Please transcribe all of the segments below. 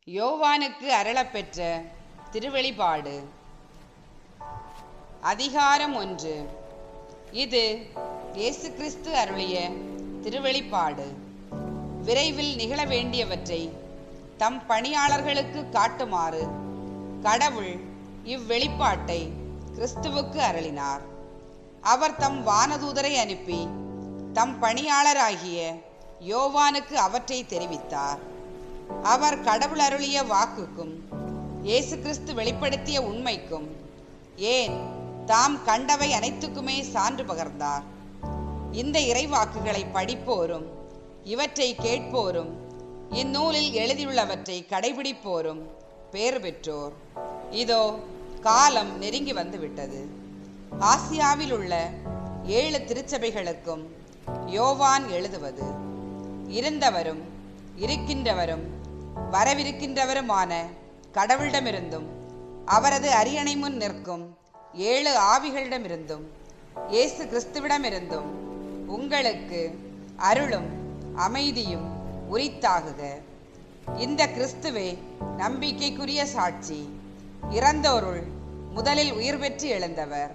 யோவானுக்கு அருளப்பெற்ற திருவெளிப்பாடு. அதிகாரம் 1. இது இயேசு கிறிஸ்து அருளிய திருவெளிப்பாடு. விரைவில் நிகழ வேண்டியவற்றை தம் பணியாளர்களுக்கு காட்டுமாறு கடவுள் இவ்வெளிப்பாட்டை கிறிஸ்துவுக்கு அருளினார். அவர் தம் வானதூதரை அனுப்பி தம் பணியாளராகிய யோவானுக்கு அவற்றை தெரிவித்தார். அவர் கடவுள் அருளிய வாக்குக்கும் இயேசு கிறிஸ்து வெளிப்படுத்திய உண்மைக்கும், ஏன் தாம் கண்டவை அனைத்துக்குமே சான்று பகர்ந்தார். இந்த இறைவாக்குகளை படிப்போரும் இவற்றை கேட்போரும் இந்நூலில் எழுதியுள்ளவற்றை கடைபிடிப்போரும் பேறு பெற்றோர். இதோ காலம் நெருங்கி வந்துவிட்டது. ஆசியாவில் உள்ள 7 திருச்சபைகளுக்கும் யோவான் எழுதுவது. இருந்தவரும் இருக்கின்றவரும் வரவிருக்கின்றவருமான கடவுளிடமிருந்தும் அவரது அரியணை முன் நிற்கும் 7 ஆவிகளிடமிருந்தும் இயேசு கிறிஸ்துவிடமிருந்தும் உங்களுக்கு அருளும் அமைதியும் உரித்தாகுக. இந்த கிறிஸ்துவே நம்பிக்கைக்குரிய சாட்சி, இறந்தோருள் முதலில் உயிர் பெற்று எழுந்தவர்,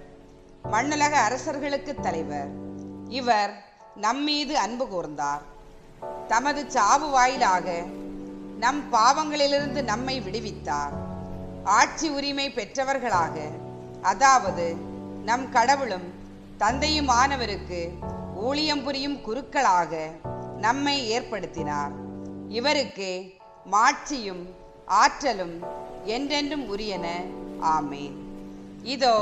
மண்ணுலக அரசர்களுக்கு தலைவர். இவர் நம்மீது அன்பு கூர்ந்தார். தமது சாவு வாயிலாக நம் பாவங்களிலிருந்து நம்மை விடுவித்தார். ஆட்சி உரிமை பெற்றவர்களாக, அதாவது நம் கடவுளும் தந்தையுமானவருக்கு ஊழியம் புரியும் குருக்களாக நம்மை ஏற்படுத்தினார். இவருக்கு மாட்சியும் ஆற்றலும் என்றென்றும் உரியன. ஆமேன். இதோ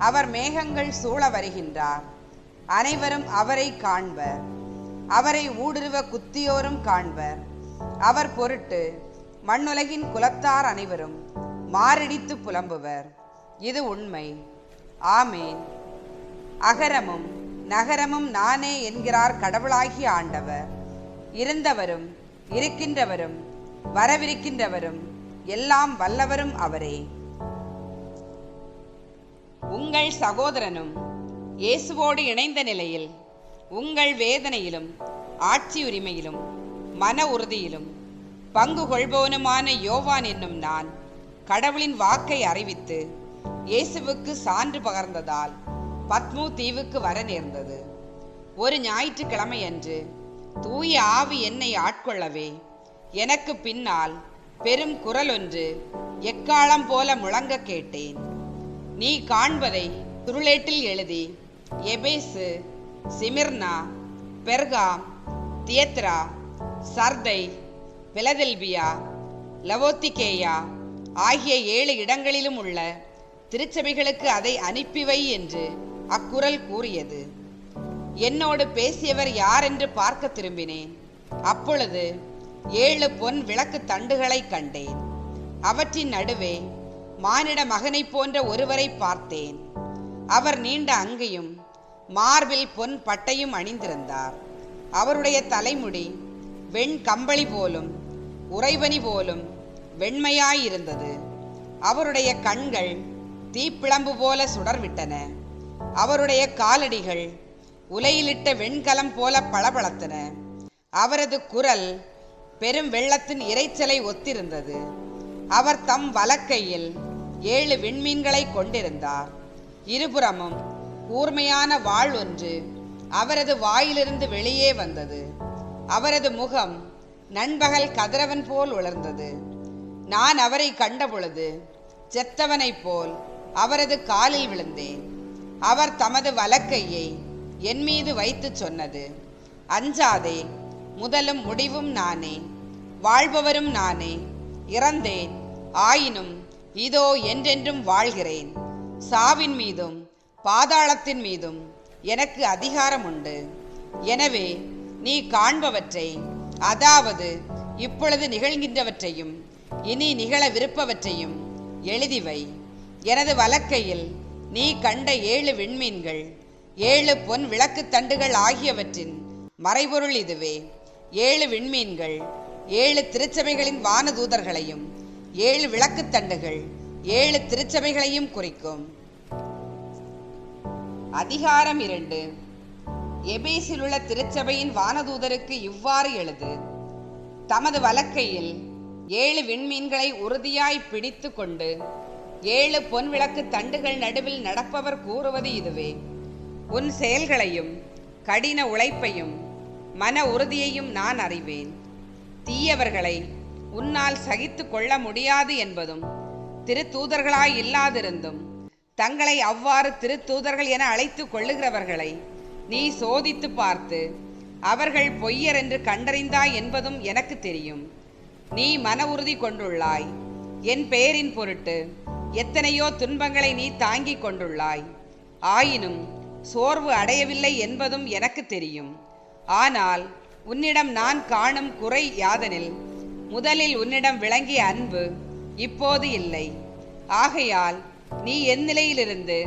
அவர் மேகங்கள் சூழ வருகின்றார். அனைவரும் அவரை காண்பர். அவரை ஊடுருவ குத்தியோரும் காண்பர். அவர் பொருட்டு மண்ணுலகின் குலத்தார் அனைவரும் மாரடித்து புலம்புவர். இது உண்மை. ஆமேன். அகரமும் நகரமும் நானே என்கிறார் கடவுளாகிய ஆண்டவர். இருந்தவரும் இருக்கின்றவரும் வரவிருக்கின்றவரும் எல்லாம் வல்லவரும் அவரே. உங்கள் சகோதரனும் இயேசுவோடு இணைந்த நிலையில் உங்கள் வேதனையிலும் ஆட்சி உரிமையிலும் மன உறுதியிலும் பங்கு கொள்பவனுமான யோவான் என்னும் நான் கடவுளின் வாக்கை அறிவித்து இயேசுவுக்கு சான்று பகர்ந்ததால் பத்மு தீவுக்கு வர நேர்ந்தது. ஒரு ஞாயிற்றுக்கிழமையன்று தூய ஆவி என்னை ஆட்கொள்ளவே எனக்கு பின்னால் பெரும் குரல் ஒன்று எக்காலம் போல முழங்க கேட்டேன். நீ காண்பதை சுருளேட்டில் எழுதி எபேசு, சிமிர்னா, பெர்காம், தியத்ரா, சர்தை, பிலதெல்பியா, லவோத்திகேயா ஆகிய 7 இடங்களிலும் உள்ள திருச்சபைகளுக்கு அதை அனுப்பிவை என்று அக்குரல் கூறியது. என்னோடு பேசியவர் யார் என்று பார்க்க திரும்பினேன். அப்பொழுது 7 பொன் விளக்கு தண்டுகளை கண்டேன். அவற்றின் நடுவே மானிட மகனை போன்ற ஒருவரை பார்த்தேன். அவர் நீண்ட அங்கியும் மார்பில் பொன் பட்டையும் அணிந்திருந்தார். அவருடைய தலைமுடி வெண் கம்பளி போலும் உறைபனி போலும் வெண்மையாயிருந்தது. அவருடைய கண்கள் தீப்பிழம்பு போல சுடர்விட்டன. அவருடைய காலடிகள் உலையிலிட்ட வெண்கலம் போல பளபளத்தன. அவரது குரல் பெரும் வெள்ளத்தின் இரைச்சலை ஒத்திருந்தது. அவர் தம் வலக்கையில் 7 விண்மீன்களை கொண்டிருந்தார். இருபுறமும் கூர்மையான வாள் ஒன்று அவரது வாயிலிருந்து வெளியே வந்தது. அவரது முகம் நண்பகல் கதிரவன் போல் உலர்ந்தது. நான் அவரை கண்டபொழுது செத்தவனைப் போல் அவரது காலில் விழுந்தேன். அவர் தமது வலக்கையை என் மீது வைத்து சொன்னது, அஞ்சாதே, முதலும் முடிவும் நானே, வாழ்பவரும் நானே. இறந்தேன், ஆயினும் இதோ என்றென்றும் வாழ்கிறேன். சாவின் மீதும் பாதாளத்தின் மீதும் எனக்கு அதிகாரம் உண்டு. எனவே நீ காண்பவற்றை, அதாவது இப்பொழுது நிகழ்கின்றவற்றையும் இனி நிகழவிருப்பவற்றையும் எழுதிவை. எனது வலக்கையில் நீ கண்ட 7 விண்மீன்கள் 7 பொன் விளக்கு தண்டுகள் ஆகியவற்றின் மறைபொருள் இதுவே. 7 விண்மீன்கள் 7 திருச்சபைகளின் வானதூதர்களையும் 7 விளக்கு தண்டுகள் 7 திருச்சபைகளையும் குறிக்கும். அதிகாரம் 2. எபேசில் உள்ள திருச்சபையின் வானதூதருக்கு இவ்வாறு எழுது. தமது வலக்கையில் 7 விண்மீன்களை உறுதியாய் பிடித்து கொண்டு 7 பொன் விளக்கு தண்டுகள் நடுவில் நடப்பவர் கூறுவது இதுவே. உன் செயல்களையும் கடின உழைப்பையும் மன உறுதியையும் நான் அறிவேன். தீயவர்களை உன்னால் சகித்து கொள்ள முடியாது என்பதும், திருத்தூதர்களாய் இல்லாதிருந்தும் தங்களை அவ்வாறு திருத்தூதர்கள் என அழைத்து கொள்ளுகிறவர்களை நீ சோதித்து பார்த்து அவர்கள் பொய்யர் என்று கண்டறிந்தாய் என்பதும் எனக்கு தெரியும். நீ மன உறுதி கொண்டுள்ளாய். என் பெயரின் பொருட்டு எத்தனையோ துன்பங்களை நீ தாங்கிக் கொண்டுள்ளாய். ஆயினும் சோர்வு அடையவில்லை என்பதும் எனக்கு தெரியும். ஆனால் உன்னிடம் நான் காணும் குறை யாதெனில், முதலில் உன்னிடம் விளங்கிய அன்பு இப்போது இல்லை. ஆகையால் நீ என் நிலையிலிருந்து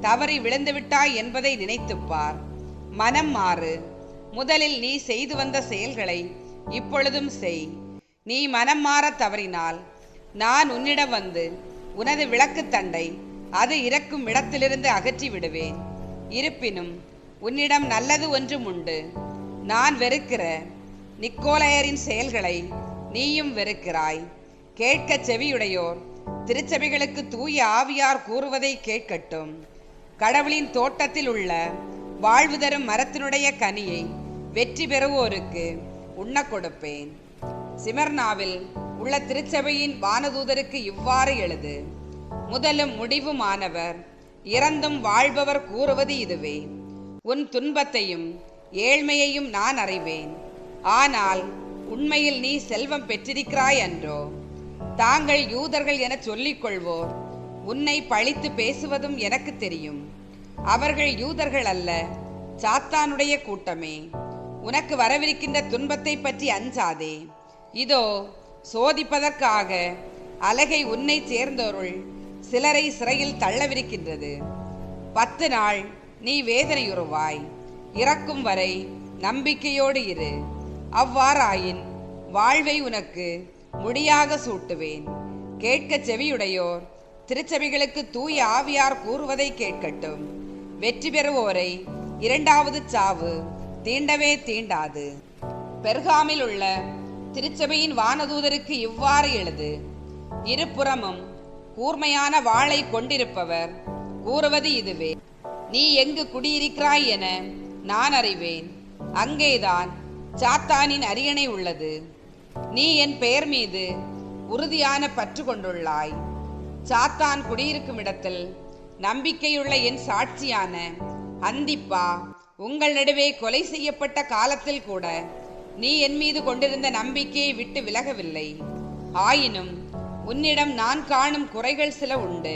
தவறி விழுந்துவிட்டாய் என்பதை நினைத்துப்பார். மனம் மாறு. முதலில் நீ செய்து வந்த செயல்களை இப்பொழுதும் செய். நீ மனம் மாற தவறினால் நான் உன்னிடம் வந்து உனது விளக்கு தண்டை அது இறக்கும் இடத்திலிருந்து அகற்றி விடுவேன். இருப்பினும் உன்னிடம் நல்லது ஒன்றும் உண்டு. நான் வெறுக்கிற நிக்கோலாயரின் செயல்களை நீயும் வெறுக்கிறாய். கேட்க செவியுடையோர் திருச்சபைகளுக்கு தூய ஆவியார் கூறுவதை கேட்கட்டும். கடவுளின் தோட்டத்தில் உள்ள வாழ்வு தரும் மரத்தினுடைய கனியை வெற்றி பெறுவோருக்கு உண்ண கொடுப்பேன். சிமர்னாவில் உள்ள திருச்சபையின் வானதூதருக்கு இவ்வாறு எழுது. முதலும் முடிவுமானவர், இறந்தும் வாழ்பவர் கூறுவது இதுவே. உன் துன்பத்தையும் ஏழ்மையையும் நான் அறிவேன். ஆனால் உண்மையில் நீ செல்வம் பெற்றிருக்கிறாய் அன்றோ? தாங்கள் யூதர்கள் என சொல்லிக் கொள்வோர் உன்னை பழித்து பேசுவதும் எனக்கு தெரியும். அவர்கள் யூதர்கள் அல்ல, சாத்தானுடைய கூட்டமே. உனக்கு வரவிருக்கின்ற துன்பத்தை பற்றி அஞ்சாதே. இதோ சோதிப்பதற்காக அலகை உன்னை சேர்ந்தோருள் சிலரை சிறையில் தள்ளவிருக்கின்றது. 10 நாள் நீ வேதனையுறுவாய். இறக்கும் வரை நம்பிக்கையோடு இரு. அவ்வாறாயின் வாழ்வை உனக்கு முடியாக சூட்டுவேன். கேட்க செவியுடையோர் திருச்சபைகளுக்கு தூய ஆவியார் கூறுவதை கேட்கட்டும். வெற்றி பெறுவோரை 2வது சாவு தீண்டவே தீண்டாது. பெர்காமில் உள்ள திருச்சபையின் வானதூதருக்கு இவ்வாறு எழுது. இருபுறமும் கூர்மையான வாளை கொண்டிருப்பவர் கூறுவது இதுவே. நீ எங்கு குடியிருக்கிறாய் என நான் அறிவேன். அங்கேதான் சாத்தானின் அரியணை உள்ளது. நீ என் பெயர் மீது உறுதியான பற்று கொண்டுள்ளாய். சாத்தான் குடியிருக்கும் இடத்தில் நம்பிக்கையுள்ள என் சாட்சியான அந்திப்பா உங்கள் நடுவே கொலை செய்யப்பட்ட காலத்தில் கூட நீ என் மீது கொண்டிருந்த நம்பிக்கையை விட்டு விலகவில்லை. ஆயினும் உன்னிடம் நான் காணும் குறைகள் சில உண்டு.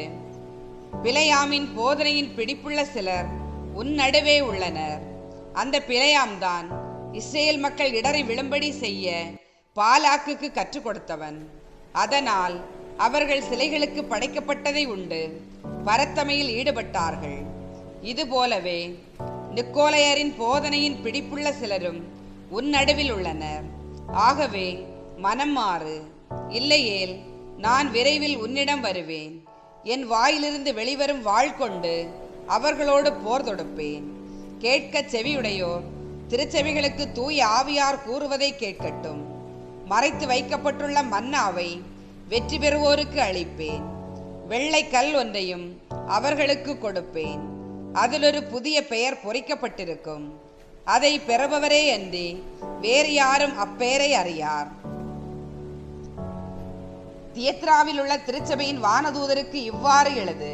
பிழையாமின் போதனையின் பிடிப்புள்ள சிலர் உன் நடுவே உள்ளனர். அந்த பிழையாம்தான் இஸ்ரேல் மக்கள் இடறி விழும்படி செய்ய பாலாக்குக்கு கற்றுக் கொடுத்தவன். அதனால் அவர்கள் சிலைகளுக்கு படைக்கப்பட்டதை உண்டு பரத்தமையில் ஈடுபட்டார்கள். இதுபோலவே நிக்கோலையரின் போதனையின் பிடிப்புள்ள சிலரும் உன் நடுவில் உள்ளனர். ஆகவே மனம் மாறு. இல்லையேல் நான் விரைவில் உன்னிடம் வருவேன். என் வாயிலிருந்து வெளிவரும் வாள் கொண்டு அவர்களோடு போர் தொடுப்பேன். கேட்க செவியுடையோர் திருச்செவிகளுக்கு தூய ஆவியார் கூறுவதை கேட்கட்டும். மறைத்து வைக்கப்பட்டுள்ள மன்னாவை வெற்றி பெறுவோருக்கு அளிப்பேன். வெள்ளை கல் ஒன்றையும் அவர்களுக்கு கொடுப்பேன். அதில் ஒரு புதிய பெயர் பொறிக்கப்பட்டிருக்கும். அதை பெறுபவரே அன்றி வேறு யாரும் அப்பெயரை அறியார். தியத்ராவில் உள்ள திருச்சபையின் வானதூதருக்கு இவ்வாறு எழுது.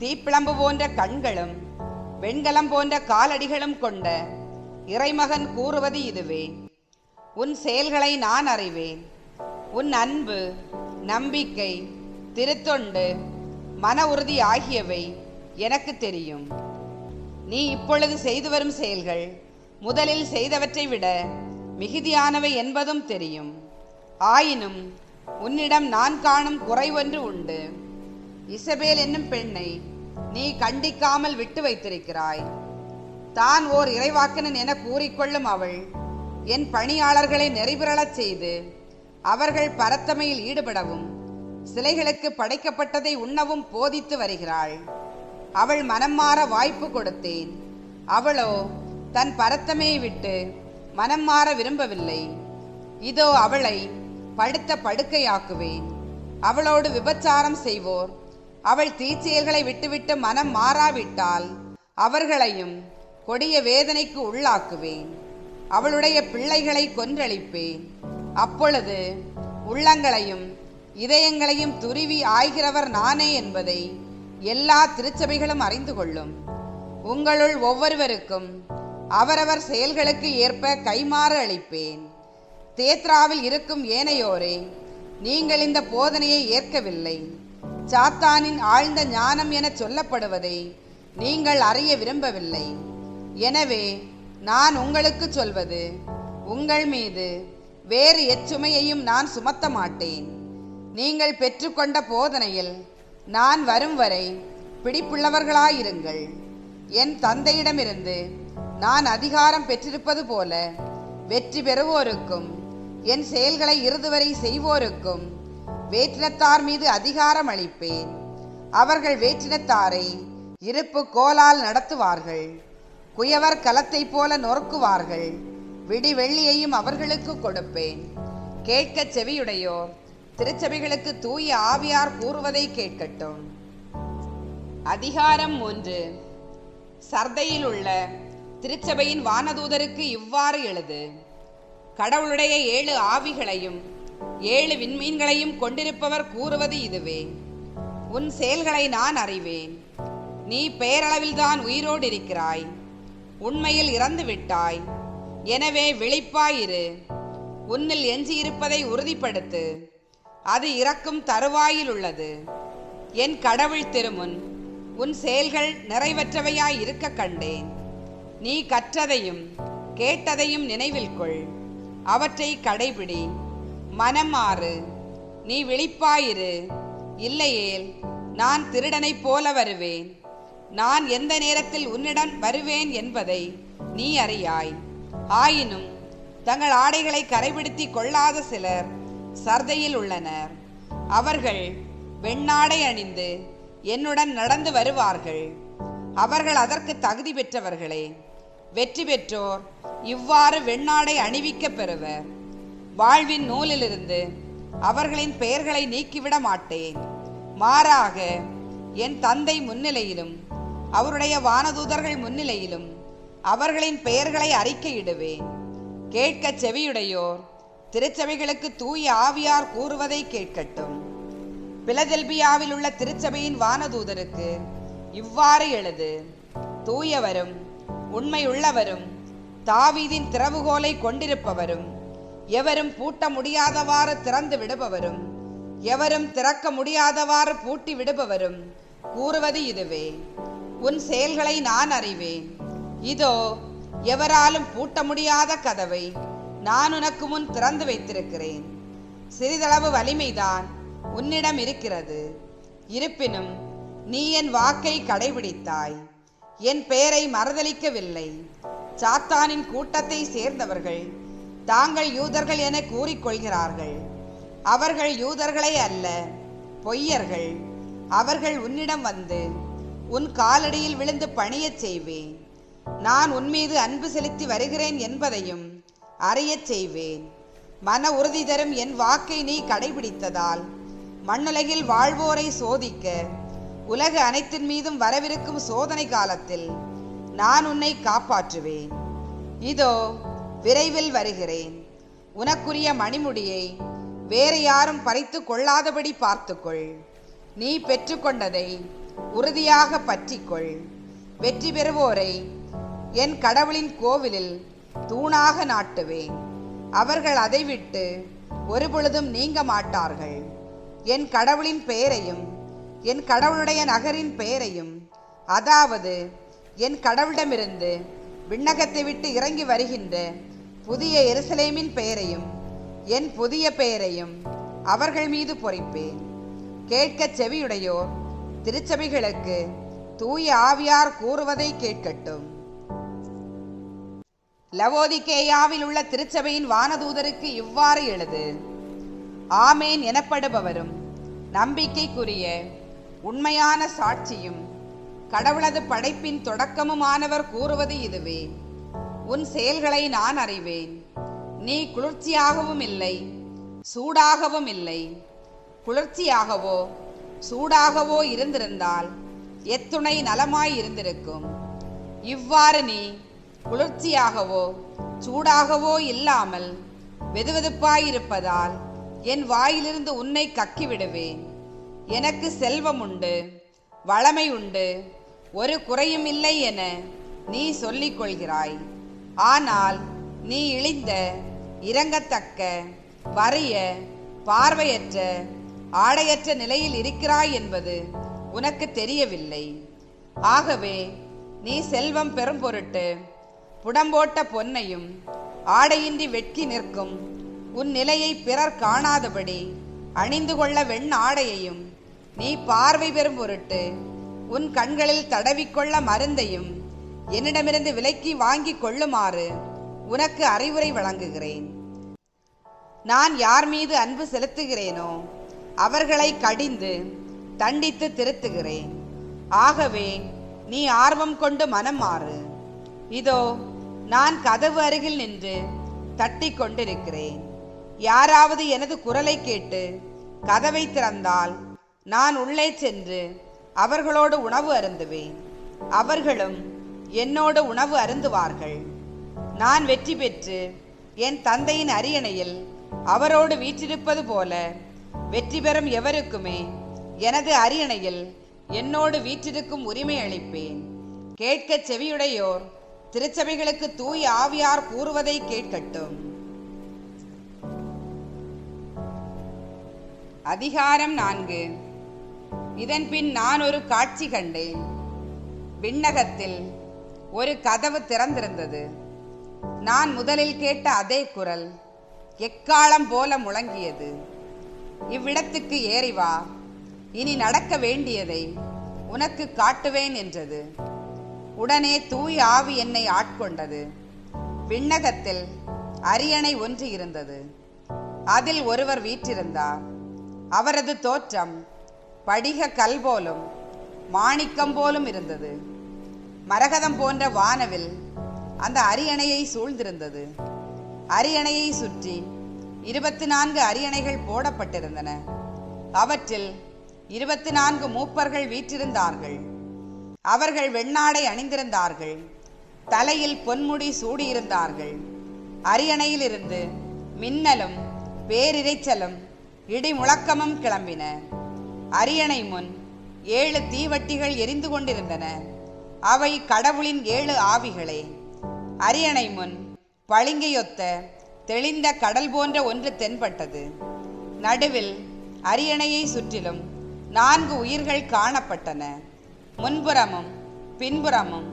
தீப்பிளம்பு போன்ற கண்களும் வெண்கலம் போன்ற காலடிகளும் கொண்ட இறைமகன் கூறுவது இதுவே. உன் செயல்களை நான் அறிவேன். உன் அன்பு, நம்பிக்கை, திருத்தொண்டு, மன உறுதி ஆகியவை எனக்கு தெரியும். நீ இப்பொழுது செய்து வரும் செயல்கள் முதலில் செய்தவற்றை விட மிகுதியானவை என்பதும் தெரியும். ஆயினும் உன்னிடம் நான் காணும் குறை ஒன்று உண்டு. இசபேல் என்னும் பெண்ணை நீ கண்டிக்காமல் விட்டு வைத்திருக்கிறாய். தான் ஓர் இறைவாக்கினன் என கூறிக்கொள்ளும் அவள் என் பணியாளர்களை நெறிபிரளச் செய்து அவர்கள் பரத்தமையில் ஈடுபடவும் சிலைகளுக்கு படைக்கப்பட்டதை உண்ணவும் போதித்து வருகிறாள். அவள் மனம் மாற வாய்ப்பு கொடுத்தேன். அவளோ தன் பரத்தமையை விட்டு மனம் மாற விரும்பவில்லை. இதோ அவளை படுத்த படுக்கையாக்குவேன். அவளோடு விபச்சாரம் செய்வோர் அவள் தீச்செயல்களை விட்டுவிட்டு மனம் மாறாவிட்டால் அவர்களையும் கொடிய வேதனைக்கு உள்ளாக்குவேன். அவளுடைய பிள்ளைகளை கொன்றளிப்பேன். அப்பொழுது உள்ளங்களையும் இதயங்களையும் துருவி ஆய்கிறவர் நானே என்பதை எல்லா திருச்சபைகளும் அறிந்து கொள்ளும். உங்களுள் ஒவ்வொருவருக்கும் அவரவர் செயல்களுக்கு ஏற்ப கைமாறு அளிப்பேன். தேத்ராவில் இருக்கும் ஏனையோரே, நீங்கள் இந்த போதனையை ஏற்கவில்லை. சாத்தானின் ஆழ்ந்த ஞானம் என சொல்லப்படுவதை நீங்கள் அறிய விரும்பவில்லை. எனவே நான் உங்களுக்கு சொல்வது, உங்கள் மீது வேறு எச்சுமையையும் நான் சுமத்த மாட்டேன். நீங்கள் பெற்றுக்கொண்ட போதனையில் நான் வரும் வரை பிடிப்புள்ளவர்களாயிருங்கள். என் தந்தையிடமிருந்து நான் அதிகாரம் பெற்றிருப்பது போல வெற்றி பெறுவோருக்கும் என் செயல்களை இறுதிவரை செய்வோருக்கும் வேற்றினத்தார் மீது அதிகாரம் அளிப்பேன். அவர்கள் வேற்றினத்தாரை இருப்பு கோலால் நடத்துவார்கள். குயவர் கலத்தை போல நொறுக்குவார்கள். விடி வெள்ளியையும் அவர்களுக்கு கொடுப்பேன். கேட்க செவியுடையோர் திருச்சபைகளுக்கு தூய ஆவியார் கூறுவதை கேட்கட்டும். அதிகாரம் 3. சர்தையில் உள்ள திருச்சபையின் வானதூதருக்கு இவ்வாறு எழுது. கடவுளுடைய 7 ஆவிகளையும் 7 விண்மீன்களையும் கொண்டிருப்பவர் கூறுவது இதுவே. உன் செயல்களை நான் அறிவேன். நீ பெயரளவில்தான் உயிரோடு இருக்கிறாய். உண்மையில் இறந்து விட்டாய். எனவே விழிப்பாயிரு. உன்னில் எஞ்சியிருப்பதை உறுதிப்படுத்து. அது இறக்கும் தருவாயில் உள்ளது. என் கடவுள் திருமுன் உன் செயல்கள் நிறைவற்றவையாய் இருக்க கண்டேன். நீ கற்றதையும் கேட்டதையும் நினைவில் கொள். அவற்றை கடைபிடி. மனம் மாறு. நீ விழிப்பாயிரு. இல்லையேல் நான் திருடனைப் போல வருவேன். நான் எந்த நேரத்தில் உன்னிடம் வருவேன் என்பதை நீ அறியாய். ஆயினும் தங்கள் ஆடைகளை கரைபிடித்து கொள்ளாத சிலர் சர்தையில் உள்ளனர். அவர்கள் வெண்ணாடை அணிந்து என்னுடன் நடந்து வருவார்கள். அவர்கள் அதற்கு தகுதி பெற்றவர்களே. வெற்றி பெற்றோர் இவ்வாறு வெண்ணாடை அணிவிக்க பெறுவர். வாழ்வின் நூலிலிருந்து அவர்களின் பெயர்களை நீக்கிவிட மாட்டேன். மாறாக என் தந்தை முன்னிலையிலும் அவருடைய வானதூதர்கள் முன்னிலையிலும் அவர்களின் பெயர்களை அறிக்கையிடுவேன். கேட்க செவியுடையோர் திருச்சபைகளுக்கு தூய ஆவியார் கூறுவதை கேட்கட்டும். பிலதெல்பியாவில் உள்ள திருச்சபையின் வானதூதருக்கு இவ்வாறு எழுது. தூயவரும் உண்மையுள்ளவரும் தாவீதின் திறவுகோலை கொண்டிருப்பவரும் எவரும் பூட்ட முடியாதவாறு திறந்து விடுபவரும் எவரும் திறக்க முடியாதவாறு பூட்டி விடுபவரும் கூறுவது இதுவே. உன் செயல்களை நான் அறிவேன். இதோ எவராலும் பூட்ட முடியாத கதவை நான் உனக்கு முன் திறந்து வைத்திருக்கிறேன். சிறிதளவு வலிமைதான் உன்னிடம் இருக்கிறது. இருப்பினும் நீ என் வாக்கை கடைபிடித்தாய். என் பெயரை மறுதலிக்கவில்லை. சாத்தானின் கூட்டத்தை சேர்ந்தவர்கள் தாங்கள் யூதர்கள் என கூறிக்கொள்கிறார்கள். அவர்கள் யூதர்களே அல்ல, பொய்யர்கள். அவர்கள் உன்னிடம் வந்து உன் காலடியில் விழுந்து பணியச் செய்வேன். நான் உன்மீது அன்பு செலுத்தி வருகிறேன் என்பதையும் அறியச் செய்வேன். மன உறுதி தரும் என் வாக்கை நீ கடைபிடித்ததால் மண்ணுலகில் வாழ்வோரை சோதிக்க உலக அனைத்தின் மீதும் வரவிருக்கும் சோதனை காலத்தில் நான் உன்னை காப்பாற்றுவேன். இதோ விரைவில் வருகிறேன். உனக்குரிய மணிமுடியை வேறு யாரும் பறித்து கொள்ளாதபடி பார்த்துக்கொள். நீ பெற்றுக்கொண்டதை உறுதியாக பற்றிக்கொள். வெற்றி பெறுவோரை என் கடவுளின் கோவிலில் தூணாக நாட்டுவேன். அவர்கள் அதை விட்டு ஒருபொழுதும் நீங்க மாட்டார்கள். என் கடவுளின் பெயரையும் என் கடவுளுடைய நகரின் பெயரையும், அதாவது என் கடவுளிடமிருந்து விண்ணகத்தை விட்டு இறங்கி வருகின்ற புதிய எருசலேமின் பெயரையும் என் புதிய பெயரையும் அவர்கள் மீது பொறிப்பேன். கேட்க செவியுடையோர் திருச்சபைகளுக்கு தூய ஆவியார் கூறுவதை கேட்கட்டும். லவோதிகேயாவில் உள்ள திருச்சபையின் வானதூதருக்கு இவ்வாறு எழுது. ஆமேன் எனப்படுபவரும் நம்பிக்கைக்குரிய உண்மையான சாட்சியும் கடவுளது படைப்பின் தொடக்கமுமானவர் கூறுவது இதுவே. உன் செயல்களை நான் அறிவேன். நீ குளிர்ச்சியாகவும் இல்லை சூடாகவும் இல்லை. குளிர்ச்சியாகவோ சூடாகவோ இருந்திருந்தால் எத்துணை நலமாய் இருந்திருக்கும். இவ்வாறு நீ குளிர்ச்சியாகவோ சூடாகவோ இல்லாமல் வெதுவெதுப்பாயிருப்பதால் என் வாயிலிருந்து உன்னை கக்கிவிடுவேன். எனக்கு செல்வம் உண்டு, வளமை உண்டு, ஒரு குறையும் இல்லை என நீ சொல்லிக் கொள்கிறாய். ஆனால் நீ இழிந்த, இரங்கத்தக்க, வறிய, பார்வையற்ற, ஆடையற்ற நிலையில் இருக்கிறாய் என்பது உனக்கு தெரியவில்லை. ஆகவே நீ செல்வம் பெறும் பொருட்டு புடம்போட்ட பொன்னையும் ஆடையின்றி வெட்கி நிற்கும் உன் நிலையை பிறர் காணாதபடி அணிந்து கொள்ள வெண் ஆடையையும், நீ பார்வை பெறும் பொருட்டு உன் கண்களில் தடவிக்கொள்ள மருந்தையும் என்னிடமிருந்து விலைக்கு வாங்கி கொள்ளுமாறு உனக்கு அறிவுரை வழங்குகிறேன். நான் யார் மீது அன்பு செலுத்துகிறேனோ அவர்களை கடிந்து தண்டித்து திருத்துகிறேன். ஆகவே நீ ஆர்வம் கொண்டு மனம் மாறு. இதோ நான் கதவு அருகில் நின்று தட்டி கொண்டிருக்கிறேன். யாராவது எனது குரலை கேட்டு கதவை திறந்தால் நான் உள்ளே சென்று அவர்களோடு உணவு அருந்துவேன், அவர்களும் என்னோடு உணவு அருந்துவார்கள். நான் வெற்றி பெற்று என் தந்தையின் அரியணையில் அவரோடு வீற்றிருப்பது போல வெற்றி பெறும் எவருக்குமே எனது அரியணையில் என்னோடு வீற்றிருக்கும் உரிமை அளிப்பேன். கேட்க செவியுடையோர் திருச்சபைகளுக்கு தூய ஆவியார் கூறுவதை கேட்கட்டும். அதிகாரம் 4. இதன் பின் நான் ஒரு காட்சி கண்டேன். விண்ணகத்தில் ஒரு கதவு திறந்திருந்தது. நான் முதலில் கேட்ட அதே குரல் எக்காலம் போல முழங்கியது. இவ்விடத்துக்கு ஏறி வா, இனி நடக்க வேண்டியதை உனக்கு காட்டுவேன் என்றது. உடனே தூய ஆவி என்னை ஆட்கொண்டது. விண்ணகத்தில் அரியணை ஒன்று இருந்தது. அதில் ஒருவர் வீற்றிருந்தார். அவரது தோற்றம் படிக கல் போலும் மாணிக்கம் போலும் இருந்தது. மரகதம் போன்ற வானவில் அந்த அரியணையை சூழ்ந்திருந்தது. அரியணையை சுற்றி 24 அரியணைகள் போடப்பட்டிருந்தன. அவற்றில் 24 மூப்பர்கள் வீற்றிருந்தார்கள். அவர்கள் வெண்ணாடை அணிந்திருந்தார்கள். தலையில் பொன்முடி சூடியிருந்தார்கள். அரியணையில் இருந்து மின்னலும் பேரிரைச்சலும் இடி முழக்கமும் கிளம்பின. அரியணை முன் 7 தீவட்டிகள் எரிந்து கொண்டிருந்தன. அவை கடவுளின் 7 ஆவிகளே. அரியணை முன் பளிங்கையொத்த தெளிந்த கடல் போன்ற ஒன்று தென்பட்டது. நடுவில் அரியணையை சுற்றிலும் 4 உயிர்கள் காணப்பட்டன. முன்புறமும் பின்புறமும்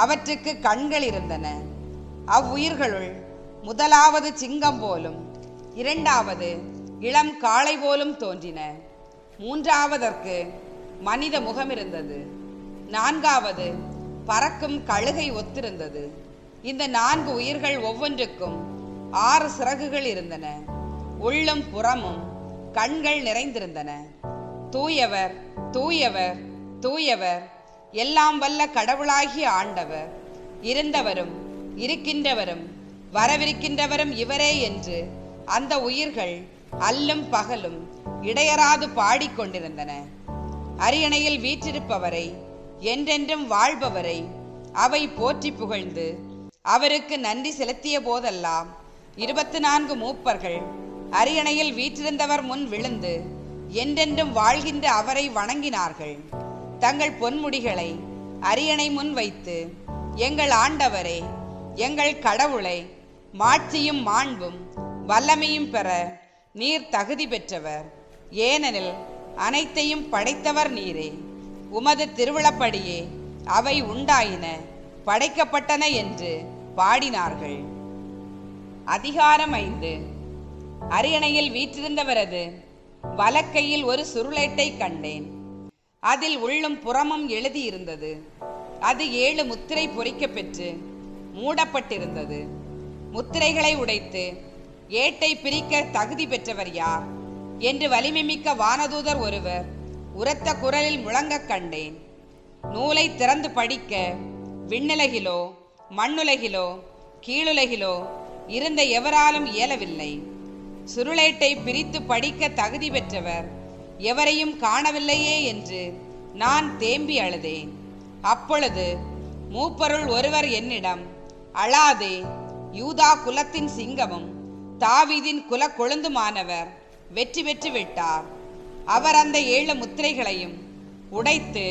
அவற்றுக்கு கண்கள் இருந்தன. அவ்வுயிர்களுள் முதலாவது சிங்கம் போலும், இரண்டாவது இளம் காளை போலும் தோன்றின. மூன்றாவதற்கு மனித முகம் இருந்தது. நான்காவது பறக்கும் கழுகை ஒத்திருந்தது. இந்த 4 உயிர்கள் ஒவ்வொன்றுக்கும் 6 சிறகுகள் இருந்தன. உள்ளும் புறமும் கண்கள் நிறைந்திருந்தன. தூயவர், தூயவர், தூயவர், எல்லாம் வல்ல கடவுளாகிய ஆண்டவர், இருந்தவரும் இருக்கின்றவரும் வரவிருக்கின்றவரும் இவரே என்று அந்த உயிர்கள் அல்லும் பகலும் இடையராது பாடிக்கொண்டிருந்தன. அரியணையில் வீற்றிருப்பவரை, என்றென்றும் வாழ்பவரை அவை போற்றி புகழ்ந்து அவருக்கு நன்றி செலுத்திய போதெல்லாம் 24 மூப்பர்கள் அரியணையில் வீற்றிருந்தவர் முன் விழுந்து என்றென்றும் வாழ்கின்ற அவரை வணங்கினார்கள். தங்கள் பொன்முடிகளை அரியணை முன் வைத்து, எங்கள் ஆண்டவரே, எங்கள் கடவுளை, மாட்சியும் மாண்பும் வல்லமையும் பெற நீர் தகுதி பெற்றவர். ஏனெனில் அனைத்தையும் படைத்தவர் நீரே. உமது திருவிழப்படியே அவை உண்டாயின, படைக்கப்பட்டன என்று பாடினார்கள். அதிகாரம் 5. அரியணையில் வீற்றிருந்தவரது வலக்கையில் ஒரு சுருளேட்டை கண்டேன். அதில் உள்ளும் புறமும் எழுதியிருந்தது. அது 7 முத்திரை பொறிக்க பெற்று மூடப்பட்டிருந்தது. முத்திரைகளை உடைத்து ஏட்டை பிரிக்க தகுதி பெற்றவர் யார் என்று வலிமைமிக்க வானதூதர் ஒருவர் உரத்த குரலில் முழங்க கண்டேன். நூலை திறந்து படிக்க விண்ணுலகிலோ மண்ணுலகிலோ கீழுலகிலோ இருந்த எவராலும் இயலவில்லை. சுருளேட்டை பிரித்து படிக்க தகுதி பெற்றவர் எவரையும் காணவில்லையே என்று நான் தேம்பி அழுதேன். அப்பொழுது மூப்பருள் ஒருவர் என்னிடம், அழாதே, யூதா குலத்தின் சிங்கமும் தாவீதின் குல கொழுந்துமானவர் வெற்றி பெற்று விட்டார். அவர் அந்த 7 முத்திரைகளையும் உடைத்து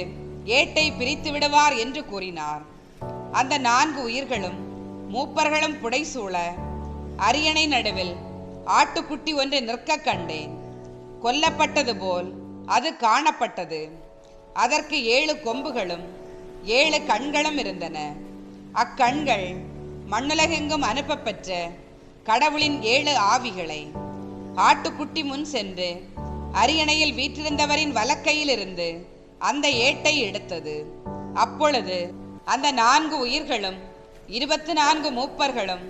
ஏட்டை பிரித்து விடுவார் என்று கூறினார். அந்த 4 உயிர்களும் மூப்பர்களும் புடைசூழ அரியணை நடுவில் ஆட்டுக்குட்டி ஒன்று நிற்க கண்டேன். கொல்லப்பட்டது போல் அது காணப்பட்டது. அதற்கு 7 கொம்புகளும் 7 கண்களும் இருந்தன. அக்கண்கள் மண்ணுலகெங்கும் அனுப்பப்பெற்ற கடவுளின் 7 ஆவிகளை. ஆட்டுக்குட்டி முன் சென்று அரியணையில் வீற்றிருந்தவரின் வலக்கையில் இருந்து அந்த ஏட்டை எடுத்தது. அப்பொழுது அந்த 4 உயிர்களும் 24 மூப்பர்களும்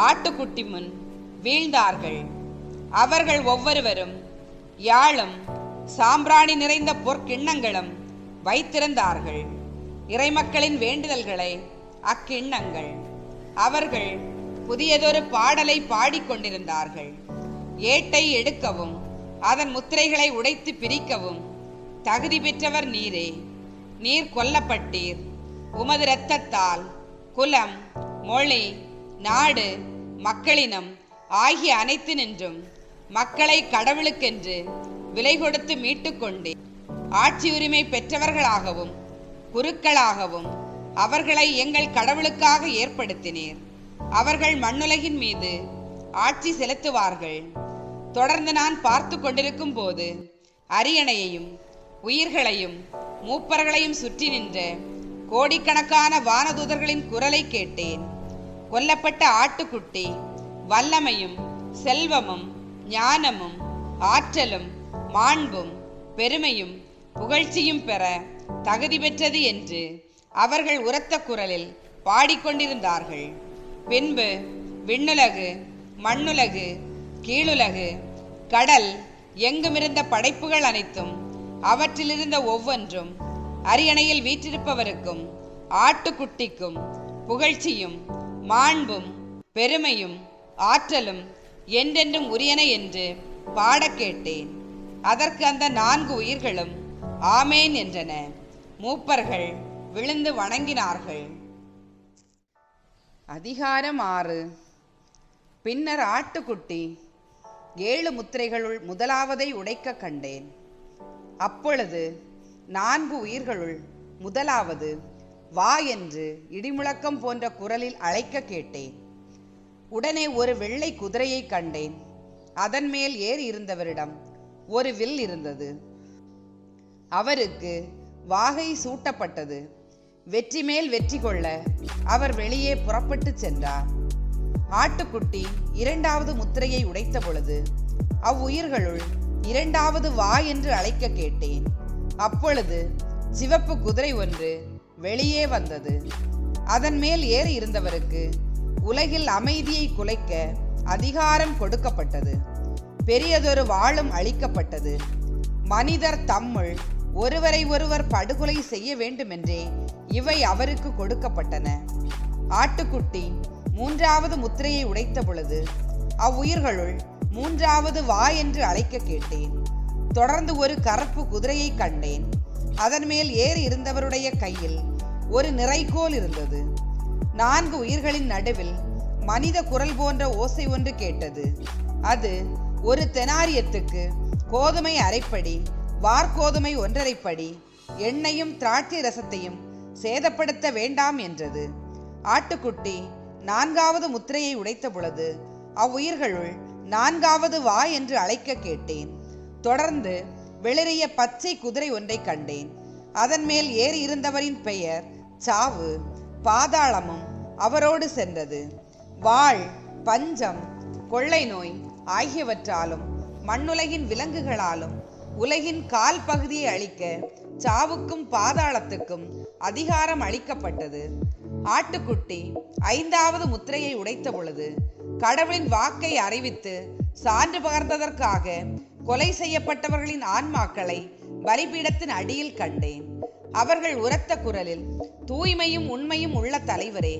ஆட்டுக்குட்டி முன் வீழ்ந்தார்கள். அவர்கள் ஒவ்வொருவரும் யாழும் சாம்பிராணி நிறைந்த பொற்கிண்ணங்களும் வைத்திருந்தார்கள். இறைமக்களின் வேண்டுதல்களை அக்கிண்ணங்கள். அவர்கள் புதியதொரு பாடலை பாடிக்கொண்டிருந்தார்கள். ஏட்டை எடுக்கவும் அதன் முத்திரைகளை உடைத்து பிரிக்கவும் தகுதி பெற்றவர் நீரே. நீர் கொல்லப்பட்டீர். உமது இரத்தத்தால் குலம், மொழி, நாடு, மக்களினம் ஆகிய அனைத்து நின்றும் மக்களை கடவுளுக்கென்று விலை கொடுத்து மீட்டு கொண்டீர். ஆட்சி உரிமை பெற்றவர்களாகவும் குருக்களாகவும் அவர்களை எங்கள் கடவுளுக்காக ஏற்படுத்தினீர். அவர்கள் மண்ணுலகின் மீது ஆட்சி செலுத்துவார்கள். தொடர்ந்து நான் பார்த்து கொண்டிருக்கும் போது அரியணையையும் உயிர்களையும் மூப்பர்களையும் சுற்றி நின்ற கோடிக்கணக்கான வானதூதர்களின் குரலை கேட்டேன். கொல்லப்பட்ட ஆட்டுக்குட்டி வல்லமையும் செல்வமும் ஞானமும் ஆற்றலும் மாண்பும் பெருமையும் புகழ்ச்சியும் பெற தகுதி பெற்றது என்று அவர்கள் உரத்த குரலில் பாடிக்கொண்டிருந்தார்கள். பின்பு விண்ணுலகு, மண்ணுலகு, கீழுலகு, கடல் எங்குமிருந்த படைப்புகள் அனைத்தும் அவற்றிலிருந்த ஒவ்வொன்றும் அரியணையில் வீற்றிருப்பவருக்கும் ஆட்டுக்குட்டிக்கும் புகழ்ச்சியும் மாண்பும் பெருமையும் ஆற்றலும் என்றென்றும் உரியன என்று பாட கேட்டேன். அதற்கு அந்த 4 உயிர்களும் ஆமேன் என்றன. மூப்பர்கள் விழுந்து வணங்கினார்கள். அதிகாரம் 6. பின்னர் ஆட்டுக்குட்டி 7 முத்திரைகளுள் முதலாவதை உடைக்க கண்டேன். அப்பொழுது 4 உயிர்களுள் முதலாவது வா என்று இடிமுழக்கம் போன்ற குரலில் அழைக்க கேட்டேன். உடனே ஒரு வெள்ளை குதிரையை கண்டேன். அதன் மேல் ஏறி இருந்தவரிடம் ஒரு வில் இருந்தது. அவருக்கு வாகை சூட்டப்பட்டது. வெற்றி மேல் வெற்றி கொள்ள அவர் வெளியே புறப்பட்டு சென்றார். ஆட்டுக்குட்டி 2வது முத்திரையை உடைத்த பொழுது அவ்வுயிர்களுள் 2வது வா என்று அழைக்க கேட்டேன். அப்பொழுது சிவப்பு குதிரை ஒன்று வெளியே வந்தது. அதன் மேல் ஏறி இருந்தவருக்கு உலகில் அமைதியை குலைக்க அதிகாரம் கொடுக்கப்பட்டது. பெரியதொரு வாளும் அளிக்கப்பட்டது. மனிதர் தம்முள் ஒருவரை ஒருவர் படுகொலை செய்ய வேண்டுமென்றே இவை அவருக்கு கொடுக்கப்பட்டன. ஆட்டுக்குட்டி 3வது முத்திரையை உடைத்த பொழுது அவ்வுயிர்களுள் 3வது வா என்று அழைக்க கேட்டேன். தொடர்ந்து ஒரு கருப்பு குதிரையை கண்டேன். அதன் மேல் ஏறி இருந்தவருடைய கையில் ஒரு நிறைகோல் இருந்தது. 4 உயிர்களின் நடுவில் மனித குரல் போன்ற ஓசை ஒன்று கேட்டது. அது ஒரு தெனாரியத்துக்கு கோதுமை அரைப்படி, வார்கோதுமை 1/2 படி, எண்ணெயும் திராட்சை ரசத்தையும் சேதப்படுத்த வேண்டாம் என்றது. ஆட்டுக்குட்டி 4வது முத்திரையை உடைத்த பொழுது அவ்வுயிர்களுள் 4வது வா என்று அழைக்க கேட்டேன். தொடர்ந்து வெளிரிய பச்சை குதிரை ஒன்றை கண்டேன். அதன் மேல் ஏறி இருந்தவரின் பெயர் சாவு. பாதாளமும் அவரோடு சென்றது. வாள், பஞ்சம், கொள்ளை நோய் ஆகியவற்றாலும் மண்ணுலகின் விலங்குகளாலும் உலகின் கால் பகுதியை அழிக்க சாவுக்கும் பாதாளத்துக்கும் அதிகாரம் அளிக்கப்பட்டது. ஆட்டுக்குட்டி 5வது முத்திரையை உடைத்த பொழுது கடவுளின் வாக்கை அறிவித்து சான்று பகர்ந்ததற்காக கொலை செய்யப்பட்டவர்களின் ஆன்மாக்களை பலிபீடத்தின் அடியில் கண்டேன். அவர்கள் உரத்த குரலில், தூய்மையும் உண்மையும் உள்ள தலைவரே,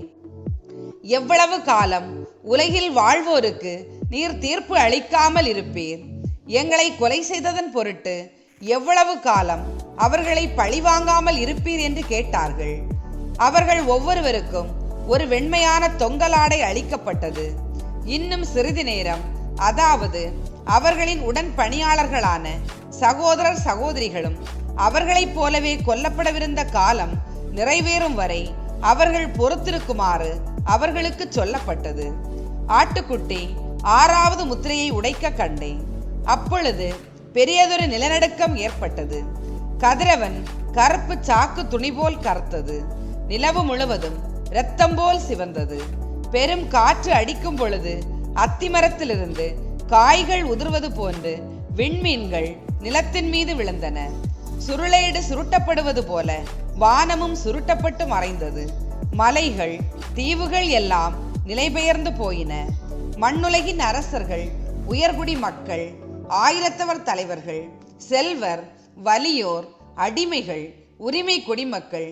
எவ்வளவு காலம் உலகில் வாழ்வோருக்கு நீர் தீர்ப்பு அளிக்காமல் இருப்பீர்? எங்களை கொலை செய்ததன் பொருட்டு எவ்வளவு காலம் அவர்களை பழிவாங்காமல் இருப்பீர் என்று கேட்டார்கள். அவர்கள் ஒவ்வொருவருக்கும் ஒரு வெண்மையான தொங்கலாடை அளிக்கப்பட்டது. இன்னும் சிறிது நேரம், அதாவது அவர்களின் உடன் பணியாளர்களான சகோதரர் சகோதரிகளும் அவர்களைப் போலவே கொல்லப்படவிருந்த காலம் நிறைவேறும் வரை அவர்கள் பொறுத்திருக்குமாறு அவர்களுக்கு சொல்லப்பட்டது. ஆட்டுக்குட்டி 6வது முத்திரையை உடைக்க கண்டேன். அப்பொழுது பெரியதொரு நிலநடுக்கம் ஏற்பட்டது. கதிரவன் கருப்பு சாக்கு துணி போல் கருத்தது. நிலவு முழுவதும் இரத்தம் போல் சிவந்தது. பெரும் காற்று அடிக்கும் பொழுது அத்திமரத்திலிருந்து காய்கள் உதிர்வது போன்று விண்மீன்கள் நிலத்தின் மீது விழுந்தன. சுருளையிடு சுருட்டப்படுவது போல வானமும் சுருட்டப்பட்டு மறைந்தது. மலைகள் தீவுகள் எல்லாம் நிலைபெயர்ந்து போயின. மண்ணுலகின் அரசர்கள், உயர்குடி மக்கள், ஆயிரத்தவர் தலைவர்கள், செல்வர், வலியோர், அடிமைகள், உரிமை குடிமக்கள்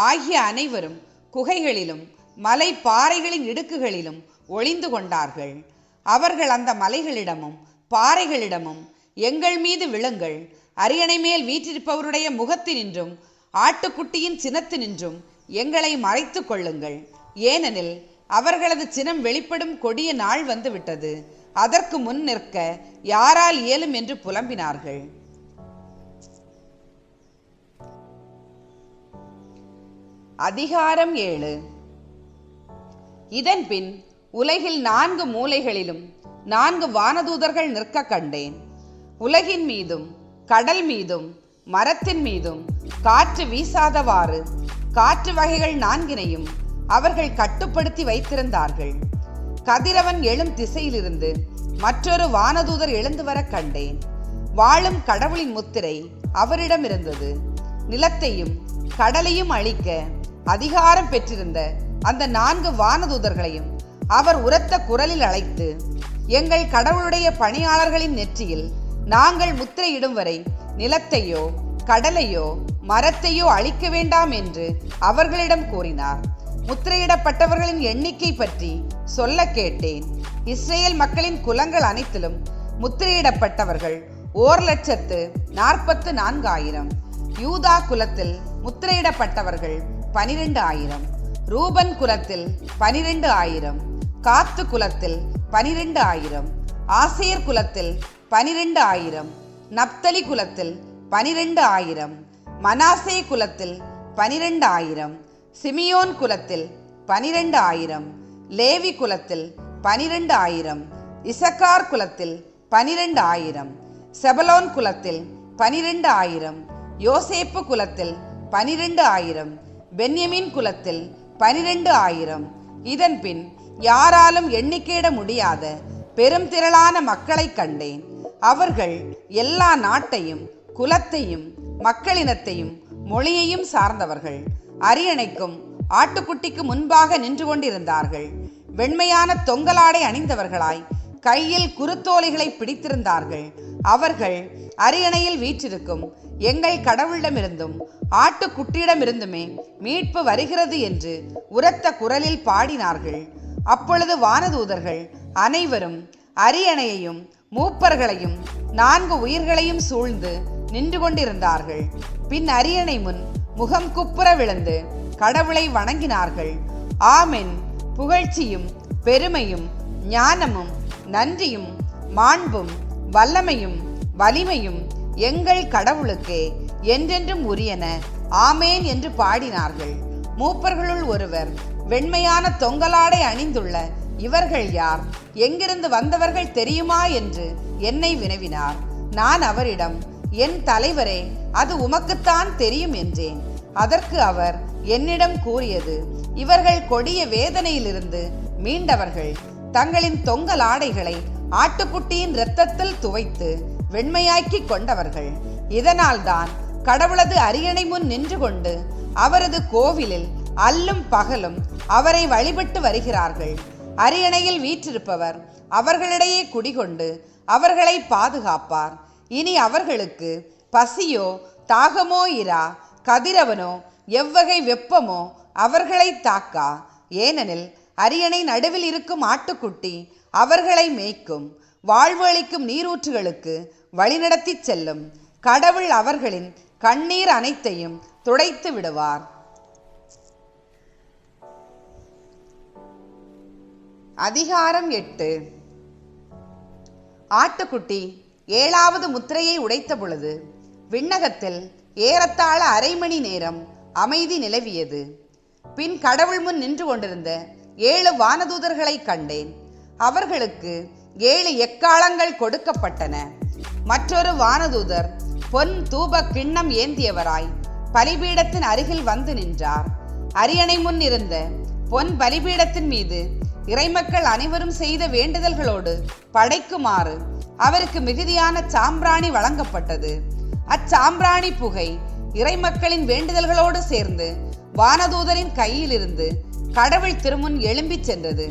ஆகிய அனைவரும் குகைகளிலும் மலை பாறைகளின் இடுக்குகளிலும் ஒளிந்து கொண்டார்கள். அவர்கள் அந்த மலைகளிடமும் பாறைகளிடமும், எங்கள் மீது விழுங்கள், அரியணை மேல் வீற்றிருப்பவருடைய முகத்தினின்றும் ஆட்டுக்குட்டியின் சினத்தினின்றும் எங்களை மறைத்து கொள்ளுங்கள், ஏனெனில் அவர்களது சினம் வெளிப்படும் கொடிய நாள் வந்துவிட்டது, அதற்கு முன் நிற்க யாரால் இயலும் என்று புலம்பினார்கள். அதிகாரம் 7. இதன் பின் உலகில் 4 மூலைகளிலும் 4 வானதூதர்கள் நிற்க கண்டேன். உலகின் மீதும் கடல் மீதும் மரத்தின் மீதும் காற்று வீசாதவாறு காற்று வகைகள் 4னையும் அவர்கள் கட்டுப்படுத்தி வைத்திருந்தார்கள். கதிரவன் எழும் திசையிலிருந்து மற்றொரு வானதூதர் எழுந்து வர கண்டேன். வாழும் கடவுளின் முத்திரை அவரிடம் இருந்தது. நிலத்தையும் கடலையும் அழிக்க அதிகாரம் பெற்றிருந்த அந்த 4 வானதூதர்களையும் அவர் உரத்த குரலில் அழைத்து, எங்கள் கடவுளுடைய பணியாளர்களின் நெற்றியில் நாங்கள் முத்திரையிடும் வரை நிலத்தையோ கடலையோ மரத்தையோ அழிக்க வேண்டாம் என்று அவர்களிடம் கூறினார். முத்திரையிடப்பட்டவர்களின் எண்ணிக்கை பற்றி சொல்ல கேட்டேன். இஸ்ரேல் மக்களின் குலங்கள் அனைத்திலும் முத்திரையிடப்பட்டவர்கள் 1,44,000. யூதா குலத்தில் முத்திரையிடப்பட்டவர்கள் 12,000. ரூபன் குலத்தில் 12,000. காத்து குலத்தில் 12,000. ஆசேர் குலத்தில் 12,000. நப்தலி குலத்தில் 12,000. மனாசே குலத்தில் 12,000. சிமியோன் குலத்தில் 12,000. லேவி குலத்தில் 12,000. இசக்கார் குலத்தில் 12,000. செபலோன் குலத்தில் 12,000. யோசேப்பு குலத்தில் 12,000. பென்யமின் குலத்தில் 12,000. இதன் பின் யாராலும் எண்ணிக்கையிட முடியாத பெரும் திரளான மக்களை கண்டேன். அவர்கள் எல்லா நாட்டையும் குலத்தையும் மக்களினத்தையும் மொழியையும் சார்ந்தவர்கள். அரியணைக்கும் ஆட்டுக்குட்டிக்கு முன்பாக நின்று கொண்டிருந்தார்கள். வெண்மையான தொங்கலாடை அணிந்தவர்களாய் கையில் குருத்தோலைகளை பிடித்திருந்தார்கள். அவர்கள் அரியணையில் வீற்றிருக்கும் எங்கள் கடவுளிடமிருந்தும் ஆட்டுக்குட்டியிடமிருந்துமே மீட்பு வருகிறது என்று உரத்த குரலில் பாடினார்கள். அப்பொழுது வானதூதர்கள் அனைவரும் அரியணையையும் மூப்பர்களையும் 4 உயிர்களையும் சூழ்ந்து நின்று கொண்டிருந்தார்கள். பின் அரியணை முன் முகம் குப்புற விழுந்து கடவுளை வணங்கினார்கள். ஆமென், புகழ்ச்சியும் பெருமையும் ஞானமும் நன்றியும் மாண்பும் வல்லமையும் வலிமையும் எங்கள் கடவுளுக்கே என்றென்றும் உரியன, ஆமேன் என்று பாடினார்கள். மூப்பர்களுள் ஒருவர், வெண்மையான தொங்கலாடை அணிந்துள்ள இவர்கள் யார்? எங்கிருந்து வந்தவர்கள் தெரியுமா என்று என்னை வினவினார். நான் அவரிடம், என் தலைவரே, அது உமக்குத்தான் தெரியும் என்றேன். அதற்கு அவர் என்னிடம் கூறியது, இவர்கள் கொடிய வேதனையிலிருந்து மீண்டவர்கள். தங்களின் தொங்கலாடைகளை ஆட்டுக்குட்டியின் இரத்தத்தில் துவைத்து வெண்மையாக்கி கொண்டவர்கள். இதனால்தான் கடவுளது அரியணை முன் நின்று கொண்டு அவரது கோவிலில் அல்லும் பகலும் அவரை வழிபட்டு வருகிறார்கள். அரியணையில் வீற்றிருப்பவர் அவர்களிடையே குடிகொண்டு அவர்களை பாதுகாப்பார். இனி அவர்களுக்கு பசியோ தாகமோ இரா, கதிரவனோ எவ்வகை வெப்பமோ அவர்களை தாக்கா. ஏனெனில் அரியணை நடுவில் இருக்கும் ஆட்டுக்குட்டி அவர்களை மேய்க்கும். வாழ்வு அளிக்கும் நீரூற்றுகளுக்கு வழிநடத்தி செல்லும். கடவுள் அவர்களின் கண்ணீர் அனைத்தையும் துடைத்து விடுவார். அதிகாரம் 8. ஆட்டுக்குட்டி 7வது முத்திரையை உடைத்த பொழுது விண்ணகத்தில் ஏறத்தாழ அரை மணி நேரம் அமைதி நிலவியது. பின் கடவுள் முன் நின்று கொண்டிருந்த 7 வானதூதர்களை கண்டேன். அவர்களுக்கு 7 எக்காளங்கள் கொடுக்கப்பட்டன. மற்றொரு வானதூதர் பொன் தூப கிண்ணம் ஏந்தியவராய் பலிபீடத்தின் அருகில் வந்து நின்றார். அரியணை முன் இருந்த பொன் பலிபீடத்தின் மீது இறைமக்கள் அனைவரும் செய்த வேண்டுதல்களோடு படைக்குமாறு அவருக்கு மிகுதியான சாம்பிராணி வழங்கப்பட்டது. அச்சாம்பிராணி புகை இறைமக்களின் வேண்டுதல்களோடு சேர்ந்து வானதூதரின் கையிலிருந்து கடவுள் திருமுன் எழும்பி சென்றது.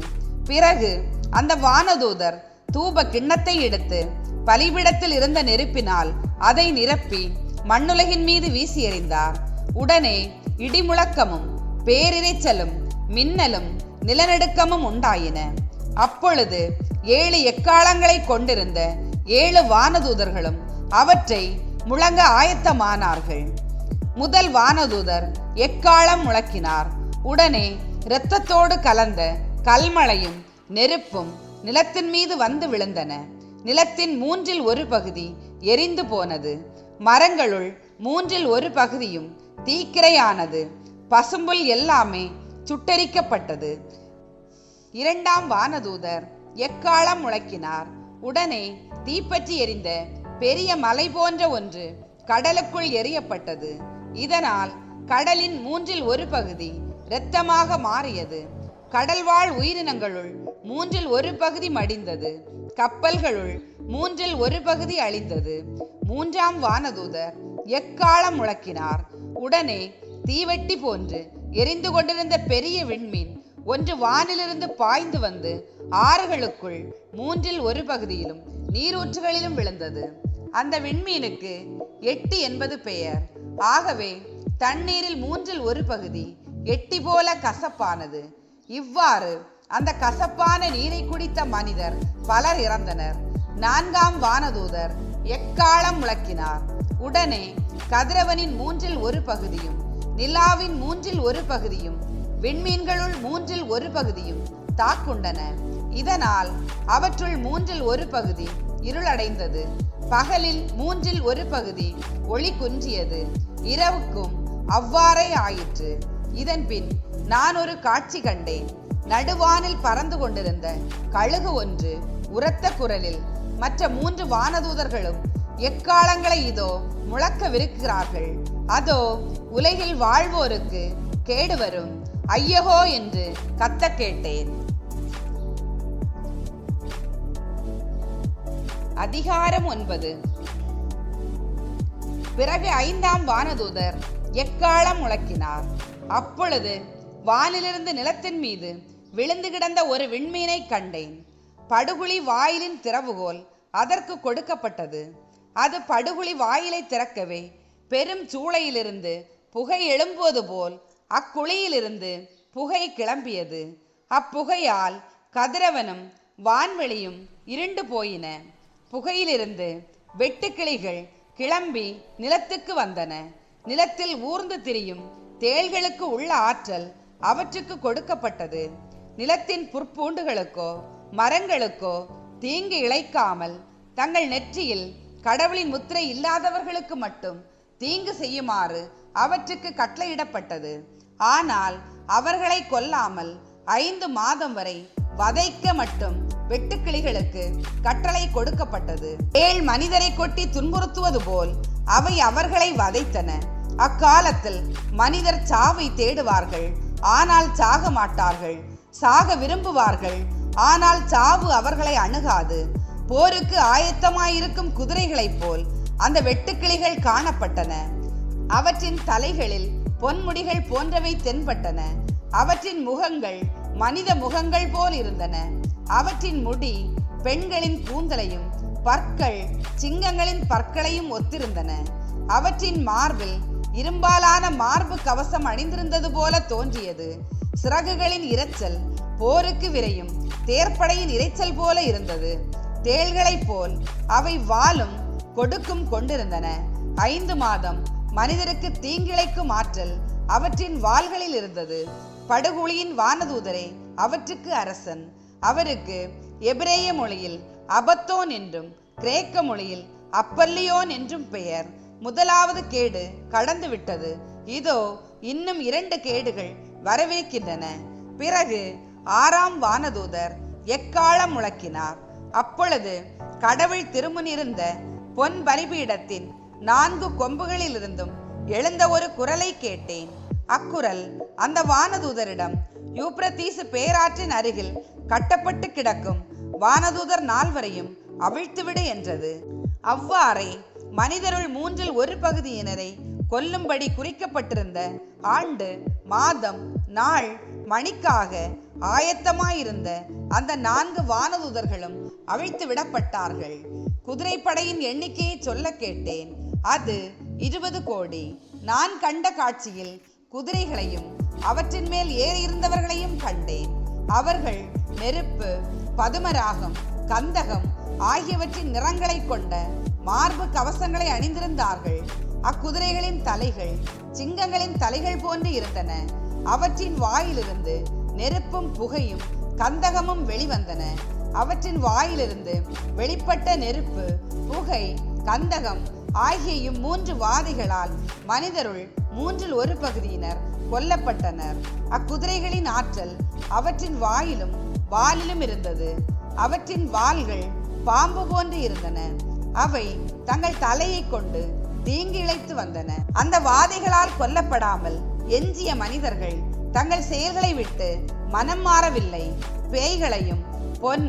பிறகு அந்த வானதூதர் தூப கிண்ணத்தை எடுத்து பலிபீடத்தில் இருந்த நெருப்பினால் அதை நிரப்பி மண்ணுலகின் மீது வீசி எறிந்தார். உடனே இடிமுழக்கமும் பேரிரைச்சலும் மின்னலும் நிலநடுக்கமும் உண்டாயின. அப்பொழுது 7 எக்காளங்களை கொண்டிருந்த 7 வானதூதர்களும் அவற்றை முழங்க ஆயத்தமானார்கள். முதல் வானதூதர் எக்காளம் முழக்கினார். உடனே இரத்தத்தோடு கலந்த கல்மழையும் நெருப்பும் நிலத்தின் மீது வந்து விழுந்தன. நிலத்தின் 1/3 பகுதி எரிந்து போனது. மரங்களுள் 1/3 பகுதியும் தீக்கிரையானது. பசும்புல் எல்லாமே சுட்டெரிக்கப்பட்டது. 2ஆம் வானதூதர் எக்காளம் முழக்கினார். உடனே தீப்பற்றி எரிந்த பெரிய மலை போன்ற ஒன்று கடலுக்குள் எறியப்பட்டது. இதனால் கடலின் 1/3 பகுதி இரத்தமாக மாறியது. கடல்வாழ் உயிரினங்களுள் 1/3 பகுதி மடிந்தது. கப்பல்களுள் 1/3 பகுதி அழிந்தது. 3ஆம் வானதூதர் எக்காளம் முழக்கினார். உடனே தீவெட்டி போன்று எரிந்து கொண்டிருந்த பெரிய விண்மீன் ஒன்று வானிலிருந்து பாய்ந்து வந்து ஆறுகளுக்குள் 1/3 பகுதியிலும் நீரூற்றுகளிலும் விழுந்தது. அந்த விண்மீனுக்கு 8 என்பது பெயர். ஆகவே தண்ணீரில் 1/3 பகுதி எட்டி போல கசப்பானது. இவ்வாறு அந்த கசப்பான நீரை குடித்த மனிதர் பலர் இறந்தனர். 4ஆம் வானதூதர் எக்காளம் முழக்கினார். உடனே கதிரவனின் 1/3 பகுதியும் நிலாவின் 1/3 பகுதியும் விண்மீன்களுள் 1/3 பகுதியும் தாக்குண்டன. இதனால் அவற்றுள் 1/3 பகுதி இருளடைந்தது. பகலில் 1/3 பகுதி ஒளி குன்றியது. இரவுக்கும் அவ்வாறே ஆயிற்று. இதன்பின் நான் ஒரு காட்சி கண்டேன். நடுவானில் பறந்து கொண்டிருந்த கழுகு ஒன்று உரத்த குரலில் மற்ற 3 வானதூதர்களும் எக்காளங்களை இதோ முழக்கவிருக்கிறார்கள். அதோ உலகில் வாழ்வோருக்கு கேடு வரும், ஐயகோ என்று கத்த கேட்டேன். அதிகாரம் 9. பிறகு 5ஆம் வானதூதர் எக்காளம் முழக்கினார். அப்பொழுது வானிலிருந்து நிலத்தின் மீது விழுந்து கிடந்த ஒரு விண்மீனை கண்டேன். படுகுழி வாயிலின் திறவுகோல் அதற்கு கொடுக்கப்பட்டது. அது படுகுழி வாயிலை திறக்கவே பெரும் சூளையிலிருந்து புகை எழும்புவது போல் அக்குழியிலிருந்து புகை கிளம்பியது. அப்புகையால் கதிரவனும் வான்வெளியும் இருண்டு போயின. புகையிலிருந்து வெட்டுக்கிளிகள் கிளம்பி நிலத்துக்கு வந்தன. நிலத்தில் ஊர்ந்து திரியும் தேள்களுக்கு உள்ள ஆற்றல் அவற்றுக்கு கொடுக்கப்பட்டது. நிலத்தின் புற்பூண்டுகளுக்கோ மரங்களுக்கோ தீங்கு இழைக்காமல் தங்கள் நெற்றியில் கடவுளின் முத்திரை இல்லாதவர்களுக்கு மட்டும் தீங்கு செய்யுமாறு அவற்றுக்கு கட்டளையிடப்பட்டது. ஆனால் அவர்களை கொல்லாமல் 5 மாதம் வரை வதைக்க மட்டும் வெட்டுக்கிளிகளுக்கு கட்டளை கொடுக்கப்பட்டது. தேள் மனிதரை கொட்டி துன்புறுத்துவது போல் அவை அவர்களை வதைத்தன. அக்காலத்தில் மனிதர் சாவை தேடுவார்கள், ஆனால் சாக மாட்டார்கள். சாக விரும்புவார்கள், ஆனால் சாவு அவர்களை அணுகாது. போருக்கு ஆயத்தமாயிருக்கும் குதிரைகளைப் போல் அந்த வெட்டுக்கிளிகள் காணப்பட்டன. அவற்றின் தலைகளில் பொன்முடிகள் போன்றவை தென்பட்டன. அவற்றின் முகங்கள் மனித முகங்கள் போல் இருந்தன. அவற்றின் முடி பெண்களின் கூந்தலையும் பற்கள் சிங்கங்களின் பற்களையும் ஒத்திருந்தன. அவற்றின் மார்பில் இரும்பாலான மார்பு கவசம் அணிந்திருந்தது போல தோன்றியது. சிறகுகளின் இரைச்சல் போருக்கு விரையும் தேர்ப்படையின் இரைச்சல் போல இருந்தது. தேள்களைப் போல் அவை வாளும் கொடுக்கும் கொண்டிருந்தன. 5 மாதம் மனிதருக்கு தீங்கிழைக்கும் ஆற்றல் அவற்றின் வாள்களில் இருந்தது. படுகுழியின் வானதூதரே அவற்றுக்கு அரசன். அவருக்கு எபிரேய மொழியில் அபத்தோன் என்றும் கிரேக்க மொழியில் அப்பல்லியோன் என்றும் பெயர். முதலாவது கேடு கடந்து விட்டது, இதோ இன்னும் 2 கேடுகள் வரவிருக்கின்றன. பிறகு 6ஆம் வானதூதர் எக்காளம் முழக்கினார். அப்பொழுது கடவுள் திருமுனிருந்த பொன் பலிபீடத்தின் 4 கொம்புகளிலிருந்தும் எழுந்த ஒரு குரலை கேட்டேன். அக்குரல் அந்த வானதூதரிடம், யூப்ரத்தீசு பேராற்றின் அருகில் கட்டப்பட்டு கிடக்கும் வானதூதர் 4வரையும் அவிழ்த்துவிடு என்றது. அவ்வாறே மனிதருள் 1/3 பகுதியினரை கொல்லும்படி குறிக்கப்பட்டிருந்த ஆண்டு, மாதம், நாள், மணிக்காக ஆயத்தமாயிருந்த அந்த 4 வானதூதர்களும் அவிழ்த்து விடப்பட்டார்கள். குதிரைப்படையின் எண்ணிக்கையை சொல்ல கேட்டேன். அது 20 கோடி. நான் கண்ட காட்சியில் குதிரைகளையும் அவற்றின் மேல் ஏறியிருந்தவர்களையும் கண்டேன். அவர்கள் நெருப்பு, பதுமராகம், கந்தகம் ஆகியவற்றின் நிறங்களை கொண்ட மார்பு கவசங்களை அணிந்திருந்தார்கள். அக்குதிரைகளின் தலைகள் சிங்கங்களின் தலைகள் போன்று இருந்தன. அவற்றின் வாயிலிருந்து நெருப்பும் புகையும் கந்தகமும் வெளிவந்தன. அவற்றின் வாயிலிருந்து வெளிப்பட்ட நெருப்பு, புகை, கந்தகம் ஆகிய 3 வாதைகளால் மனிதருள் 1/3 பகுதியினர் கொல்லப்பட்டனர். அக்குதிரைகளின் ஆற்றல் அவற்றின் வாயிலும் வாலிலும் இருந்தது. அவற்றின் வால்கள் பாம்பு போன்று இருந்தன. அவை தங்கள் தலையை கொண்டு தீங்கு இழைத்து வந்தன. அந்த வாதைகளால் கொல்லப்படாமல் எஞ்சிய மனிதர்கள் தங்கள் செயல்களை விட்டு மனம் மாறவில்லை. பேய்களையும் பொன்,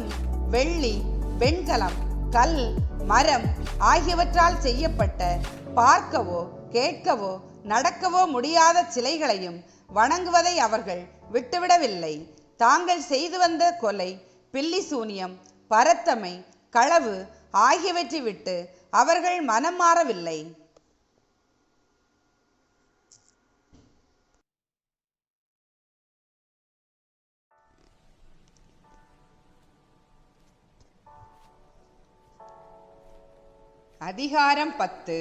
வெள்ளி, வெண்கலம், கல், மரம் ஆகியவற்றால் செய்யப்பட்ட பார்க்கவோ கேட்கவோ நடக்கவோ முடியாத சிலைகளையும் வணங்குவதை அவர்கள் விட்டுவிடவில்லை. தாங்கள் செய்து வந்த கொலை, பில்லி சூனியம், பரத்தமை, களவு ஆகியவற்றை விட்டு அவர்கள் மனம் மாறவில்லை. அதிகாரம் 10.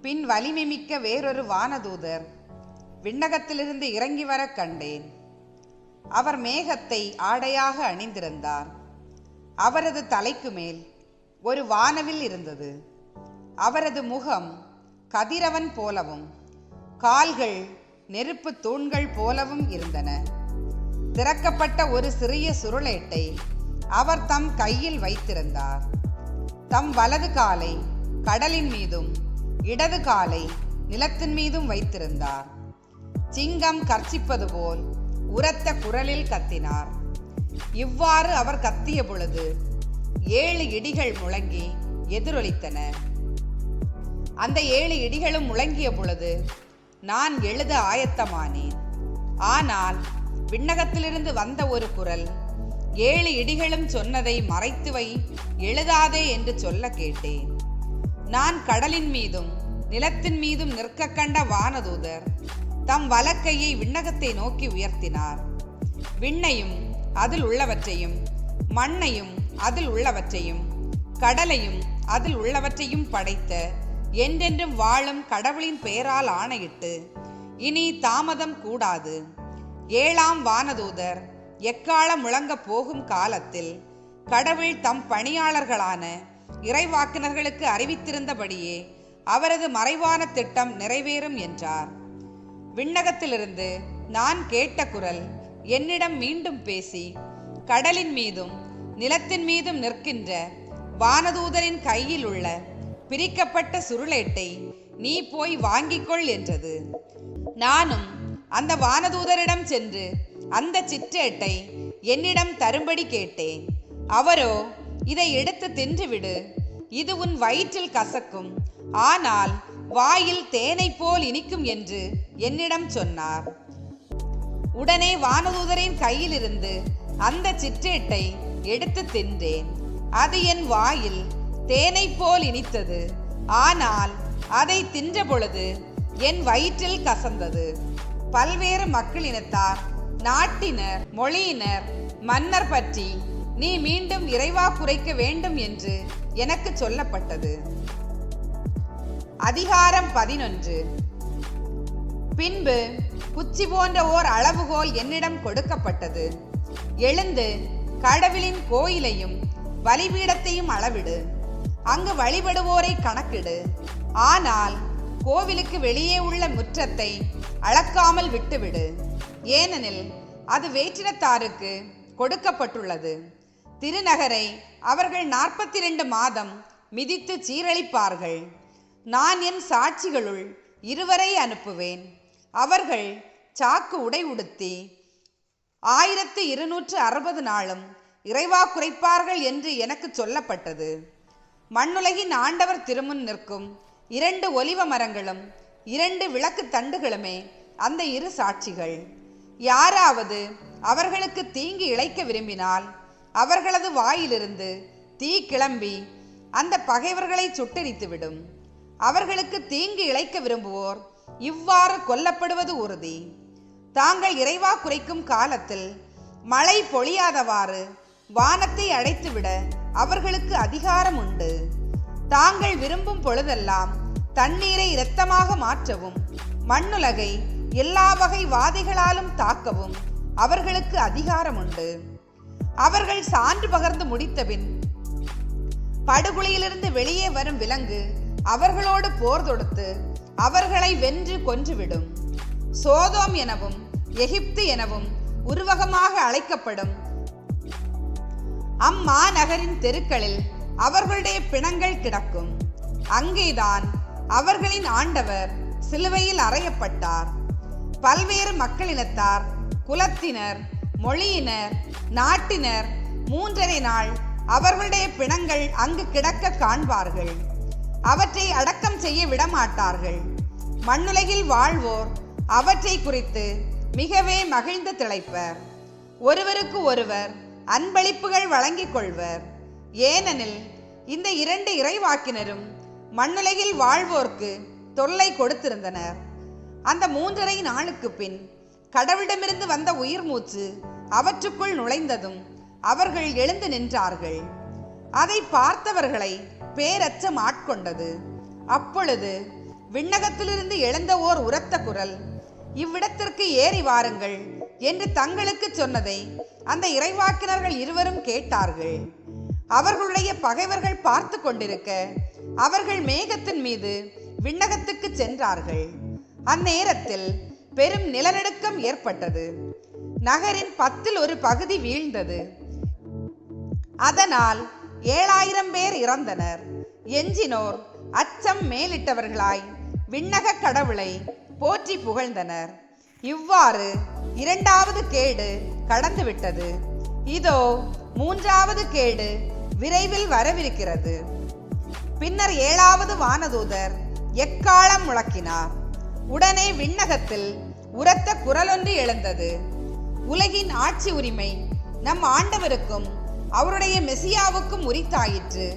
பின் வலிமைமிக்க வேறொரு வானதூதர் விண்ணகத்திலிருந்து இறங்கி வர கண்டேன். அவர் மேகத்தை ஆடையாக அணிந்திருந்தார். அவரது தலைக்கு மேல் ஒரு வானவில் இருந்தது. அவரது முகம் கதிரவன் போலவும் கால்கள் நெருப்பு தூண்கள் போலவும் இருந்தன. திறக்கப்பட்ட ஒரு சிறிய சுருளேட்டை அவர் தம் கையில் வைத்திருந்தார். தம் வலது காலை கடலின் மீதும் இடது காலை நிலத்தின் மீதும் வைத்திருந்தார். சிங்கம் கர்ச்சிப்பது போல் உரத்த குரலில் கத்தினார். இவ்வாறு அவர் கத்திய பொழுது 7 இடிகள் முழங்கி எதிரொலித்தன. அந்த 7 இடிகளும் முழங்கிய பொழுது நான் எழுத ஆயத்தமானேன். ஆனால் விண்ணகத்திலிருந்து வந்த ஒரு குரல், 7 இடிகளும் சொன்னதை மறைத்து வை, எழுதாதே என்று சொல்ல கேட்டேன். நான் கடலின் மீதும் நிலத்தின் மீதும் நிற்க கண்ட வானதூதர் தம் வலக்கையை விண்ணகத்தை நோக்கி உயர்த்தினார். விண்ணையும் அதில் உள்ளவற்றையும், மண்ணையும் அதில் உள்ளவற்றையும், கடலையும் அதில் உள்ளவற்றையும் படைத்த என்றென்றும் வாழும் கடவுளின் பெயரால் ஆணையிட்டு, இனி தாமதம் கூடாது. 7ஆம் வானதூதர் எக்காலம் முழங்க போகும் காலத்தில் கடவுள் தம் பணியாளர்களான இறைவாக்கினர்களுக்கு அறிவித்திருந்தபடியே அவரது மறைவான திட்டம் நிறைவேறும் என்றார். விண்ணகத்திலிருந்து நான் கேட்ட குரல் என்னிடம் மீண்டும் பேசி, கடலின் மீதும் நிலத்தின் மீதும் நிற்கின்ற வானதூதரின் கையில் உள்ள பிரிக்கப்பட்ட சுருளேட்டை நீ போய் வாங்கிக்கொள் என்றது. நானும் அந்த வானதூதரிடம் சென்று அந்த சிற்றேட்டை என்னிடம் தரும்படி கேட்டேன். அவரோ, இதை எடுத்து தின்றுவிடு, இது உன் வயிற்றில் கசக்கும், ஆனால் வாயில் தேனை போல் இனிக்கும் என்று என்னிடம் சொன்னார். உடனே வானதூதரின் கையிலிருந்து அந்த சிற்றேட்டை எடுத்து தின்றேன். அது என் வாயில் தேனை போல் இனித்தது, ஆனால் அதை தின்ற பொழுது என் வயிற்றில் கசந்தது. பல்வேறு மக்களினத்தார் நாட்டினர், மொழியினர், மன்னர் பற்றி நீ மீண்டும் இறைவா குறைக்க வேண்டும் என்று எனக்கு சொல்லப்பட்டது. அதிகாரம் 11. பின்பு குச்சி போன்ற ஓர் அளவுகோல் என்னிடம் கொடுக்கப்பட்டது. எழுந்து கடவுளின் கோயிலையும் பலிபீடத்தையும் அளவிடு, அங்கு வழிபடுவோரை கணக்கிடு. ஆனால் கோவிலுக்கு வெளியே உள்ள முற்றத்தை அளக்காமல் விட்டுவிடு, ஏனெனில் அது வேற்றினத்தாருக்கு கொடுக்கப்பட்டுள்ளது. திருநகரை அவர்கள் 42 மாதம் மிதித்து சீரழிப்பார்கள். நான் என் சாட்சிகளுள் 2 அனுப்புவேன். அவர்கள் சாக்கு உடை உடுத்தி 1260 நாளும் இறைவா குறைப்பார்கள் என்று எனக்கு சொல்லப்பட்டது. மண்ணுலகின் ஆண்டவர் திருமுன் நிற்கும் 2 ஒலிவ மரங்களும் 2 விளக்கு தண்டுகளுமே அந்த 2 சாட்சிகள். யாராவது அவர்களுக்கு தீங்கு இழைக்க விரும்பினால் அவர்களது வாயிலிருந்து தீ கிளம்பி அந்த பகைவர்களை சுட்டெரித்துவிடும். அவர்களுக்கு தீங்கு இழைக்க விரும்புவோர் இவ்வாறு கொல்லப்படுவது உறுதி. தாங்கள் இறைவா குறைக்கும் காலத்தில் மழை பொழியாதவாறு வானத்தை அடைத்துவிட அவர்களுக்கு அதிகாரம் உண்டு. தாங்கள் விரும்பும் பொழுதெல்லாம் தண்ணீரை இரத்தமாக மாற்றவும் மண்ணுலகை எல்லா வகை வாதைகளாலும் தாக்கவும் அவர்களுக்கு அதிகாரம் உண்டு. அவர்கள் சான்று பகர்ந்து முடித்தபின் படுகுழியிலிருந்து வெளியே வரும் விலங்கு அவர்களோடு போர் தொடுத்து அவர்களை வென்று கொன்றுவிடும். சோதோம் எனவும் எகிப்து எனவும் உருவகமாக அழைக்கப்படும் அம்மாநகரின் தெருக்களில் அவர்களுடைய பிணங்கள் கிடக்கும். அங்கேதான் அவர்களின் ஆண்டவர் சிலுவையில் அறையப்பட்டார். பல்வேறு மக்களினத்தார், குலத்தினர், மொழியினர், நாட்டினர் 3½ நாள் அவர்களுடைய பிணங்கள் அங்கு கிடக்க காண்பார்கள். அவற்றை அடக்கம் செய்ய விடமாட்டார்கள். மண்ணுலகில் வாழ்வோர் அவற்றை குறித்து மிகவே மகிழ்ந்து திளைப்பர். ஒருவருக்கு ஒருவர் அன்பளிப்புகள் வழங்கிக் கொள்வர். ஏனெனில் இந்த 2 இறைவாக்கினரும் மண்ணுலகில் வாழ்வோர்க்கு தொல்லை கொடுத்திருந்தனர். அந்த 3½ நாளுக்கு பின் கடவுளிடமிருந்து வந்த உயிர் மூச்சு அவற்றுக்குள் நுழைந்ததும் அவர்கள் எழுந்து நின்றார்கள். அதை பார்த்தவர்களை பேரச்சம் ஆட்கொண்டது. அப்பொழுது விண்ணகத்திலிருந்து எழுந்த ஓர் உரத்த குரல், இவ்விடத்திற்கு ஏறி வாருங்கள் என்று தங்களுக்கு சொன்னதை அந்த இறைவாக்கினர்கள் 2 கேட்டார்கள். அவர்களுடைய பகைவர்கள் பார்த்து கொண்டிருக்க அவர்கள் மேகத்தின் மீது விண்ணகத்துக்கு சென்றார்கள். அந்நேரத்தில் பெரும் நிலநடுக்கம் ஏற்பட்டது. நகரின் 10ல் 1 பகுதி வீழ்ந்தது. அதனால் 7000 பேர் இறந்தனர். எஞ்சினோர் அச்சம் மேலிட்டவர்களாய் விண்ணக கடவுளை போற்றி புகழ்ந்தனர். இவ்வாறு 2வது கேடு கடந்துவிட்டது. இதோ 3வது கேடு விரைவில் வரவிருக்கிறது. பின்னர் 7வது வானதூதர் எக்காளம் முழக்கினார். உடனே விண்ணகத்தில் உரத்த குரலொன்று எழுந்தது. உலகின் ஆட்சி உரிமை நம் ஆண்டவருக்கும் அவருடைய மெசியாவுக்கும் உரித்தாயிற்று.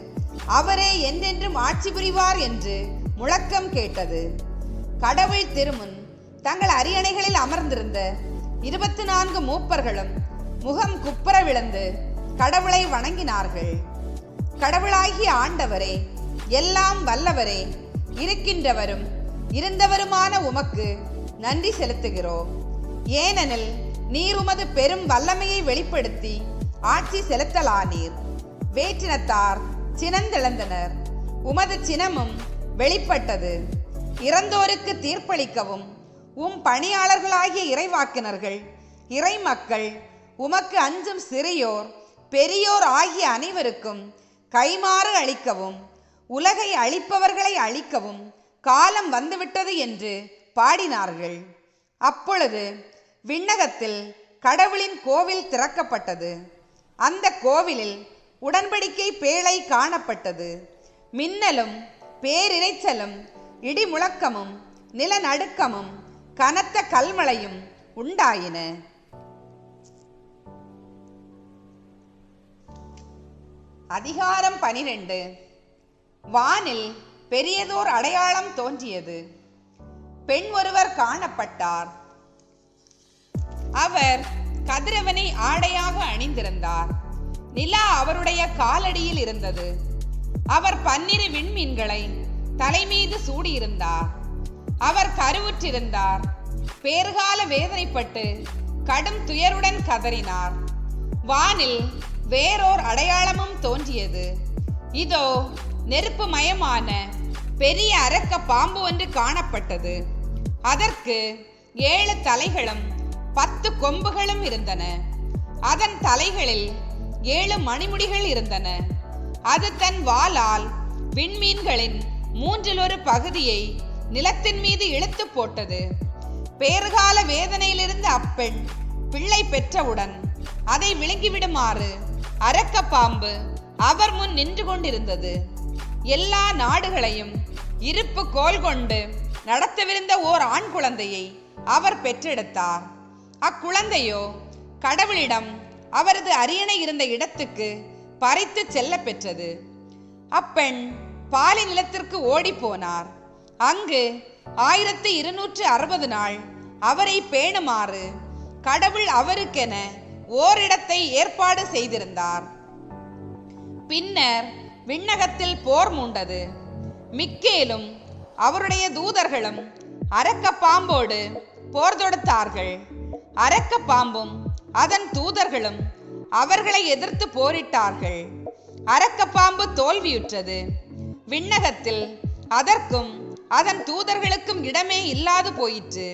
அவரே என்றென்றும் ஆட்சி புரிவார் என்று முழக்கம் கேட்டது. கடவுள் திருமுன் தங்கள் அரியணைகளில் அமர்ந்திருந்த 24 மூப்பர்களும் முகம் குப்புற விழுந்து கடவுளை வணங்கினார்கள். கடவுளாகிய ஆண்டவரே, எல்லாம் வல்லவரே, இருக்கின்றவரும் இருந்தவருமான உமக்கு நன்றி செலுத்துகிறோம். ஏனெனில் நீர் உமது பெரும் வல்லமையை வெளிப்படுத்தி ஆட்சி செலுத்தலானீர். வேற்றினத்தார் சினந்தெழுந்தனர், உமது சினமும் வெளிப்பட்டது. இறந்தோருக்கு தீர்ப்பளிக்கவும் உம் பணியாளர்களாகிய இறைவாக்கினர்கள், இறைமக்கள், உமக்கு அஞ்சும் சிறியோர் பெரியோர் ஆகிய அனைவருக்கும் கைமாறு அளிக்கவும் உலகை அழிப்பவர்களை அழிக்கவும் காலம் வந்துவிட்டது என்று பாடினார்கள். அப்பொழுது விண்ணகத்தில் கடவுளின் கோவில் திறக்கப்பட்டது. அந்த கோவிலில் உடன்படிக்கை பேழை காணப்பட்டது. மின்னலும் பேரிரைச்சலும் இடி முழக்கமும் நிலநடுக்கமும் கனத்த கல்மழையும் உண்டாயின. அதிகாரம் 12. வானில் பெரியதோர் அடையாளம் தோன்றியது. பெண் ஒருவர் காணப்பட்டார். அவர் கதிரவனை ஆடையாக அணிந்திருந்தார். நிலா அவருடைய காலடியில் இருந்தது. அவர் 12 விண்மீன்களை தலைமீது சூடியிருந்தார். அவர் கருவுற்றிருந்தார். பேறுகால வேதனைப்பட்டு கடும் துயருடன் கதறினார். வானில் வேறோர் அடையாளமும் தோன்றியது. இதோ நெருப்பு மயமான பெரிய அரக்க பாம்பு ஒன்று காணப்பட்டது. அதற்கு 7 தலைகளும் 10 கொம்புகளும் இருந்தன. அதன் தலைகளில் 7 மணிமுடிகள் இருந்தன. அது தன் வாளால் விண்மீன்களின் 1/3 பகுதியை நிலத்தின் மீது இழுத்து போட்டது. பேறுகால வேதனையிலிருந்த அப்பெண் பிள்ளை பெற்றவுடன் அதை விழுங்கிவிடுமாறு அரக்க பாம்பு அவர் முன் நின்று கொண்டிருந்தது. எல்லா நாடுகளையும் இருப்பு கோல் கொண்டு நடத்தவிருந்த ஓர் ஆண் குழந்தையை அவர் பெற்றெடுத்தார். அக்குழந்தையோ கடவுளிடம் அவரது அரியணை இருந்த இடத்துக்கு பறித்து செல்ல பெற்றது. அப்பெண் பாலி நிலத்திற்கு ஓடி போனார். அங்கு 1260 நாள் அவரை பேணுமாறு கடவுள் அவருக்கென ஓரிடத்தை ஏற்பாடு செய்திருந்தார். பின்னர் விண்ணகத்தில் போர் மூண்டது. மிக்கேலும் அவருடைய தூதர்களும் அரக்க பாம்போடு போர் தொடுத்தார்கள். அரக்க பாம்பும் அதன் தூதர்களும் அவர்களை எதிர்த்து போரிட்டார்கள். அரக்க பாம்பு தோல்வியுற்றது. விண்ணகத்தில் அதற்கும் அதன் தூதர்களுக்கும் இடமே இல்லாது போயிற்று.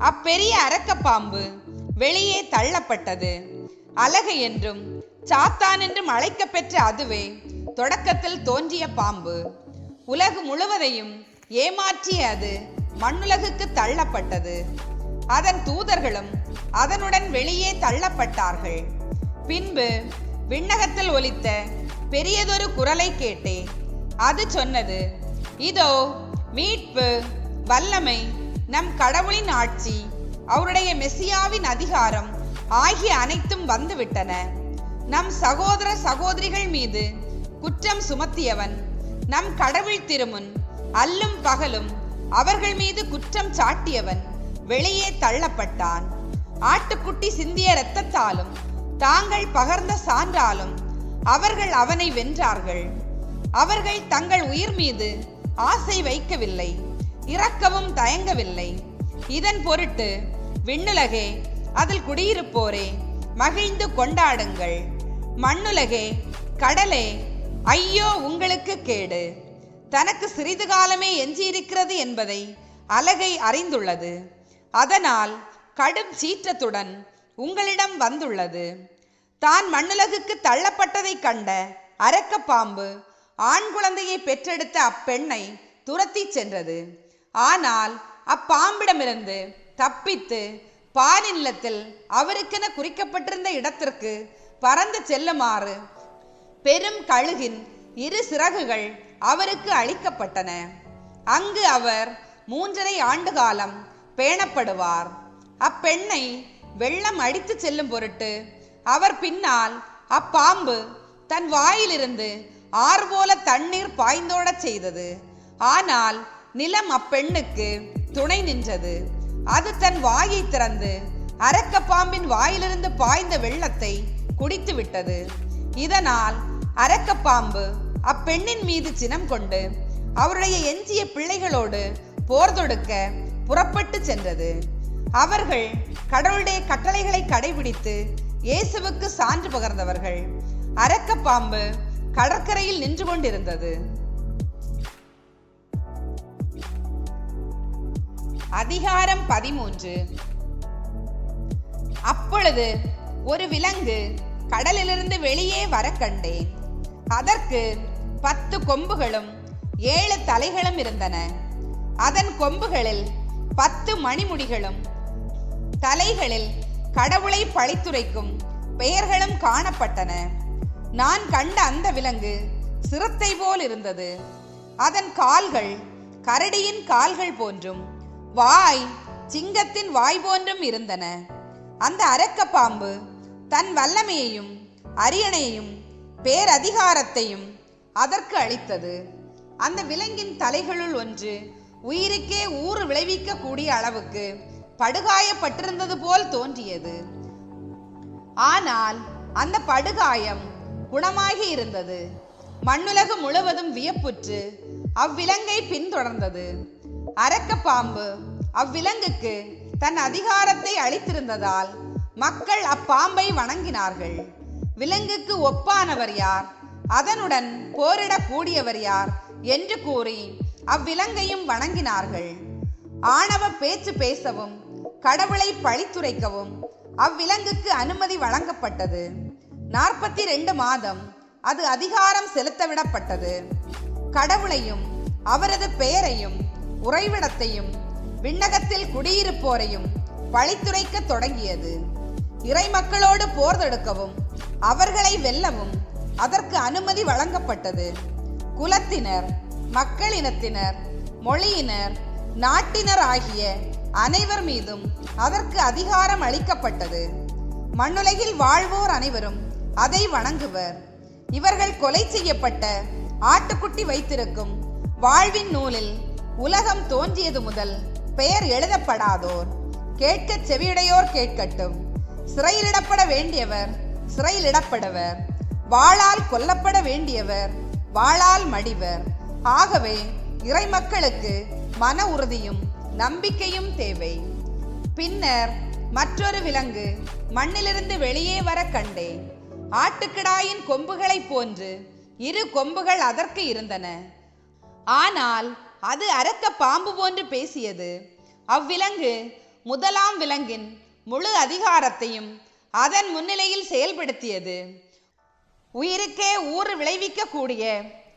அப்பெரிய அரக்க பாம்பு வெளியே தள்ளப்பட்டது. அலகு என்றும் சாத்தான் என்றும் அழைக்க பெற்ற அதுவே தொடக்கத்தில் தோன்றிய பாம்பு. உலகு முழுவதையும் ஏமாற்றிய அது மண்ணுலகுக்கு தள்ளப்பட்டது. அதன் தூதர்களும் அதனுடன் வெளியே தள்ளப்பட்டார்கள். பின்பு விண்ணகத்தில் ஒலித்த பெரியதொரு குரலை கேட்டேன். அது சொன்னது, இதோ மீட்பு, வல்லமை, நம் கடவுளின் ஆட்சி, அவருடைய மெசியாவின் அதிகாரம் ஆகிய அனைத்தும் வந்துவிட்டன. நம் சகோதர சகோதரிகள் மீது குற்றம் சுமத்தியவன் நம் கடவுள் திருமுன் அல்லும் பகலும் அவர்கள் மீது குற்றம் சாட்டியவன் வெளியே தள்ளப்பட்டான். ஆட்டுக்குட்டி சிந்திய இரத்தத்தாலும் தாங்கள் பகர்ந்த சான்றாலும் அவர்கள் அவனை வென்றார்கள். அவர்கள் தங்கள் உயிர் மீது ஆசை வைக்கவில்லை, இரக்கவும் தயங்கவில்லை. இதன் பொருட்டு விண்ணுலகே, அதில் குடியிருப்போரே, மகிழ்ந்து கொண்டாடுங்கள். மண்ணுலகே, கடலே, ஐயோ உங்களுக்கு கேடு! தனக்கு சிறிது காலமே எஞ்சியிருக்கிறது என்பதை அலகை அறிந்துள்ளது. அதனால் கடும் சீற்றத்துடன் உங்களிடம் வந்துள்ளது. தான் மண்ணுலகுக்கு தள்ளப்பட்டதை கண்ட அரக்க பாம்பு ஆண் குழந்தையை பெற்றெடுத்த அப்பெண்ணை துரத்தி சென்றது. ஆனால் அப்பாம்பிடமிருந்து தப்பித்து பாலி நிலத்தில் அவருக்கென குறிக்கப்பட்டிருந்த இடத்திற்கு பறந்து செல்லுமாறு பெரும் கழுகின் 2 சிறகுகள் அவருக்கு அளிக்கப்பட்டன. அங்கு அவர் 3½ ஆண்டு காலம் பேணப்படுவார். அப்பெண்ணை வெள்ளம் அடித்து செல்லும் பொருட்டு அவர் பின்னால் அப்பாம்பு தன் வாயிலிருந்து ஆறு போல தண்ணீர் பாய்ந்தோட செய்தது. ஆனால் நிலம் அப்பெண்ணுக்கு துணை நின்றது. அது தன் வாயை திறந்து அரக்க பாம்பின் வாயிலிருந்து பாய்ந்த வெள்ளத்தை குடித்து விட்டது. இதனால் அரக்க பாம்பு அப்பெண்ணின் மீது சினம் கொண்டு அவருடைய எஞ்சிய பிள்ளைகளோடு போர் தொடுக்க புறப்பட்டு சென்றது. அவர்கள் கடவுளுடைய கட்டளைகளை கடைபிடித்து இயேசுவுக்கு சான்று பகர்ந்தவர்கள். அரக்க பாம்பு கடற்கரையில் நின்று கொண்டிருந்தது. அதிகாரம் 13. அப்பொழுது ஒரு விலங்கு கடலிலிருந்து வெளியே வர கண்டேன். அதற்கு 10 கொம்புகளும் 7 தலைகளும் இருந்தன. அதன் கொம்புகளில் 10 மணிமுடிகளும் தலைகளில் கடவுளை பழித்துரைக்கும் பெயர்களும் காணப்பட்டன. நான் கண்ட அந்த விலங்கு சிறுத்தை போல் இருந்தது. அதன் கால்கள் கரடியின் கால்கள் போன்றும் வாய் சிங்கத்தின் வாய் போன்றும் இருந்தன. அந்த அரக்க பாம்பு தன் வல்லமையையும் அரியணையையும் பேரதிகாரத்தையும் அதற்கு அளித்தது. அந்த விலங்கின் தலைகளுள் ஒன்று உயிருக்கே ஊறு விளைவிக்க கூடிய அளவுக்கு படுகாயப்பட்டிருந்தது போல் தோன்றியது. ஆனால் அந்த படுகாயம் குணமாகி இருந்தது. மண்ணுலகம் முழுவதும் வியப்புற்று அவ்விலங்கை பின்தொடர்ந்தது. அரக்க பாம்பு அவ்விலங்குக்கு தன் அதிகாரத்தை அளித்திருந்ததால் மக்கள் அப்பாம்பை வணங்கினார்கள். விலங்குக்கு ஒப்பானவர் யார், அதனுடன் போரிடக்கூடியவர் யார் என்று கூறி அவ்விலங்கையும் வணங்கினார்கள். ஆணவ பேச்சு பேசவும் கடவுளை பழித்துரைக்கவும் அவ்விலங்குக்கு அனுமதி வழங்கப்பட்டது. 42 மாதம் அது அதிகாரம் செலுத்த விடப்பட்டது. கடவுளையும் அவரது பெயரையும் உறைவிடத்தையும் விண்ணகத்தில் குடியிருப்போரையும் பழித்துரைக்க தொடங்கியது. இறை மக்களோடு போர் தொடுக்கவும் அவர்களை வெல்லவும் அதற்கு அனுமதி வழங்கப்பட்டது. குலத்தினர், மக்களினத்தினர், மொழியினர், நாட்டினர் ஆகிய அனைவர் மீதும் அதற்கு அதிகாரம் அளிக்கப்பட்டது. மண்ணுலகில் வாழ்வோர் அனைவரும் அதை வணங்குவர். இவர்கள் கொலை செய்யப்பட்ட ஆட்டுக்குட்டி வைத்திருக்கும் வாழ்வின் நூலில் உலகம் தோன்றியது முதல் பெயர் எழுதப்படாதோர் கேட்க செவியுடையோர் கேட்கட்டும். சிறையிலிடப்பட வேண்டியவர் சிறையிலிடப்படுவர், வாளால் கொல்லப்பட வேண்டியவர் வாளால் மடிவர். ஆகவே இறை மக்களுக்கு மன உறுதியும் நம்பிக்கையும் தேவை. பின்னர் மற்றொரு விலங்கு மண்ணிலிருந்து வெளியே வர கண்டேன். ஆட்டுக்கிடாயின் கொம்புகளைப் போன்று 2 கொம்புகள் அதற்கு இருந்தன. ஆனால் அது அரக்க பாம்பு போன்று பேசியது. அவ்விலங்கு முதலாம் விலங்கின் முழு அதிகாரத்தையும் அதன் முன்னிலையில் செயல்படுத்தியது. உயிருக்கே ஊறு விளைவிக்கக்கூடிய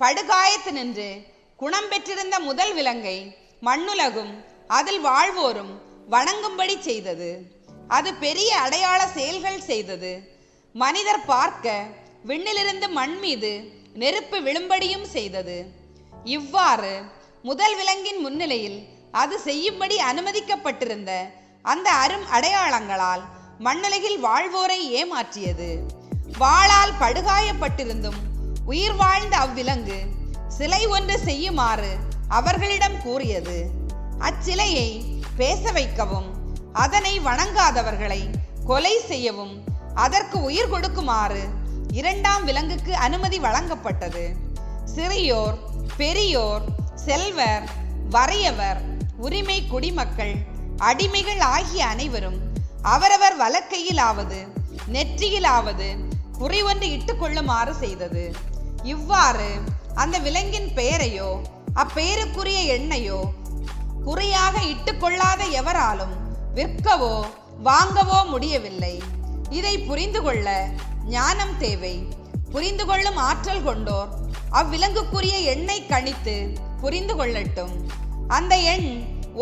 படுகாயத்தினின்று குணம் பெற்றிருந்த முதல் விலங்கை மண்ணுலகும் அதில் வாழ்வோரும் வணங்கும்படி செய்தது. அது பெரிய அடையாள செயல்கள் செய்தது. மனிதர் பார்க்க விண்ணிலிருந்து மண் மீது நெருப்பு விழும்படியும் செய்தது. இவ்வாறு முதல் விலங்கின் முன்னிலையில் அது செய்யும்படி அனுமதிக்கப்பட்டிருந்த அந்த அரும் அடையாளங்களால் மண்ணுலகில் வாழ்வோரை ஏமாற்றியது. வாளால் படுகாயப்பட்டிருந்தும் உயிர் வாழ்ந்த அவ்விலங்கு சிலை ஒன்று செய்யுமாறு அவர்களிடம் கூறியது. அச்சிலையை பேச வைக்கவும் அதனை வணங்காதவர்களை கொலை செய்யவும் அதற்கு உயிர் கொடுக்குமாறு 2ஆம் விலங்குக்கு அனுமதி வழங்கப்பட்டது. சிறியோர், பெரியோர், செல்வர், வறியவர், உரிமை குடிமக்கள், அடிமைகள் ஆகிய அனைவரும் அவரவர் வலக்கையிலாவது நெற்றியிலாவது குறி ஒன்று இட்டுக் கொள்ளுமாறு செய்தது. இவ்வாறு அந்த விலங்கின் பெயரையோ அப்பெயருக்குரிய எண்ணையோ குறியாக இட்டுக்கொள்ளாத எவராலும் விற்கவோ வாங்கவோ முடியவில்லை. இதை புரிந்து கொள்ள ஞானம் தேவை. புரிந்து கொள்ளும் ஆற்றல் கொண்டோர் அவ்விலங்குக்குரிய எண்ணை கணித்து புரிந்து கொள்ளட்டும். அந்த எண்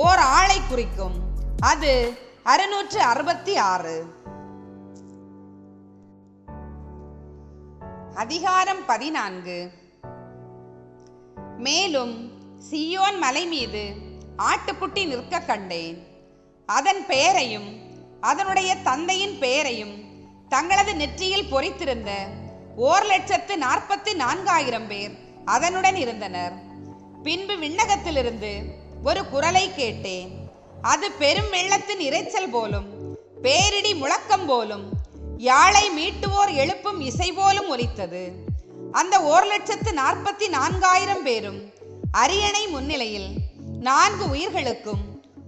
ஓர் ஆளை குறிக்கும். அது 666. அதிகாரம் 14. மேலும் சீயோன் மலை மீது ஆட்டுக்குட்டி நிற்க கண்டேன். அதன் பெயரையும் அதனுடைய தந்தையின் பெயரையும் தங்களது நெற்றியில் பொறித்திருந்த 1,44,000 பேர் அதனுடன் இருந்தனர். பின்பு விண்ணகத்திலிருந்து ஒரு குரலை கேட்டேன். அது பெரும் வெள்ளத்தின் இரைச்சல் போலும் பேரிடி முழக்கம் போலும் யாழை மீட்டுவோர் எழுப்பும் இசை போலும் ஒலித்தது. அந்த 1,44,000 பேரும் அரியணை முன்னிலையில் 4 உயிர்களுக்கும்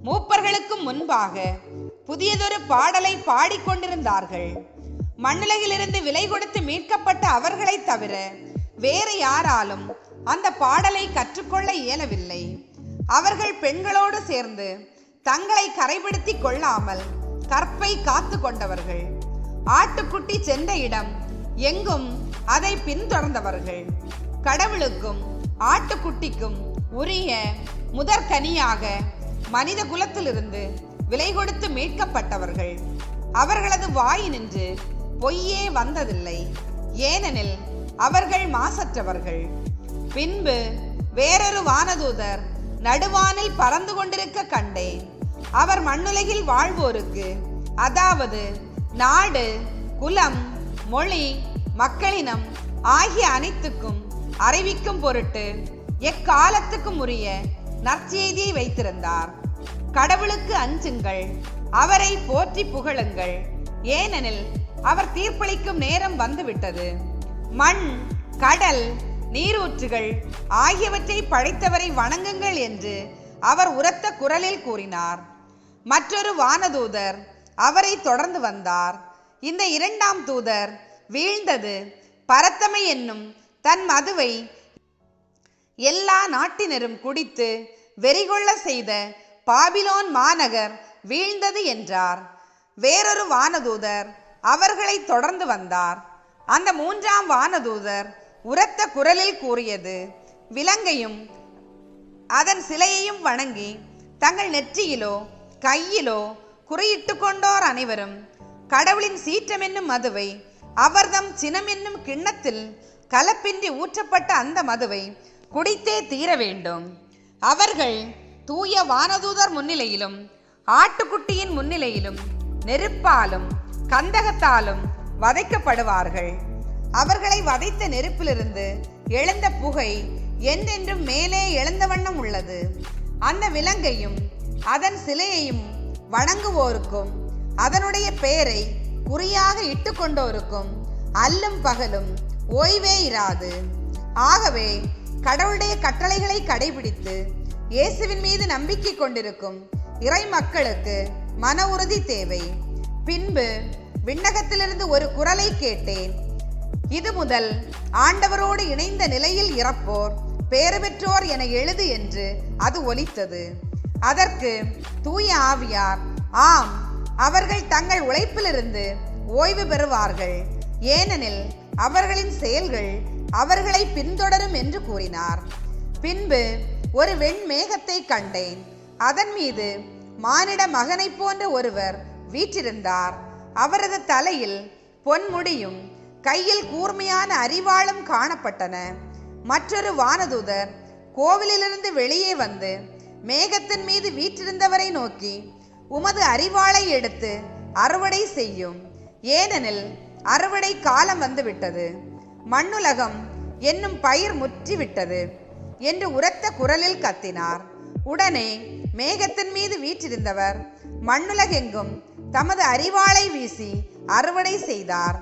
மூப்பர்களுக்கும் முன்பாக புதியதொரு பாடலை பாடிக்கொண்டிருந்தார்கள். மண்ணுலகிலிருந்து விலை கொடுத்து மீட்கப்பட்ட அவர்களை தவிர வேறு யாராலும் அந்த பாடலை கற்றுக்கொள்ள இயலவில்லை. அவர்கள் பெண்களோடு சேர்ந்து தங்களை கரைப்படுத்தி கொள்ளாமல் கற்பை காத்து கொண்டவர்கள். ஆட்டுக்குட்டி சென்ற இடம் எங்கும் அதை பின்தொடர்ந்தவர்கள். கடவுளுக்கும் ஆட்டுக்குட்டிக்கும் உரிய முதற்கனியாக மனித குலத்திலிருந்து விலை கொடுத்து மீட்கப்பட்டவர்கள். அவர்களது வாயினின்று பொய்யே வந்ததில்லை, ஏனெனில் அவர்கள் மாசற்றவர்கள். பின்பு வேறொரு வானதூதர் நடுவானில் பறந்து கொண்டிருக்க கண்டேன். அவர் மண்ணுலகில் வாழ்வோருக்கு, அதாவது நாடு, குலம், மொழி, மக்களினம் ஆகிய அனைத்துக்கும் அறிவிக்கும் பொருட்டு எக்காலத்துக்கும் உரிய நற்செய்தியை வைத்திருந்தார். கடவுளுக்கு அஞ்சுங்கள், அவரை போற்றி புகழுங்கள், ஏனெனில் அவர் தீர்ப்பளிக்கும் நேரம் வந்துவிட்டது. மண், கடல், நீரூற்றுகள் ஆகியவற்றை படைத்தவரை வணங்குங்கள் என்று அவர் உரத்த குரலில் கூறினார். மற்றொரு வானதூதர் அவரை தொடர்ந்து வந்தார். இந்த இரண்டாம் தூதர் வீழ்ந்தது பரத்தமை என்னும் தன் மதுவை எல்லா நாட்டினரும் குடித்து வெறிகொள்ள செய்த பாபிலோன் மாநகர் வீழ்ந்தது என்றார். வேறொரு வானதூதர் அவர்களை தொடர்ந்து வந்தார். அந்த மூன்றாம் வானதூதர் உரத்த குரலில் கூறியது, விலங்கையும் அதன் சிலையையும் வணங்கி தங்கள் நெற்றியிலோ கையிலோ குறியிட்டு கொண்டோர் அனைவரும் கடவுளின் சீற்றம் என்னும் மதுவை அவர்தம் சினம் என்னும் கிண்ணத்தில் கலப்பின்றி ஊற்றப்பட்ட அந்த மதுவை குடித்தே தீர வேண்டும். அவர்கள் தூய வானதூதர் முன்னிலையிலும் ஆட்டுக்குட்டியின் முன்னிலையிலும் நெருப்பாலும் கந்தகத்தாலும் வதைக்கப்படுவார்கள். அவர்களை வதைத்த நெருப்பிலிருந்து எழுந்த புகை என்றென்றும் மேலே எழுந்த வண்ணம் உள்ளது. அந்த விலங்கையும் அதன் சிலையையும் வணங்குவோருக்கும் அதனுடைய பெயரை குறியாக இட்டு கொண்டோருக்கும் அல்லும் பகலும் ஓய்வே இராது. ஆகவே கடவுளுடைய கட்டளைகளை கடைபிடித்து இயேசுவின் மீது நம்பிக்கை கொண்டிருக்கும் இறை மக்களுக்கு மன உறுதி தேவை. பின்பு விண்ணகத்திலிருந்து ஒரு குரலை கேட்டேன். இது முதல் ஆண்டவரோடு இணைந்த நிலையில் இறப்போர் பேறு பெற்றோர் என எழுது என்று அது ஒலித்தது. அதற்கு தூய ஆவியார், ஆம், அவர்கள் தங்கள் உழைப்பிலிருந்து ஓய்வு பெறுவார்கள், ஏனெனில் அவர்களின் செயல்கள் அவர்களை பின்தொடரும் என்று கூறினார். பின்பு ஒரு வெண்மேகத்தை கண்டேன். அதன் மீது மானிட மகனை போன்ற ஒருவர் வீற்றிருந்தார். அவரது தலையில் பொன்முடியும் கையில் கூர்மையான அரிவாளும் காணப்பட்டன. மற்றொரு வானதூதர் கோவிலிலிருந்து வெளியே வந்து மேகத்தின் மீது வீற்றிருந்தவரை நோக்கி, உமது அரிவாளை எடுத்து அறுவடை செய்யும், ஏனெனில் அறுவடை காலம் வந்துவிட்டது, மண்ணுலகம் என்னும் பயிர் முற்றிவிட்டது என்று உரத்த குரலில் கத்தினார். உடனே மேகத்தின் மீது வீற்றிருந்தவர் மண்ணுலகெங்கும் தமது அரிவாளை வீசி அறுவடை செய்தார்.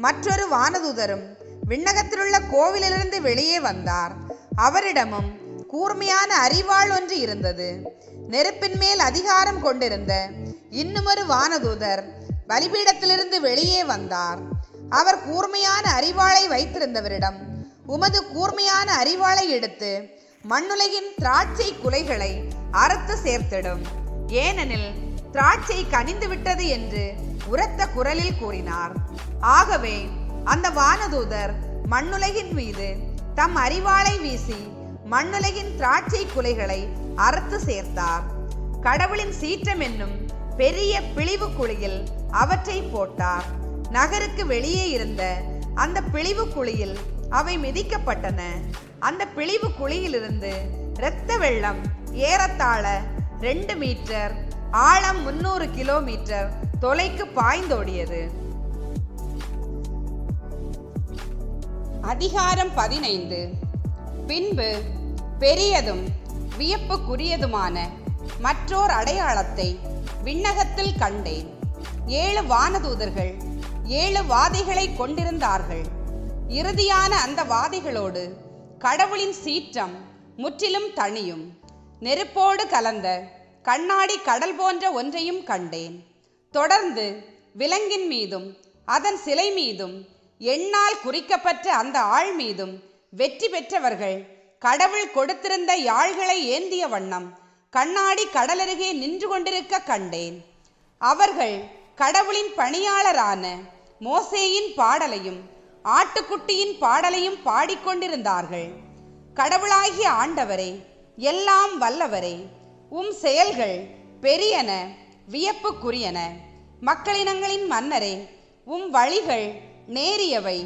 மற்றொரு வானதூதரும் விண்ணகத்திலுள்ள கோவிலிலிருந்து வெளியே வந்தார். அவரிடமும் கூர்மையான அரிவாள் ஒன்று இருந்தது. நெருப்பின் மேல் அதிகாரம் கொண்டிருந்த இன்னுமொரு வானதூதர் பலிபீடத்திலிருந்து வெளியே வந்தார். அவர் கூர்மையான அரிவாளை வைத்திருந்தவரிடம், உமது கூர்மையான அரிவாளை எடுத்து மண்ணுலகின் திராட்சை குலைகளை அறுத்து சேர்த்திடும், ஏனெனில் திராட்சை கனிந்து விட்டது என்று உரத்த குரலில் கூறினார். ஆகவே அந்த வானதூதர் மண்ணுலகின் மீது தம் அரிவாளை வீசி மண்ணுலகின் திராட்சை குலைகளை அறுத்து சேர்த்தார். கடவுளின் சீற்றம் என்னும் பெரிய பிழிவு குழியில் அவற்றை போட்டார். நகருக்கு வெளியே இருந்த அந்த பிழிவு குழியில் அவை மிதிக்கப்பட்டன. அந்த பிழிவு குழியிலிருந்து இரத்த வெள்ளம் ஏறத்தாழ 2 மீட்டர் ஆழம் 300 கிலோமீட்டர் தொலைக்கு பாய்ந்தோடியது. அதிகாரம் 15. பின்பு பெரியதும் வியப்புக்குரியதுமான மற்றோர் அடையாளத்தை விண்ணகத்தில் கண்டேன். 7 வானதூதர்கள் 7 வாதைகளை கொண்டிருந்தார்கள். இறுதியான அந்த வாதைகளோடு கடவுளின் சீற்றம் முற்றிலும் தணியும். நெருப்போடு கலந்த கண்ணாடி கடல் போன்ற ஒன்றையும் கண்டேன். தொடர்ந்து விலங்கின் மீதும் அதன் சிலை மீதும் எண்ணால் குறிக்கப்பட்ட அந்த ஆள் மீதும் வெற்றி பெற்றவர்கள் கடவுள் கொடுத்திருந்த யாழ்களை ஏந்திய வண்ணம் கண்ணாடி கடலருகே நின்று கொண்டிருக்க கண்டேன். அவர்கள் கடவுளின் பணியாளரான மோசேயின் பாடலையும் ஆட்டுக்குட்டியின் பாடலையும் பாடிக்கொண்டிருந்தார்கள். கடவுளாகிய ஆண்டவரே, எல்லாம் வல்லவரே, உம் செயல்கள் பெரியன, வியப்புக்குரியன. மக்களினங்களின் மன்னரே, உம் வழிகள் நேரியவை,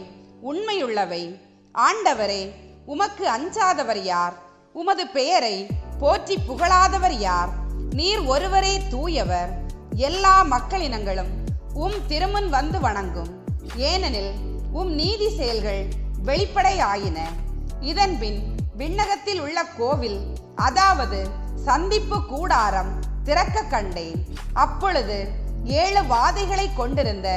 உண்மையுள்ளவை. ஆண்டவரே, உமக்கு அஞ்சாதவர் யார்? உமது பெயரை போற்றி புகழாதவர் யார்? நீர் ஒருவரே தூயவர். எல்லா மக்களினங்களும் உம் திருமுன் வந்து வணங்கும், ஏனெனில் உம் நீதி செயல்கள் வெளிப்படையாயின. இதன்பின் விண்ணகத்தில் உள்ள கோவில், அதாவது சந்திப்பு கூடாரம் திறக்க கண்டேன். அப்பொழுது 7 வாதைகளை கொண்டிருந்த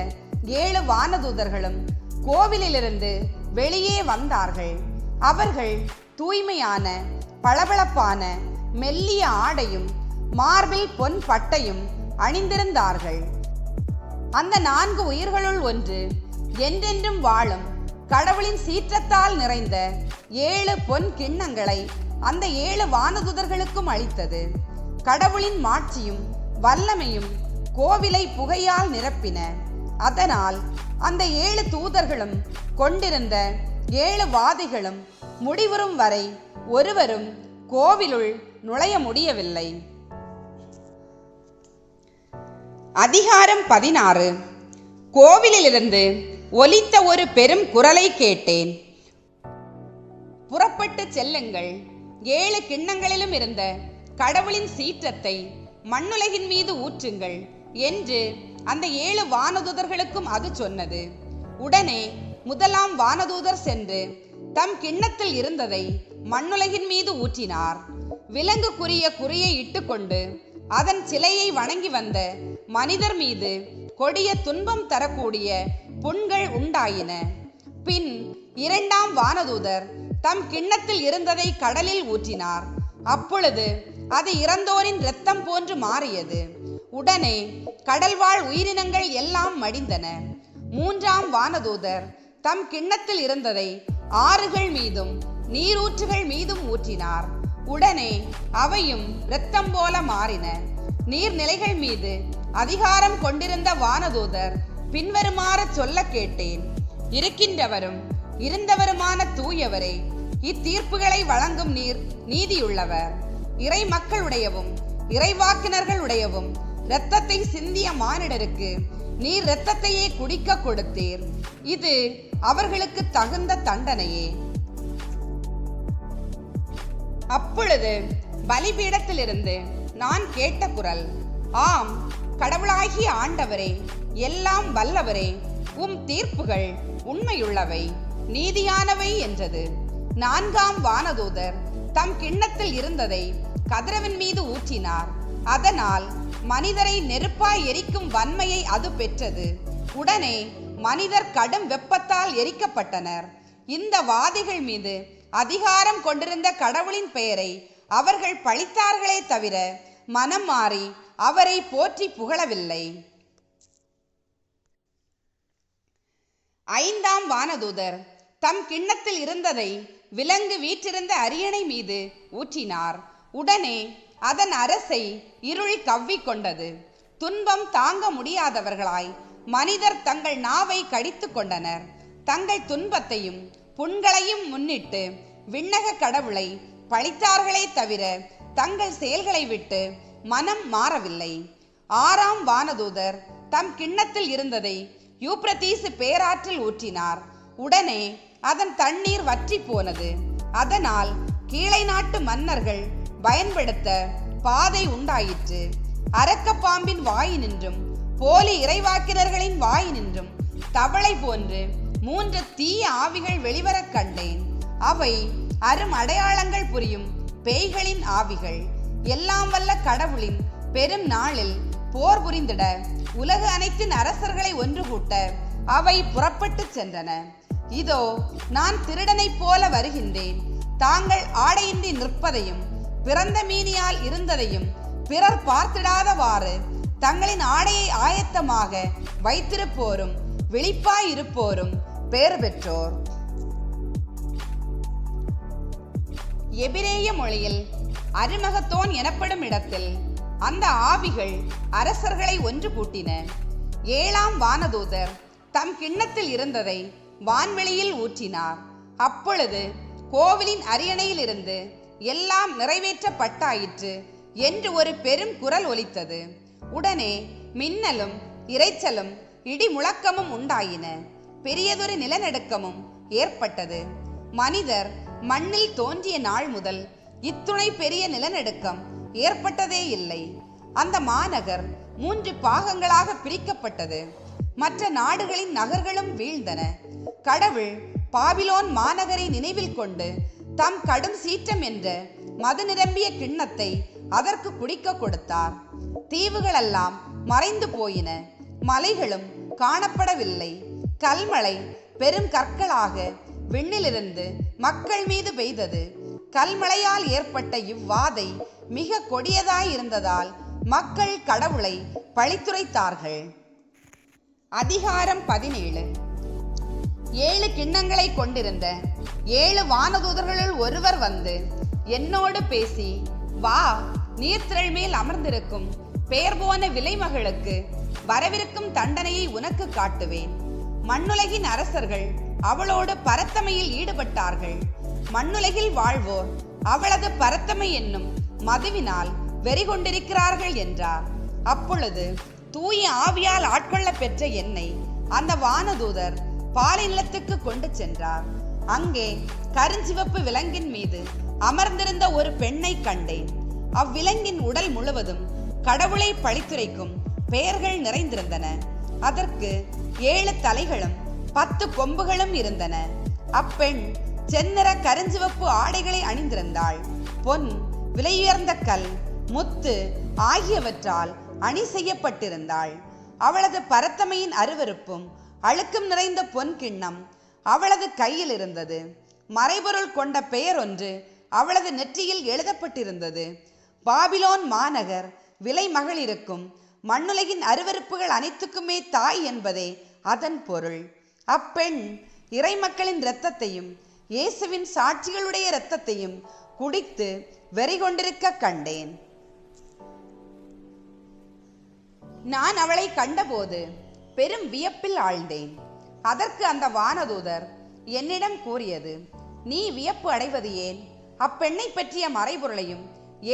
7 வானதூதர்களும் கோவிலிலிருந்து வெளியே வந்தார்கள். அவர்கள் தூய்மையான பளபளப்பான மெல்லிய ஆடையும் மார்பில் பொன் பட்டையும் அணிந்திருந்தார்கள். அந்த 4 உயிர்களுள் ஒன்று என்றென்றும் வாழும் கடவுளின் சீற்றத்தால் நிறைந்த 7 பொன் கிண்ணங்களை அந்த 7 வானதூதர்களுக்கும் அளித்தது. கடவுளின் மாட்சியும் வல்லமையும் கோவிலை புகையால் நிரப்பின. அதனால் அந்த 7 தூதர்களும் கொண்டிருந்த 7 வாதைகளும் முடிவுறும் வரை ஒருவரும் கோவிலுள் நுழைய முடியவில்லை. அதிகாரம் 16. கோவிலிலிருந்து ஒலித்த ஒரு பெரும் குரலை கேட்டேன். புறப்பட்டு செல்லுங்கள், 7 கிண்ணங்களிலும் இருந்த கடவுளின் சீற்றத்தை மண்ணுலகின் மீது ஊற்றுங்கள் என்று அந்த 7 வானதூதர்களுக்கும் அது சொன்னது. உடனே முதலாம் வானதூதர் சென்று தம் கிண்ணத்தில் இருந்ததை மண்ணுலகின் மீது ஊற்றினார். விலங்குக்குரிய குறியை இட்டுக்கொண்டு அதன் சிலையை வணங்கி வந்த மனிதர் மீது கொடிய துன்பம் தரக்கூடிய புண்கள் உண்டாயின. பின் 2ஆம் வானதூதர் தம் கிண்ணத்தில் இருந்ததை கடலில் ஊற்றினார். அப்பொழுது அது இறந்தோரின் இரத்தம் போன்று மாறியது. உடனே கடல்வாழ் உயிரினங்கள் எல்லாம் மடிந்தன. 3ஆம் வானதூதர் தம் கிண்ணத்தில் இருந்ததை ஆறுகள் மீதும் நீரூற்றுகள் மீதும் ஊற்றினார். உடனே அவையும் இரத்தம் போல மாறின. நீர்நிலைகள் மீது அதிகாரம் கொண்டிருந்த வானதூதர் பின்வருமாறு சொல்ல கேட்டேன். இருக்கின்றவரும் இருந்தவருமான தூயவரே, இத்தீர்ப்புகளை வழங்கும் நீர் நீதியுள்ளவர். இறை மக்களுடையவும் இறைவாக்கினர்களுடையவும் இரத்தத்தை சிந்திய மானிடருக்கு நீர் இரத்தத்தையே குடிக்க கொடுத்தீர். இது அவர்களுக்கு தகுந்த தண்டனையே. அப்பொழுது பலிபீடத்திலிருந்து நான் கேட்ட குரல், ஆம், கடவுளாகிய ஆண்டவரே, எல்லாம் வல்லவரே, உம் தீர்ப்புகள் உண்மையுள்ளவை, நீதியானவை என்றது. 4ஆம் வானதூதர் தம் கிண்ணத்தில் இருந்ததை கதிரவன் மீது ஊற்றினார். அதனால் மனிதரை நெருப்பாய் எரிக்கும் வன்மையை அது பெற்றது. உடனே மனிதர் கடும் வெப்பத்தால் எரிக்கப்பட்டனர். இந்த வாதிகள் மீது அதிகாரம் கொண்டிருந்த கடவுளின் பெயரை அவர்கள் பழித்தார்களே தவிர மனம் மாறி அவரை போற்றி புகழவில்லை. 5ஆம் வானதூதர் தம் கிண்ணத்தில் இருந்ததை விலங்கு வீற்றிருந்த அரியணை மீது ஊற்றினார். உடனே அதன் அரசை இருள் கவ்விக்கொண்டது. துன்பம் தாங்க முடியாதவர்களாய் மனிதர் தங்கள் நாவை கடித்து கொண்டனர். தங்கள் துன்பத்தையும் புண்களையும் முன்னிட்டு விண்ணக கடவுளை பழித்தார்களே தவிர தங்கள் செயல்களை விட்டு மனம் மாறவில்லை. 6ஆம் வானதூதர் தம் கிண்ணத்தில் இருந்ததை யூப்ரதீசு பேராற்றில் ஊற்றினார். உடனே அதன் தண்ணீர் வற்றி போனது. அதனால் கீழை நாட்டு மன்னர்கள் பயன்படுத்த பாதை உண்டாயிற்று. அரக்க பாம்பின் வாயினின்றும் போலி இறைவாக்கினர்களின் வாயினின்றும் தவளை போன்று 3 தீய ஆவிகள் வெளிவரக் கண்டேன். அவை அரும் அடையாளங்கள் புரியும் பேய்களின் ஆவிகள். எல்லாம் வல்ல கடவுளின் பெரும் நாளில் போர் புரிந்திட உலக அனைத்தின் அரசர்களை ஒன்று கூட்ட அவை புறப்பட்டு சென்றன. இதோ, நான் திருடனைப் போல வருகின்றேன். தாங்கள் ஆடையின்றி நிற்பதையும் பிறந்த மீனியால் இருந்ததையும் பிறர் பார்த்திடாதவாறு தங்களின் ஆடையை ஆயத்தமாக வைத்திருப்போரும் விழிப்பாய் இருப்போரும் பேறு பெற்றோர். எபிரேய மொழியில் அருமகத்தோன் எனப்படும் இடத்தில் அந்த ஆவிகள் அரசர்களை ஒன்று கூட்டின. 7ஆம் வானதூதர் தம் கிண்ணத்தில் இருந்ததை வான்வெளியில் ஊற்றினார். அப்பொழுது கோவிலின் அரியணையில் இருந்து எல்லாம் நிறைவேற்றப்பட்டாயிற்று என்று ஒரு பெரும் குரல் ஒலித்தது. உடனே மின்னலும் இரைச்சலும் இடி முழக்கமும் உண்டாயின. பெரியதொரு நிலநடுக்கமும் ஏற்பட்டது. மனிதர் மண்ணில் தோன்றிய நாள் முதல் இத்துணை பெரிய நிலநடுக்கம் ஏற்பட்டதே இல்லை. அந்த மாநகர் 3 பாகங்களாக பிரிக்கப்பட்டது. மற்ற நாடுகளின் நகர்களும் வீழ்ந்தன. கடவுள் பாபிலோன் மாநகரை நினைவில் கொண்டு தம் கடும் சீற்றம் என்ற மது நிரம்பிய கிண்ணத்தை அதற்கு குடிக்க கொடுத்தார். தீவுகளெல்லாம் மறைந்து போயின, மலைகளும் காணப்படவில்லை. கல்மழை பெரும் கற்களாக விண்ணிலிருந்து மக்கள் மீது பெய்தது. கல்மழையால் ஏற்பட்ட இவ்வாதை மிக கொடியதாயிருந்ததால் மக்கள் கடவுளை பழித்துரைத்தார்கள். அதிகாரம் 17. 7 கிண்ணங்களை கொண்டிருந்த 7 வானதூதர்களுள் ஒருவர் வந்து என்னோடு பேசி, வா, நீர்த்திரள் மேல் அமர்ந்திருக்கும் பெயர் போன விலைமகளுக்கு வரவிருக்கும் தண்டனையை உனக்கு காட்டுவேன். மண்ணுலகின் அரசர்கள் அவளோடு பரத்தமையில் ஈடுபட்டார்கள். மண்ணுலகில் வாழ்வோர் அவளது பரத்தமை என்னும் மதுவினால் வெறி கொண்டிருக்கிறார்கள் என்றார். அப்பொழுது தூய ஆவியால் ஆட்கொள்ள பெற்ற என்னை அந்த வானதூதர் பாலை நிலத்துக்கு கொண்டு சென்றார். அங்கே கருஞ்சிவப்பு விலங்கின் மீது அமர்ந்திருந்த ஒரு பெண்ணை கண்டேன். அவ்விலங்கின் உடல் முழுவதும் கடவுளை பழித்துரைக்கும் பெயர்கள் நிறைந்திருந்தன. அதற்கு 7 தலைகளும் 10 கொம்புகளும் இருந்தன. அப்பெண் செந்நிற கருஞ்சிவப்பு ஆடைகளை அணிந்திருந்தாள். பொன், விலையுயர்ந்த கல், முத்து ஆகியவற்றால் அணி செய்யப்பட்டிருந்தாள். அவளது பரத்தமையின் அருவருப்பும் அழுக்கும் நிறைந்த பொன் கிண்ணம் அவளது கையில் இருந்தது. மறைபொருள் கொண்ட பெயர் ஒன்று அவளது நெற்றியில் எழுதப்பட்டிருந்தது. பாபிலோன் மாநகர் விலை மகளிருக்கும் மண்ணுலகின் அருவருப்புகள் அனைத்துக்குமே தாய் என்பதே அதன் பொருள். அப்பெண் இறைமக்களின் இரத்தத்தையும் இயேசுவின் சாட்சிகளுடைய இரத்தத்தையும் குடித்து வெறி கொண்டிருக்க கண்டேன். நான் அவளை கண்டபோது பெரும் வியப்பில் ஆழ்ந்தேன். அதற்கு அந்த வானதூதர் என்னிடம் கூறியது, நீ வியப்பு அடைவது ஏன்? அப்பெண்ணை பற்றிய மறைபொருளையும்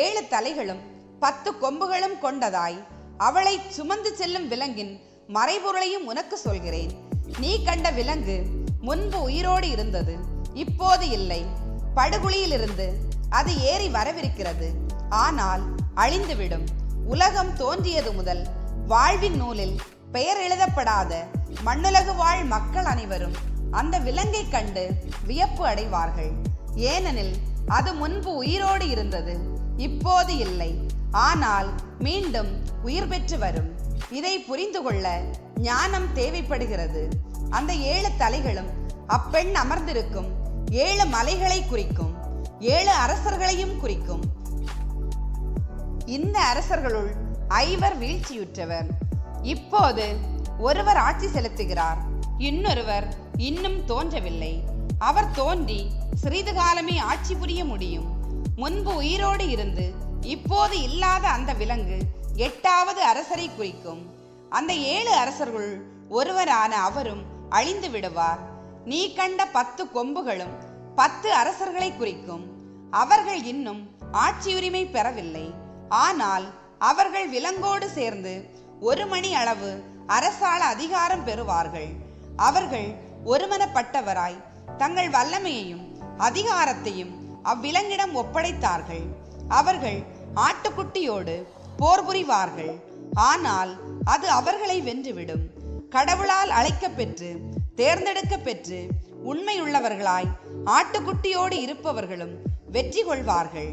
7 தலைகளும் 10 கொம்புகளும் கொண்டதாய் அவளை சுமந்து செல்லும் விலங்கின் மறைபொருளையும் உனக்கு சொல்கிறேன். நீ கண்ட விலங்கு முன்பு உயிரோடு இருந்தது, இப்போது இல்லை. படுகுழியிலிருந்து அது ஏறி வரவிருக்கிறது, ஆனால் அழிந்துவிடும். உலகம் தோன்றியது முதல் வாழ்வின் நூலில் பெயர் எழுதப்படாத மண்ணுலகு வாழ் மக்கள் அனைவரும் அந்த விலங்கை கண்டு வியப்பு அடைவார்கள். ஏனெனில் அது முன்பு உயிரோடு இருந்தது, இப்போது இல்லை, ஆனால் மீண்டும் உயிர் பெற்று வரும். இதை புரிந்து கொள்ள ஞானம் தேவைப்படுகிறது. அந்த 7 தலைகளும் அப்பெண் அமர்ந்திருக்கும் 7 மலைகளை குறிக்கும், 7 அரசர்களையும் குறிக்கும். இந்த அரசர்களுள் 5 வீழ்ச்சியுற்றவர். இப்போது ஒருவர் ஆட்சி செலுத்துகிறார், இன்னொருவர் இன்னும் தோன்றவில்லை. அவர் தோன்றி சிறிது காலமே ஆட்சி புரிய முடியும். முன்பு உயிரோடு இருந்து இப்போது இல்லாத அந்த விலங்கு 8வது அரசரை குறிக்கும். அந்த 7 அரசர்களுள் ஒருவரான அவரும் அழிந்து விடுவார். நீ கண்ட 10 கொம்புகளும் 10 அரசர்களை குறிக்கும். அவர்கள் இன்னும் ஆட்சியுரிமை பெறவில்லை, ஆனால் அவர்கள் விலங்கோடு சேர்ந்து 1 மணி அளவு அரசாள அதிகாரம் பெறுவார்கள். அவர்கள் ஒருமனப்பட்டவராய் தங்கள் வல்லமையையும் அதிகாரத்தையும் அவ்விலங்கிடம் ஒப்படைத்தார்கள். அவர்கள் ஆட்டுக்குட்டியோடு போர் புரிவார்கள், ஆனால் அது அவர்களை வென்றுவிடும். கடவுளால் அழைக்க பெற்று தேர்ந்தெடுக்க பெற்று உண்மையுள்ளவர்களாய் ஆட்டுக்குட்டியோடு இருப்பவர்களும் வெற்றி கொள்வார்கள்.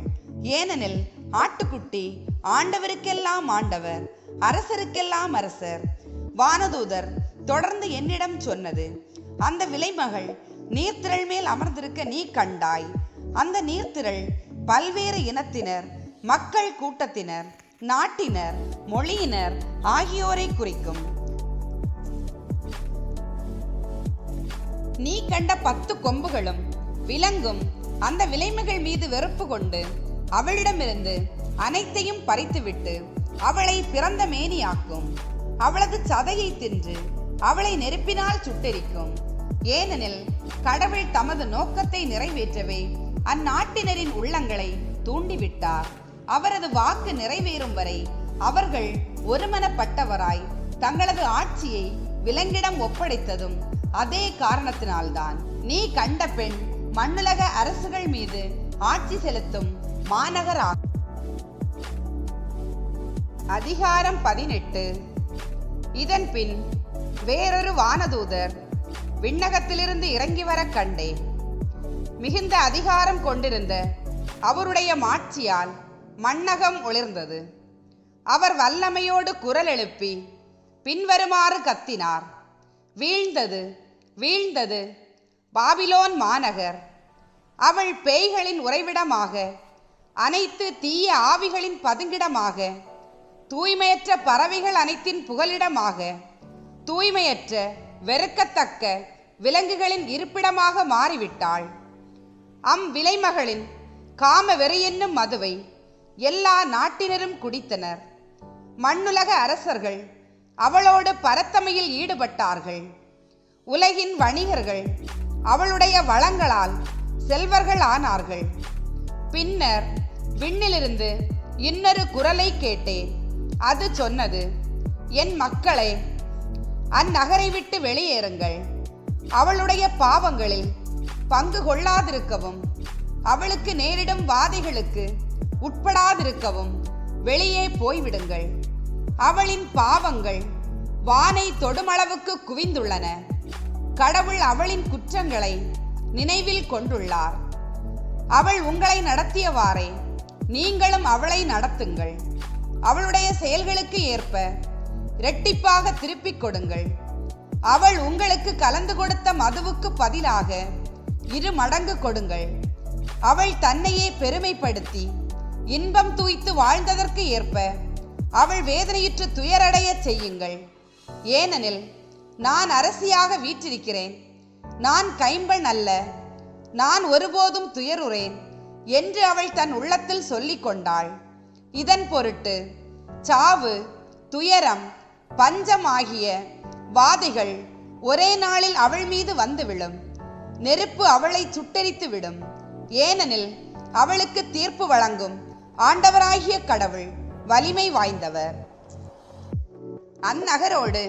ஏனெனில் ஆட்டுக்குட்டி ஆண்டவருக்கெல்லாம் ஆண்டவர், அரசருக்கெல்லாம் அரசர். வானதூதர் தொடர்ந்து என்னிடம் சொன்னது, அந்த விலைமகள் நீர்த்திரள் மேல் அமர்ந்திருக்க நீ கண்டாய். அந்த நீர்த்திரள் பல்வேறு இனத்தினர், மக்கள் கூட்டத்தினர், நாட்டினர், மொழியினர் ஆகியோரை குறிக்கும். நீ கண்ட 10 கொம்புகளும் விலங்கும் அந்த விலைமகள் மீது வெறுப்பு கொண்டு அவளிடமிருந்து அனைத்தையும் பறித்துவிட்டு அவளை பிறந்த மேனியாக்கும். அவளது சதையை தின்று அவளை நெருப்பினால் சுட்டெரிக்கும். ஏனெனில் கடவுள் தமது நோக்கத்தை நிறைவேற்றவே அந்நாட்டினரின் உள்ளங்களை தூண்டிவிட்டார். அவரது வாக்கு நிறைவேறும் வரை அவர்கள் ஒருமனப்பட்டவராய் தங்களது ஆட்சியை விலங்கிடம் ஒப்படைத்ததும் அதே காரணத்தினால்தான். நீ கண்ட பெண் மண்ணுலக அரசுகள் மீது ஆட்சி செலுத்தும் மாநகராகும். அதிகாரம் 18. இதன் பின் வேறொரு வானதூதர் விண்ணகத்திலிருந்து இறங்கி வர கண்டேன். மிகுந்த அதிகாரம் கொண்டிருந்த அவருடைய மாட்சியால் மண்ணகம் ஒளிர்ந்தது. அவர் வல்லமையோடு குரல் எழுப்பி பின்வருமாறு கத்தினார்: வீழ்ந்தது, வீழ்ந்தது பாபிலோன் மாநகர்! அவள் பேய்களின் உறைவிடமாக, அனைத்து தீய ஆவிகளின் பதுங்கிடமாக, தூய்மையற்ற பறவைகள் அனைத்தின் புகலிடமாக, தூய்மையற்ற வெறுக்கத்தக்க விலங்குகளின் இருப்பிடமாக மாறிவிட்டாள். விலைமகளின் காம வெறி என்னும் மதுவை எல்லா நாட்டினரும் குடித்தனர். மண்ணுலக அரசர்கள் அவளோடு பரத்தமையில் ஈடுபட்டார்கள். உலகின் வணிகர்கள் அவளுடைய வளங்களால் செல்வர்கள் ஆனார்கள். பின்னர் விண்ணிலிருந்து இன்னொரு குரலை கேட்டேன். அது சொன்னது: என் மக்களே, அந்நகரை விட்டு வெளியேறுங்கள். அவளுடைய பாவங்களில் பங்கு கொள்ளாதிருக்கவும், அவளுக்கு நேரிடும் வாதைகளுக்கு உட்படாதிருக்கவும் வெளியே போய்விடுங்கள். அவளின் பாவங்கள் வானை தொடுமளவுக்கு குவிந்துள்ளன. கடவுள் அவளின் குற்றங்களை நினைவில் கொண்டுள்ளார். அவள் உங்களை நடத்தியவாறே நீங்களும் அவளை நடத்துங்கள். அவளுடைய செயல்களுக்கு ஏற்ப இரட்டிப்பாக திருப்பிக் கொடுங்கள். அவள் உங்களுக்கு கலந்து கொடுத்த மதுவுக்கு பதிலாக 2 மடங்கு கொடுங்கள். அவள் தன்னையே பெருமைப்படுத்தி இன்பம் தூய்த்து வாழ்ந்ததற்கு ஏற்ப அவள் வேதனையுற்று துயரடைய செய்யுங்கள். ஏனெனில் நான் அரசியாக வீற்றிருக்கிறேன், நான் கைம்பெண் அல்ல, நான் ஒருபோதும் துயருறேன் என்று அவள் தன் உள்ளத்தில் சொல்லிக் கொண்டாள். இதன் பொருட்டு சாவு, துயரம், பஞ்சம் ஆகிய வாதைகள் ஒரே நாளில் அவள் மீது வந்து விழும். நெருப்பு அவளை சுட்டெரித்து விடும். ஏனெனில் அவளுக்கு தீர்ப்பு வழங்கும் ஆண்டவராகிய கடவுள் வலிமை வாய்ந்தவர். அந்நகரோடு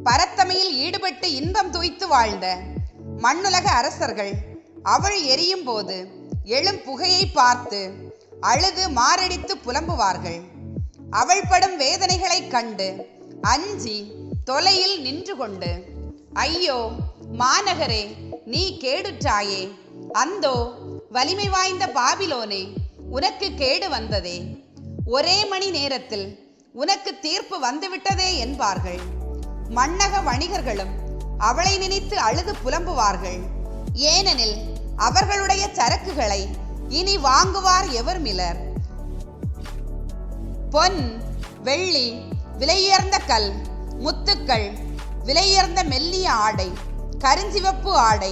பரத்தமையில் ஈடுபட்டு இன்பம் தூய்த்து வாழ்ந்த மண்ணுலக அரசர்கள் அவள் எரியும் போது எழும் புகையை பார்த்து அழுது மாரடித்து புலம்புவார்கள். அவள் படும் வேதனைகளை கண்டு அஞ்சி தொலையில் நின்று கொண்டு, ஐயோ மாநகரே, நீ கேடுற்றாயே! அந்தோ வலிமை வாய்ந்த பாபிலோனே, உனக்கு கேடு வந்ததே! ஒரே மணி நேரத்தில் உனக்கு தீர்ப்பு வந்துவிட்டதே என்பார்கள். மண்ணக வணிகர்களும் அவளை நினைத்து அழுது புலம்புவார்கள். ஏனெனில் அவர்களுடைய சரக்குகளை இனி வாங்குவார் எவருமிலர். பொன், வெள்ளி, விலையுயர்ந்த கல், முத்துக்கள், விலையுயர்ந்த மெல்லிய ஆடை, கருஞ்சிவப்பு ஆடை,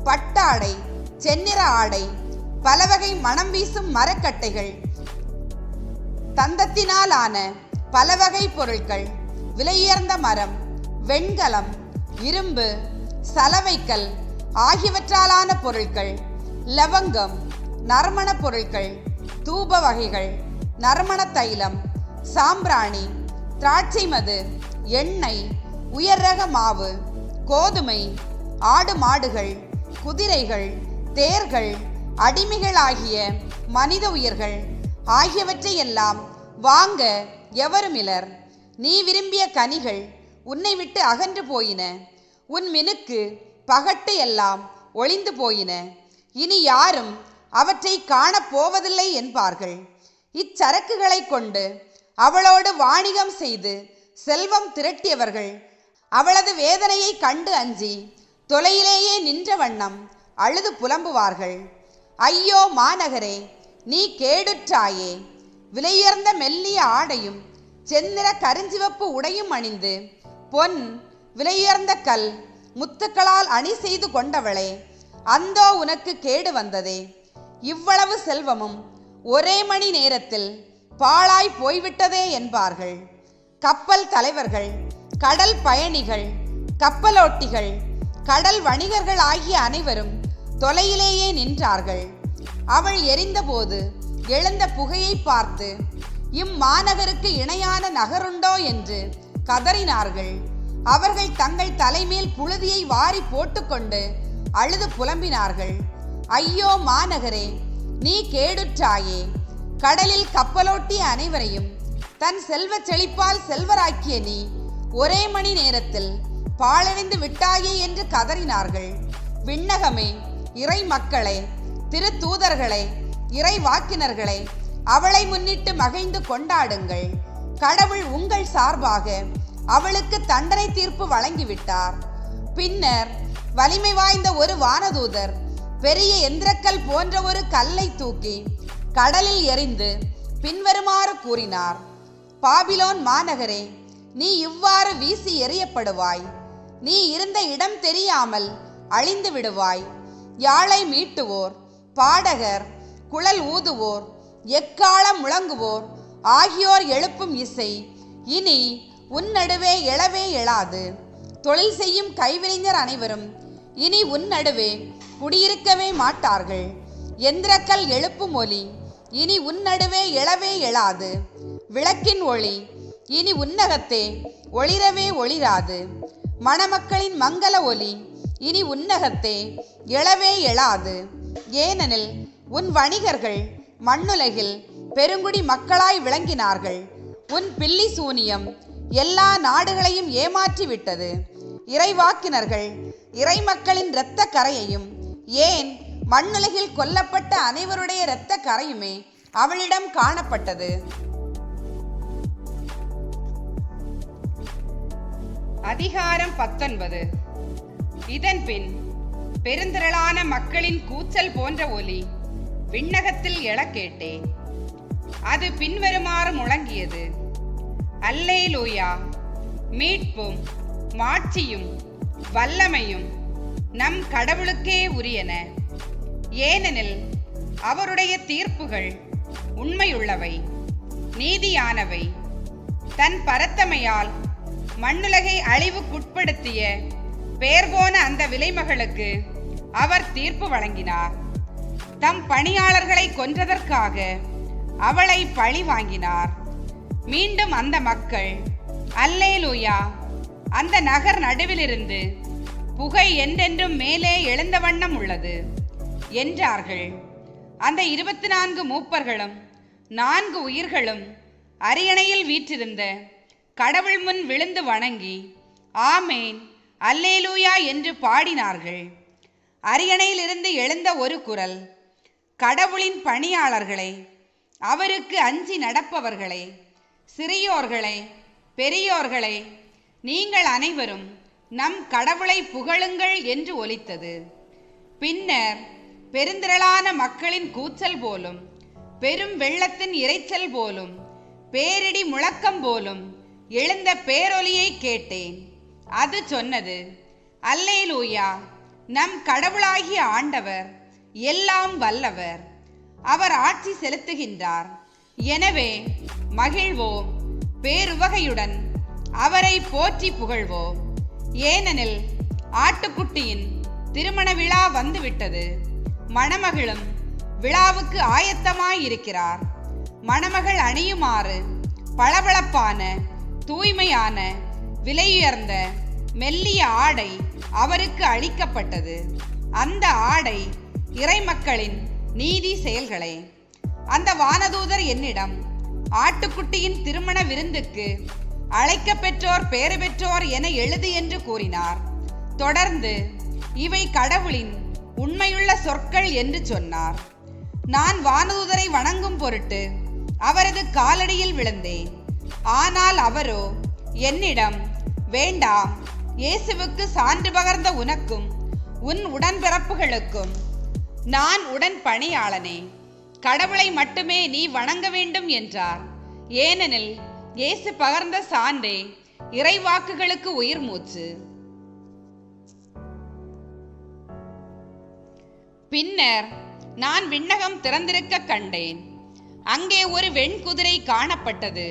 பட்டாடை, செந்நிற ஆடை, பலவகை மனம் வீசும் மரக்கட்டைகள், தந்தத்தினால் ஆன பலவகை பொருட்கள், விலையுயர்ந்த மரம், வெண்கலம், இரும்பு, சலவைக்கல் ஆகியவற்றாலான பொருட்கள், லவங்கம், நறுமண பொருட்கள், தூப வகைகள், நறுமண தைலம், சாம்பிராணி, திராட்சை மது, எண்ணெய், உயர் ரக மாவு, கோதுமை, ஆடு மாடுகள், குதிரைகள், தேர்கள், அடிமைகள் ஆகிய மனித உயிர்கள் ஆகியவற்றை எல்லாம் வாங்க எவருமிலர். நீ விரும்பிய கனிகள் உன்னை விட்டு அகன்று போயின. உன் மினுக்கு பகட்டு எல்லாம் ஒளிந்து போயின. இனி யாரும் அவற்றை காணப்போவதில்லை என்பார்கள். இச்சரக்குகளை கொண்டு அவளோடு வாணிகம் செய்து செல்வம் திரட்டியவர்கள் அவளது வேதனையை கண்டு அஞ்சி தொலையிலேயே நின்ற வண்ணம் அழுது புலம்புவார்கள். ஐயோ மாநகரே, நீ கேடுற்றாயே! விலையுயர்ந்த மெல்லிய ஆடையும் செந்நிற கருஞ்சிவப்பு உடையும் அணிந்து பொன், விலையுயர்ந்த கல், முத்துக்களால் அணி செய்து கொண்டவளே, அந்தோ உனக்கு கேடு வந்ததே! இவ்வளவு செல்வமும் ஒரே மணி நேரத்தில் பாழாய் போய்விட்டதே என்பார்கள். கப்பல் தலைவர்கள், கடல் பயணிகள், கப்பலோட்டிகள், கடல் வணிகர்கள் ஆகிய அனைவரும் தொலையிலேயே நின்றார்கள். அவள் எரிந்தபோது எழுந்த புகையை பார்த்து இம்மாநகருக்கு இணையான நகருண்டோ என்று கதறினார்கள். அவர்கள் தங்கள் தலைமேல் புழுதியை வாரி போட்டுக்கொண்டு அழுது புலம்பினார்கள். ஐயோ மாநகரே, நீ கேடுற்றாயே! கடலில் கப்பலோட்டிய அனைவரையும் தன் செல்வ செழிப்பால் செல்வராக்கிய நீ ஒரே மணி நேரத்தில் பாழடைந்து விட்டாயே என்று கதறினார்கள். விண்ணகமே, இறை மக்களே, திரு தூதர்களே, இறை வாக்கினர்களே, அவளை முன்னிட்டு மகிழ்ந்து கொண்டாடுங்கள். கடவுள் உங்கள் சார்பாக அவளுக்கு தண்டனை தீர்ப்பு வழங்கிவிட்டார். பின்னர் வலிமை வாய்ந்த ஒரு வானதூதர் பெரிய எந்திரக்கல் போன்ற ஒரு கல்லை தூக்கி கடலில் எறிந்து பின்வருமாறு கூறினார்: பாபிலோன் மாநகரே, நீ இவ்வாறு வீசி எறியப்படுவாய். நீ இருந்த இடம் தெரியாமல் அழிந்து விடுவாய். யாழை மீட்டுவோர், பாடகர், குழல் ஊதுவோர், எக்காளம் முழங்குவோர் ஆகியோர் எழுப்பும் இசை இனி உன் நடுவே எழவே எழாது. தொழில் செய்யும் கைவினைஞர் அனைவரும் இனி உன் நடுவே குடியிருக்கவே மாட்டார்கள். எந்திரக்கல் எழுப்பும் ஒலி இனி உன் நடுவே எழவே எழாது. விளக்கின் ஒளி இனி உன்னகத்தே ஒளிரவே ஒளிராது. மணமக்களின் மங்கள ஒலி இனி உன்னகத்தே எழவே எழாது. ஏனெனில் உன் வணிகர்கள் மண்ணுலகில் பெருங்குடி மக்களாய் விளங்கினார்கள். உன் பில்லி சூனியம் எல்லா நாடுகளையும் ஏமாற்றி விட்டது. இறைவாக்கினர்கள் இறைமக்களின் இரத்த கரையையும், ஏன் மண்ணுலகில் கொல்லப்பட்ட அனைவருடைய இரத்த கரையுமே அவளிடம் காணப்பட்டது. அதிகாரம் 19. இதன் பின் பெருந்திரளான மக்களின் கூச்சல் போன்ற ஒலி விண்ணகத்தில் எழக் கேட்டேன். அது பின்வருமாறு முழங்கியது: அல்லேலூயா! மீட்பும் மாட்சியும் வல்லமையும் நம் கடவுளுக்கே உரியன. ஏனெனில் அவருடைய தீர்ப்புகள் உண்மையுள்ளவை, நீதியானவை. தன் பரத்தமையால் மண்ணுலகை அழிவுக்குட்படுத்திய பேர் போன அந்த விலைமகளுக்கு அவர் தீர்ப்பு வழங்கினார். தம் பணியாளர்களை கொன்றதற்காக அவளை பழி வாங்கினார். மீண்டும் அந்த மக்கள் அல்லேலூயா, அந்த நகர் நடுவிலிருந்து புகை என்றென்றும் மேலே எழுந்த வண்ணம் உள்ளது என்றார்கள். அந்த 24 மூப்பர்களும் 4 உயிர்களும் அரியணையில் வீற்றிருந்த கடவுள் முன் விழுந்து வணங்கி ஆமேன் அல்லேலூயா என்று பாடினார்கள். அரியணையிலிருந்து எழுந்த ஒரு குரல்: கடவுளின் பணியாளர்களே, அவருக்கு அஞ்சி நடப்பவர்களே, சிறியோர்களே, பெரியோர்களே, நீங்கள் அனைவரும் நம் கடவுளை புகழுங்கள் என்று ஒலித்தது. பின்னர் பெருந்திரளான மக்களின் கூச்சல் போலும், பெரும் வெள்ளத்தின் இரைச்சல் போலும், பேரிடி முழக்கம் போலும் எழுந்த பேரொலியை கேட்டேன். அது சொன்னது: அல்லேலூயா! நம் கடவுளாகிய ஆண்டவர் எல்லாம் வல்லவர். அவர் ஆட்சி செலுத்துகின்றார். எனவே மகிழ்வோம், பேருவகையுடன் அவரை போற்றி புகழ்வோம். ஏனெனில் ஆட்டுக்குட்டியின் திருமண விழா வந்துவிட்டது. மணமகளும் விழாவுக்கு ஆயத்தமாயிருக்கிறார். மணமகள் அணியுமாறு பளபளப்பான, தூய்மையான, விலையுயர்ந்த மெல்லிய ஆடை அவருக்கு அளிக்கப்பட்டது. அந்த ஆடை இறைமக்களின் நீதி செயல்களே. அந்த வானதூதர் என்னிடம், ஆட்டுக்குட்டியின் திருமண விருந்துக்கு அழைக்க பெற்றோர் பேறு பெற்றோர் என எழுது என்று கூறினார். தொடர்ந்து இவை கடவுளின் உண்மையுள்ள சொற்கள் என்று சொன்னார். நான் வானதூதரை வணங்கும் பொருட்டு அவரது காலடியில் விழுந்தேன். ஆனால் அவரோ என்னிடம், வேண்டாம், இயேசுவுக்கு சான்று பகர்ந்த உனக்கும் உன் உடன்பிறப்புகளுக்கும் நான் உடன் பணியாளனே, கடவுளை மட்டுமே நீ வணங்க வேண்டும் என்றார். ஏனெனில் இயேசு பகர்ந்த சான்றே இறைவாக்குகளுக்கு உயிர் மூச்சு. பின்னர் நான் விண்ணகம் திறந்திருக்க கண்டேன். அங்கே ஒரு வெண்குதிரை காணப்பட்டது.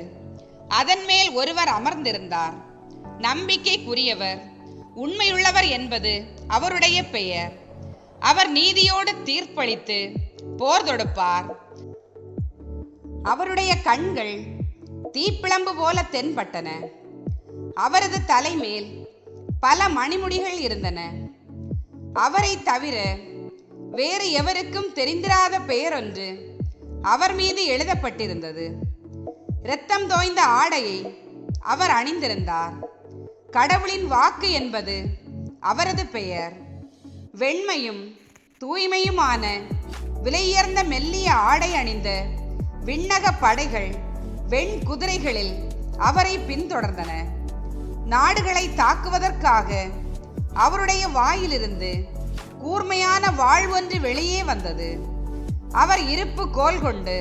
அதன் மேல் ஒருவர் அமர்ந்திருந்தார். நம்பிக்கைக்குரியவர், உண்மையுள்ளவர் என்பது அவருடைய பெயர். அவர் நீதியோடு தீர்ப்பளித்து போர் தொடுப்பார். அவருடைய கண்கள் தீப்பிழம்பு போல தென்பட்டன. அவரது தலைமேல் பல மணிமுடிகள் இருந்தன. அவரை தவிர வேறு எவருக்கும் தெரிந்திராத பெயரொன்று அவர் மீது எழுதப்பட்டிருந்தது. இரத்தம் தோய்ந்த ஆடையை அவர் அணிந்திருந்தார். கடவுளின் வாக்கு என்பது அவரது பெயர். வெண்மையும் தூய்மையுமான விலையுயர்ந்த மெல்லிய ஆடை அணிந்த விண்ணக படைகள் வெண் குதிரைகளில் அவரை பின்தொடர்ந்தன. நாடுகளை தாக்குவதற்காக அவருடைய வாயிலிருந்து கூர்மையான வாள் ஒன்று வெளியே வந்தது. அவர் இருப்பு கோல் கொண்டு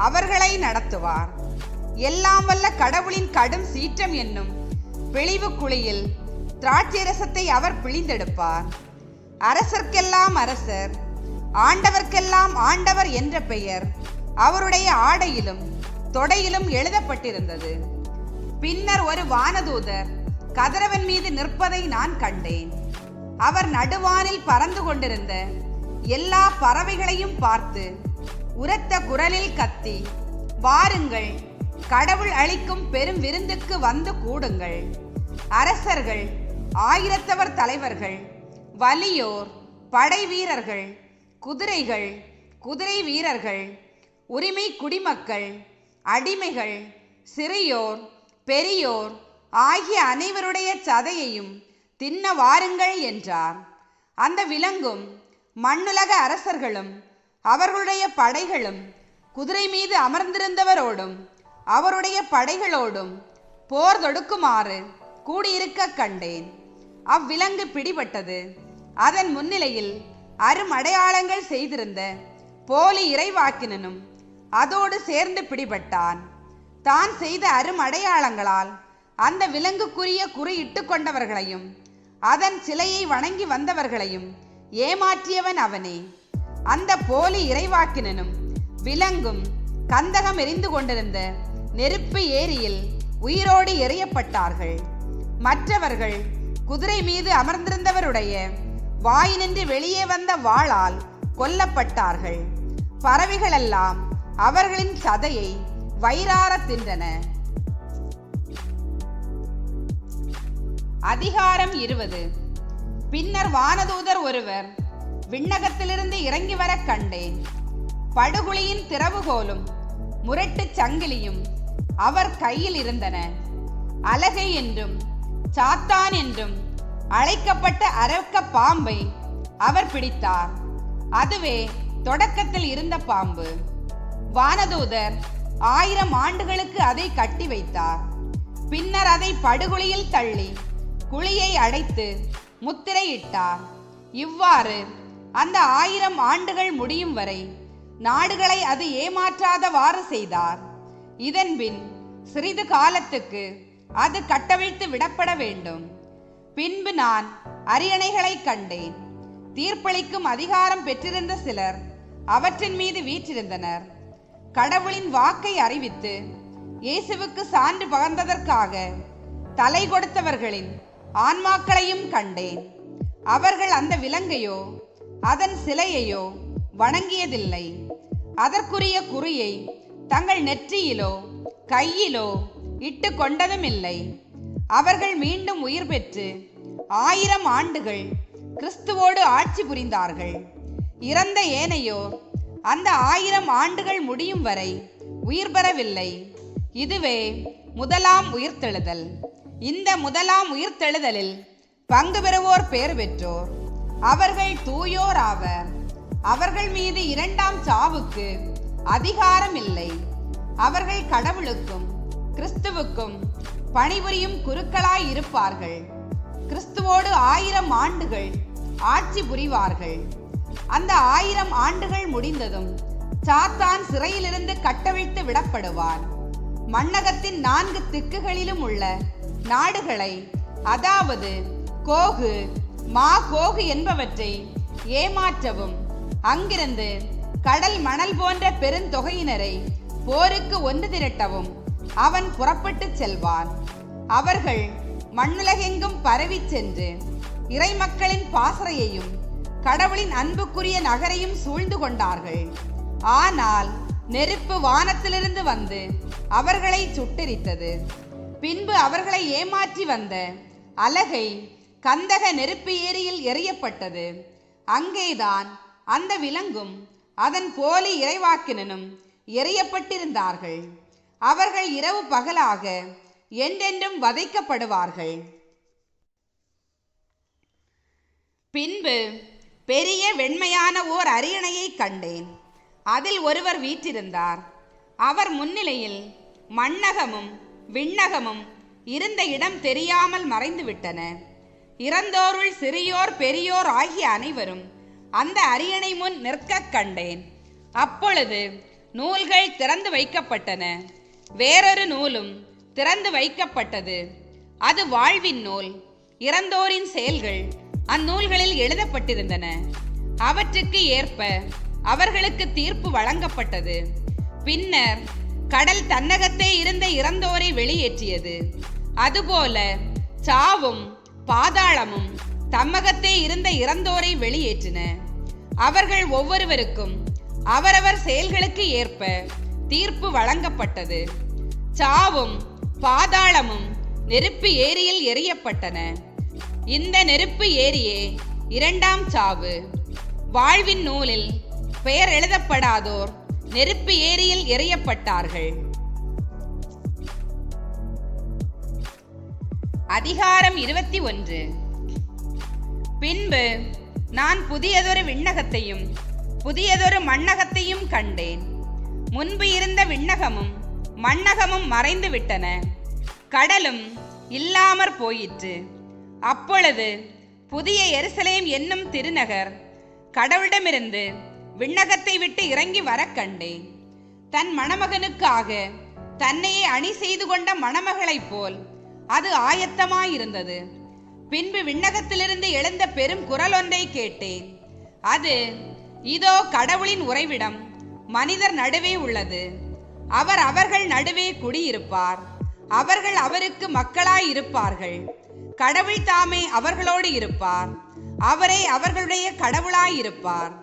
அவர்களை நடத்துவார். எல்லாம் வல்ல கடவுளின் கடும் சீற்றம் என்னும் பிழிவு குழியில் திராட்சை ரசத்தை அவர் பிழிந்தெடுப்பார். அரசர்க்கெல்லாம் அரசர், ஆண்டவர்க்கெல்லாம் ஆண்டவர் என்ற பெயர் அவருடைய ஆடையிலும் தொடையிலும் எழுதப்பட்டிருந்தது. பின்னர் ஒரு வானதூதர் கதிரவன் மீது நிற்பதை நான் கண்டேன். அவர் நடுவானில் பறந்து கொண்டிருந்த எல்லா பறவைகளையும் பார்த்து உரத்த குரலில் கத்தி, வாருங்கள், கடவுள் அளிக்கும் பெரும் விருந்துக்கு வந்து கூடுங்கள். அரசர்கள், ஆயிரத்தவர் தலைவர்கள், வலியோர், படை வீரர்கள், குதிரைகள், குதிரை வீரர்கள், உரிமை குடிமக்கள், அடிமைகள், சிறியோர், பெரியோர் ஆகிய அனைவருடைய சதையையும் தின்ன வாருங்கள் என்றார். அந்த விலங்கும் மண்ணுலக அரசர்களும் அவர்களுடைய படைகளும் குதிரை மீது அமர்ந்திருந்தவரோடும் அவருடைய படைகளோடும் போர் தொடுக்குமாறு கூடியிருக்க கண்டேன். அவ்விலங்கு பிடிபட்டது. அதன் முன்னிலையில் அருமடையாளங்கள் செய்திருந்த போலி இறைவாக்கினனும் அதோடு சேர்ந்து பிடிபட்டான். தான் செய்த அருமடையாளங்களால் அந்த விலங்குக்குரிய குறியிட்டு கொண்டவர்களையும் அதன் சிலையை வணங்கி வந்தவர்களையும் ஏமாற்றியவன் அவனே. அந்த போலி இறைவாக்கினனும் விலங்கும் கந்தகம் எரிந்து கொண்டிருந்த நெருப்பு ஏரியில் உயிரோடு எறியப்பட்டார்கள். மற்றவர்கள் குதிரை மீது அமர்ந்திருந்தவருடைய வாயினின்று வெளியே வந்த வாளால் கொல்லப்பட்டார்கள். பறவைகளெல்லாம் அவர்களின் சதையை வயிறார தின்றன. அதிகாரம் 20. பின்னர் வானதூதர் ஒருவர் விண்ணகத்திலிருந்து இறங்கி வர கண்டேன். படுகுழியின் திறவுகோலும் முரட்டு சங்கிலியும் அவர் கையில் இருந்தன. அலகை என்றும் சாத்தான் என்றும் அழைக்கப்பட்ட அரக்க பாம்பை அவர் பிடித்தார். அதுவே தொடக்கத்தில் இருந்த பாம்பு. வானதூதர் 1000 ஆண்டுகளுக்கு அதை கட்டி வைத்தார். பின்னர் அதை படுகுழியில் தள்ளி குழியை அடைத்து முத்திரையிட்டார். இவ்வாறு அந்த 1000 ஆண்டுகள் முடியும் வரை நாடுகளை அது ஏமாற்றாதவாறு செய்தார். இதன்பின் சிறிது காலத்துக்கு அது கட்டவிழ்த்து விடப்பட வேண்டும். பின்பு நான் அரியணைகளை கண்டேன். தீர்ப்பளிக்கும் அதிகாரம் பெற்றிருந்த சிலர் அவற்றின் மீது வீற்றிருந்தனர். கடவுளின் வாக்கை அறிவித்து இயேசுவுக்கு சான்று பகர்ந்ததற்காக தலை கொடுத்தவர்களின் ஆன்மாக்களையும் கண்டேன். அவர்கள் அந்த விலங்கையோ அதன் சிலையையோ வணங்கியதில்லை. அதற்குரிய குறியை தங்கள் நெற்றியிலோ கையிலோ இட்டு கொண்டதும் இல்லை. அவர்கள் மீண்டும் உயிர் பெற்று 1000 ஆண்டுகள் கிறிஸ்துவோடு ஆட்சி புரிந்தார்கள். இறந்த ஏனையோர் அந்த 1000 ஆண்டுகள் முடியும் வரை உயிர் பெறவில்லை. இதுவே முதலாம் உயிர்த்தெழுதல். இந்த முதலாம் உயிர்த்தெழுதலில் பங்கு பெறுவோர் பேறு பெற்றோர். அவர்கள் தூயோர் ஆவர். அவர்கள் மீது இரண்டாம் சாவுக்கு அதிகாரம் இல்லை. அவர்கள் கடவுளுக்கும் கிறிஸ்துவுக்கும் பணிபுரியும் குருக்களாய் இருப்பார்கள். கிறிஸ்துவோடு 1000 ஆண்டுகள் ஆட்சி புரிவார்கள். அந்த 1000 ஆண்டுகள் முடிந்ததும் சாத்தான் சிறையிலிருந்து கட்டவிழ்த்து விடப்படுவான். மண்ணகத்தின் 4 திக்குகளிலும் உள்ள நாடுகளை, அதாவது கோகு, மாகோகு என்பவற்றை ஏமாற்றவும், அங்கிருந்து கடல் மணல் போன்ற பெருந்தொகையினரை போருக்கு ஒன்று திரட்டவும் அவன் புறப்பட்டு செல்வான். அவர்கள் மண்ணுலகெங்கும் பரவி சென்று இறைமக்களின் பாசறையையும் கடவுளின் அன்புக்குரிய நகரையும் சூழ்ந்து கொண்டார்கள். ஆனால் நெருப்பு வானத்திலிருந்து வந்து அவர்களை சுட்டெரித்தது. பின்பு அவர்களை ஏமாற்றி வந்த அலகை கந்தக நெருப்பு ஏரியில் எறியப்பட்டது. அங்கேதான் அந்த விலங்கும் அதன் போலி இறைவாக்கினனும் எறியப்பட்டிருந்தார்கள். அவர்கள் இரவு பகலாக என்றென்றும் வதைக்கப்படுவார்கள். பின்பு பெரிய வெண்மையான ஓர் அரியணையை கண்டேன். அதில் ஒருவர் வீற்றிருந்தார். அவர் முன்னிலையில் மண்ணகமும் விண்ணகமும் இருந்த இடம் தெரியாமல் மறைந்துவிட்டன. இறந்தோருள் சிறியோர் பெரியோர் ஆகிய அனைவரும் அந்த அரியணை முன் நிற்கக் கண்டேன். அப்பொழுது நூல்கள் திறந்து வைக்கப்பட்டன. வேறொரு நூலும் திறந்து வைக்கப்பட்டது. அது வாழ்வின் நூல். இறந்தோரின் செயல்கள் அந்நூல்களில் எழுதப்பட்டிருந்தன. அவற்றுக்கு ஏற்ப அவர்களுக்கு தீர்ப்பு வழங்கப்பட்டது. பின்னர் கடல் தன்னகத்தே இருந்த இறந்தோரை வெளியேற்றியது. அதுபோல சாவும் பாதாளமும் தம்மகத்தே இருந்த இறந்தோரை வெளியேற்றின. அவர்கள் ஒவ்வொருவருக்கும் அவரவர் செயல்களுக்கு ஏற்ப தீர்ப்பு வழங்கப்பட்டது. சாவும் பாதாளமும் நெருப்பு ஏரியில் எரியப்பட்டன. இந்த நெருப்பு ஏரியே இரண்டாம் சாவு. வாழ்வின் நூலில் பெயர் எழுதப்படாதோர் நெருப்பு ஏரியில் எரியப்பட்டார்கள். அதிகாரம் 21. பின்பு நான் புதியதொரு விண்ணகத்தையும் புதியதொரு மண்ணகத்தையும் கண்டேன். முன்பு இருந்த விண்ணகமும் மண்ணகமும் மறைந்து விட்டன. கடலும் இல்லாமற் போயிற்று. அப்பொழுது புதிய எருசலேம் என்னும் திருநகர் கடவுளிடமிருந்து விண்ணகத்தை விட்டு இறங்கி வர கண்டேன். தன் மணமகனுக்காக தன்னையே அணி செய்து கொண்ட மணமகளைப் போல் அது ஆயத்தமாயிருந்தது. பின்பு விண்ணகத்திலிருந்து எழுந்த பெரும் குரல் ஒன்றை கேட்டேன். அது, இதோ கடவுளின் உறைவிடம் மனிதர் நடுவே உள்ளது. அவர் அவர்கள் நடுவே குடியிருப்பார். அவர்கள் அவருக்கு மக்களாயிருப்பார்கள். கடவுள் தாமே அவர்களோடு இருப்பார். அவரே அவர்களுடைய கடவுளாயிருப்பார்.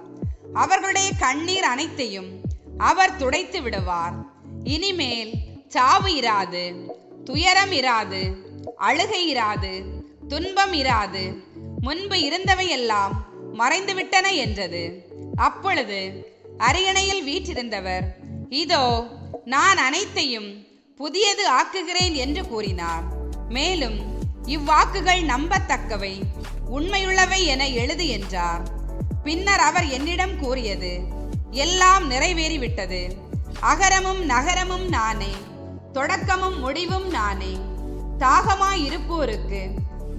அவர்களுடைய கண்ணீர் அனைத்தையும் அவர் துடைத்து விடுவார். இனிமேல் சாவு இராது, துயரம் இராது, அழுகை இராது, துன்பம் இராது. முன்பு இருந்தவையெல்லாம் மறைந்துவிட்டன என்றது. அப்பொழுது அரியணையில் வீற்றிருந்தவர், இதோ நான் அனைத்தையும் புதியது ஆக்குகிறேன் என்று கூறினார். மேலும் இவ்வாக்குகள் நம்பத்தக்கவை, உண்மையுள்ளவை என எழுது என்றார். பின்னர் அவர் என்னிடம் கூறியது, எல்லாம் நிறைவேறிவிட்டது. அகரமும் நகரமும் நானே, தொடக்கமும் முடிவும் நானே. தாகமாயிருப்போருக்கு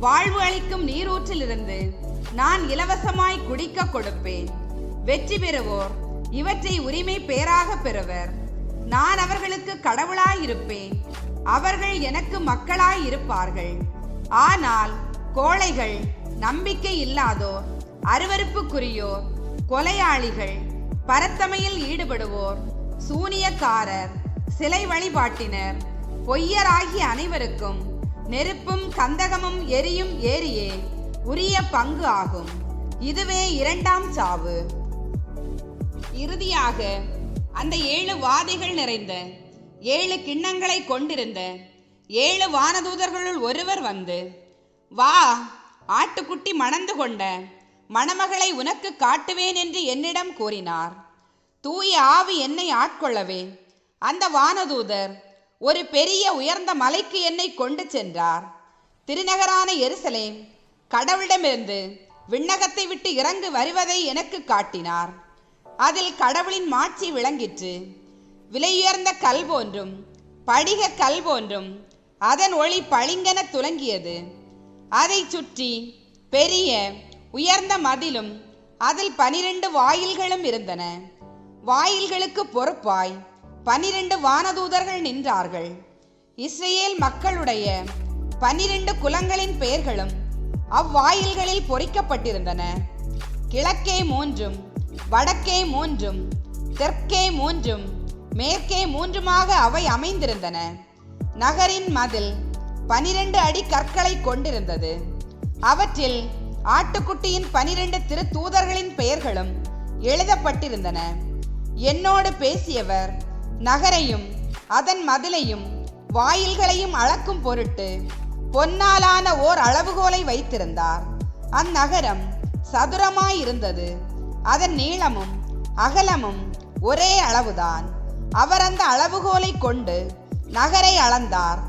வாழ்வு அளிக்கும் நீரூற்றிலிருந்து நான் இலவசமாய் குடிக்க கொடுப்பேன். வெற்றி பெறுவோர் இவற்றை உரிமை பேராக பெறுவர். நான் அவர்களுக்கு கடவுளாயிருப்பேன். அவர்கள் எனக்கு மக்களாயிருப்பார்கள். ஆனால் கோழைகள், நம்பிக்கை இல்லாதோர், அருவருப்புக்குரியோர், கொலையாளிகள், பரத்தமையில் ஈடுபடுவோர், சூனியக்காரர், சிலை வழிபாட்டினர், பொய்யராகிய அனைவருக்கும் நெருப்பும் கந்தகமும் எரியும் ஏரியே உரிய பங்கு ஆகும். இதுவே இரண்டாம் சாவு. இறுதியாக அந்த 7 வாதைகள் நிறைந்த 7 கிண்ணங்களை கொண்டிருந்த 7 வானதூதர்களுள் ஒருவர் வந்து, வா, ஆட்டுக்குட்டி மணந்து கொண்ட மணமகளை உனக்கு காட்டுவேன் என்று என்னிடம் கூறினார். தூய ஆவி என்னை ஆட்கொள்ளவே அந்த வானதூதர் ஒரு பெரிய உயர்ந்த மலைக்கு என்னை கொண்டு சென்றார். திருநகரான எருசலேம் கடவுளிடமிருந்து விண்ணகத்தை விட்டு இறங்கு வருவதை எனக்கு காட்டினார். அதில் கடவுளின் மாட்சி விளங்கிற்று. விலையுயர்ந்த கல் போன்றும் படிக கல் போன்றும் அதன் ஒளி பளிங்கென துலங்கியது. அதை சுற்றி பெரிய உயர்ந்த மதிலும் அதில் 12 வாயில்களும் இருந்தன. வாயில்களுக்கு பொறுப்பாய் 12 வானதூதர்கள் நின்றார்கள். இஸ்ரேல் மக்களுடைய 12 குலங்களின் பெயர்களும் அவ்வாயில்களில் பொறிக்கப்பட்டிருந்தன. கிழக்கே 3, வடக்கே 3, தெற்கே 3, மேற்கே 3 அவை அமைந்திருந்தன. நகரின் மதில் 12 அடி கற்களை கொண்டிருந்தது. அவற்றில் ஆட்டுக்குட்டியின் 12 திரு தூதர்களின் பெயர்களும் எழுதப்பட்டிருந்தன. என்னோடு பேசியவர் நகரையும் அதன் மதிலையும் வாயில்களையும் அளக்கும் பொருட்டு பொன்னாலான ஓர் அளவுகோலை வைத்திருந்தார். அந்நகரம் சதுரமாயிருந்தது. அதன் நீளமும் அகலமும் ஒரே அளவுதான். அவர் அந்த அளவுகோலை கொண்டு நகரை அளந்தார்.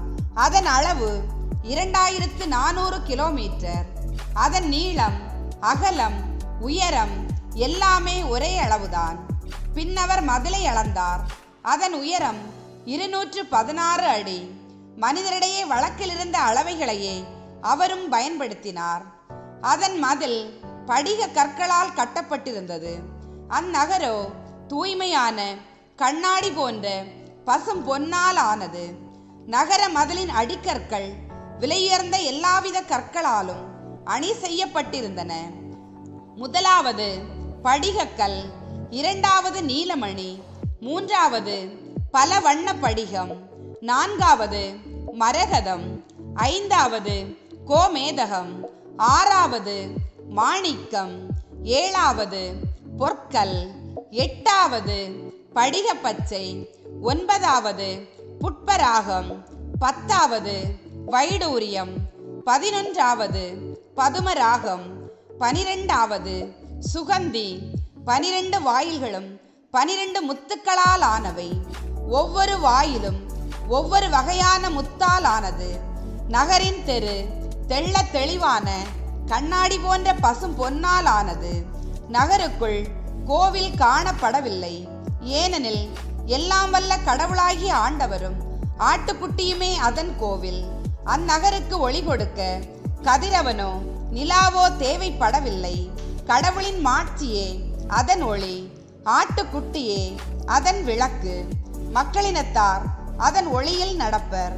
அதன் அளவு 2400 கிலோமீட்டர். அதன் நீளம், அகலம், உயரம் எல்லாமே ஒரே அளவுதான். பின்னவர் மதிலை அளந்தார். அதன் உயரம் 216 அடி. மனிதரிடையே வழக்கில் இருந்த அளவைகளையே அவரும் பயன்படுத்தினார். அதன் மதில் படிக கற்களால் கட்டப்பட்டிருந்தது. அந்நகரோ தூய்மையான கண்ணாடி போன்ற பசும் பொன்னால் ஆனது. நகர மதிலின் அடிக்கற்கள் விலையுயர்ந்த எல்லாவித கற்களாலும் அணி செய்யப்பட்டிருந்தன. முதலாவது படிகக்கல், இரண்டாவது நீலமணி, மூன்றாவது பல வண்ண படிகம், நான்காவது மரகதம், ஐந்தாவது கோமேதகம், ஆறாவது மாணிக்கம், ஏழாவது பொற்கல், எட்டாவது படிகப்பச்சை, ஒன்பதாவது புட்பராகம், பத்தாவது வைடூரியம், 11வது பதுமராகம், 12வது சுகந்தி. 12 வாயில்களும் 12 முத்துக்களால் ஆனவை. ஒவ்வொரு வாயிலும் ஒவ்வொரு வகையான முத்தால் ஆனது. நகரின் தெரு தெள்ள தெளிவான கண்ணாடி போன்ற பசும் பொன்னால் ஆனது. நகருக்குள் கோவில் காணப்படவில்லை. ஏனெனில் எல்லாம் வல்ல கடவுளாகிய ஆண்டவரும் ஆட்டுக்குட்டியுமே அதன் கோவில். அந்நகருக்கு ஒளி கொடுக்க கதிரவனோ நிலாவோ தேவைப்படவில்லை. கடவுளின் மாட்சியே அதன் ஒளி, ஆட்டுக்குட்டியே அதன் விளக்கு. மக்களினத்தார் அதன் ஒளியில் நடப்பர்.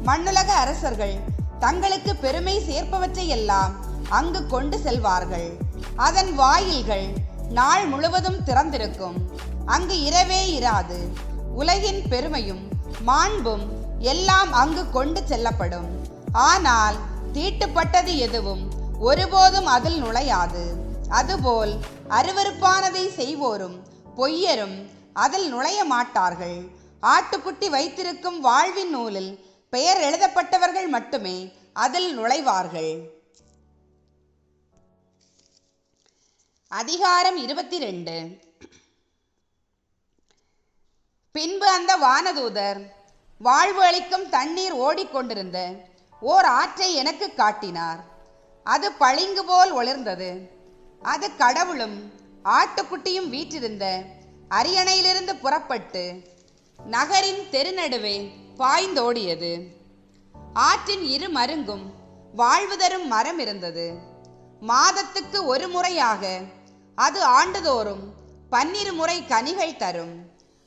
மண்ணுலக அரசர்கள் தங்களுக்கு பெருமை சேர்ப்பவற்றை எல்லாம் அங்கு கொண்டு செல்வார்கள். அதன் வாயில்கள் நாள் முழுவதும் திறந்திருக்கும். அங்கு இரவே இராது. உலகின் பெருமையும் மாண்பும் எல்லாம் அங்கு கொண்டு செல்லப்படும். ஆனால் தீட்டுப்பட்டது எதுவும் ஒருபோதும் அதில் நுழையாது. அதுபோல் அருவருப்பானதை செய்வோரும் பொய்யரும் அதில் நுழைய மாட்டார்கள். ஆட்டுக்குட்டி வைத்திருக்கும் வாழ்வின் நூலில் பெயர் எழுதப்பட்டவர்கள் மட்டுமே அதில் நுழைவார்கள். அதிகாரம் 22. பின்பு அந்த வானதூதர் வாழ்வு அளிக்கும் தண்ணீர் ஓடிக்கொண்டிருந்த ஓர் ஆற்றை எனக்கு காட்டினார். அது பளிங்கு போல் ஒளிர்ந்தது. அது கடவுளும் ஆட்டுக்குட்டியும் வீற்றிருந்த அரியணையிலிருந்து புறப்பட்டு நகரின் தெருநடுவே பாய்ந்தோடியது. ஆற்றின் இரு மருங்கும் வாழ்வு தரும் மரம் இருந்தது. மாதத்துக்கு ஒரு முறையாக அது ஆண்டுதோறும் 12 முறை கனிகள் தரும்.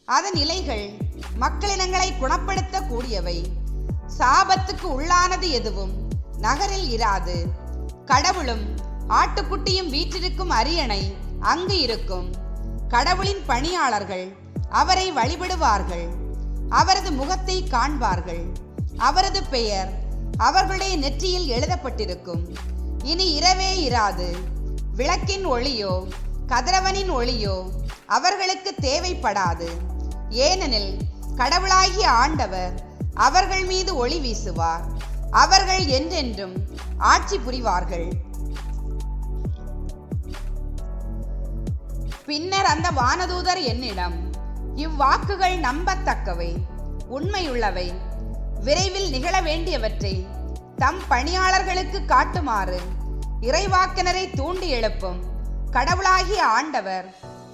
அதன் இலைகள் மக்களினங்களை குணப்படுத்த கூடியவை. சாபத்துக்கு உள்ளானது எதுவும் நகரில் இராது. கடவுளும் ஆட்டுக்குட்டியும் வீற்றிருக்கும் அரியணை அங்கு இருக்கும். கடவுளின் பணியாளர்கள் அவரை வழிபடுவார்கள். அவரது முகத்தை காண்பார்கள். அவரது பெயர் அவர்களுடைய நெற்றியில் எழுதப்பட்டிருக்கும். இனி இரவே இராது. விளக்கின் ஒளியோ கதிரவனின் ஒளியோ அவர்களுக்கு தேவைப்படாது. ஏனெனில் கடவுளாகிய ஆண்டவர் அவர்கள் மீது ஒளி வீசுவார். அவர்கள் என்றென்றும் ஆட்சி புரிவார்கள். பின்னர் அந்த வானதூதர் என்னிடம், இவ்வாக்குகள் நம்பத்தக்கவை, உண்மையுள்ளவை, விரைவில் நிகழ வேண்டியவற்றை தம் பணியாளர்களுக்கு காட்டுமாறு இறைவாக்கினரை தூண்டி எழுப்பும் கடவுளாகிய ஆண்டவர்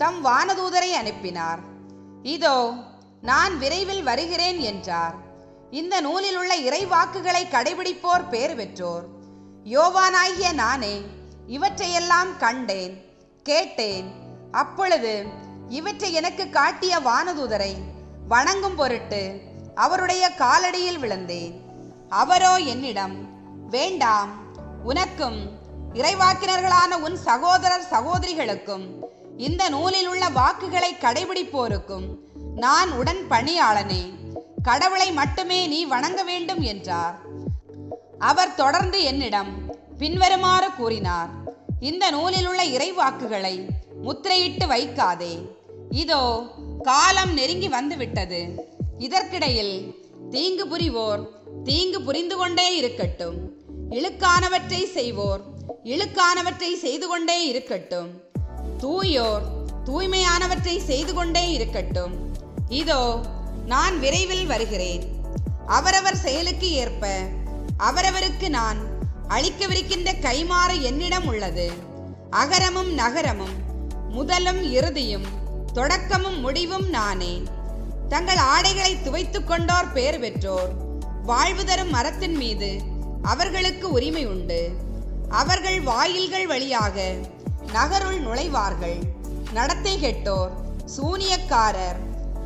தம் வானதூதரை அனுப்பினார். இதோ நான் விரைவில் வருகிறேன் என்றார். இந்த நூலில் உள்ள இறைவாக்குகளை கடைபிடிப்போர் பேறு பெற்றோர். யோவானாகிய நானே இவற்றையெல்லாம் கண்டேன், கேட்டேன். அப்பொழுது இவற்றை எனக்கு காட்டிய வானதூதரை வணங்கும் பொருட்டு அவருடைய காலடியில் விழுந்தேன். அவரோ என்னிடம், வேண்டாம், உனக்கும் இறைவாக்கினர்களான உன் சகோதரர் சகோதரிகளுக்கும் இந்த நூலில் உள்ள வாக்குகளை கடைபிடிப்போருக்கும் நான் உடன் பணியாளனே. கடவுளை மட்டுமே நீ வணங்க வேண்டும் என்றார். அவர் தொடர்ந்து என்னிடம் பின்வருமாறு கூறினார். இந்த நூலில் உள்ள இறைவாக்குகளை முத்திரையிட்டு வைக்காதே. இதோ காலம் நெருங்கி வந்துவிட்டது. இதற்கிடையில் தீங்கு புரிவோர் தீங்கு புரிந்து கொண்டே இருக்கட்டும். இழுக்கானவற்றை செய்வோர் இழுக்கானவற்றை செய்து கொண்டே இருக்கட்டும். தூயோர் தூய்மையானவற்றை செய்து கொண்டே இருக்கட்டும். இதோ நான் விரைவில் வருகிறேன். அவரவர் செயலுக்கு ஏற்ப அவரவருக்கு நான் அளிக்கவிருக்கின்ற கைமாறு என்னிடம் உள்ளது. அகரமும் நகரமும் முதலும் இறுதியும் தொடக்கமும் முடிவும் நானே. தங்கள் ஆடைகளை துவைத்துக் கொண்டோர் பேறு பெற்றோர். வாழ்வு தரும் மரத்தின் மீது அவர்களுக்கு உரிமை உண்டு. அவர்கள் வாயில்கள் வழியாக நகருள் நுழைவார்கள். நடத்தை கெட்டோர், சூனியக்காரர்,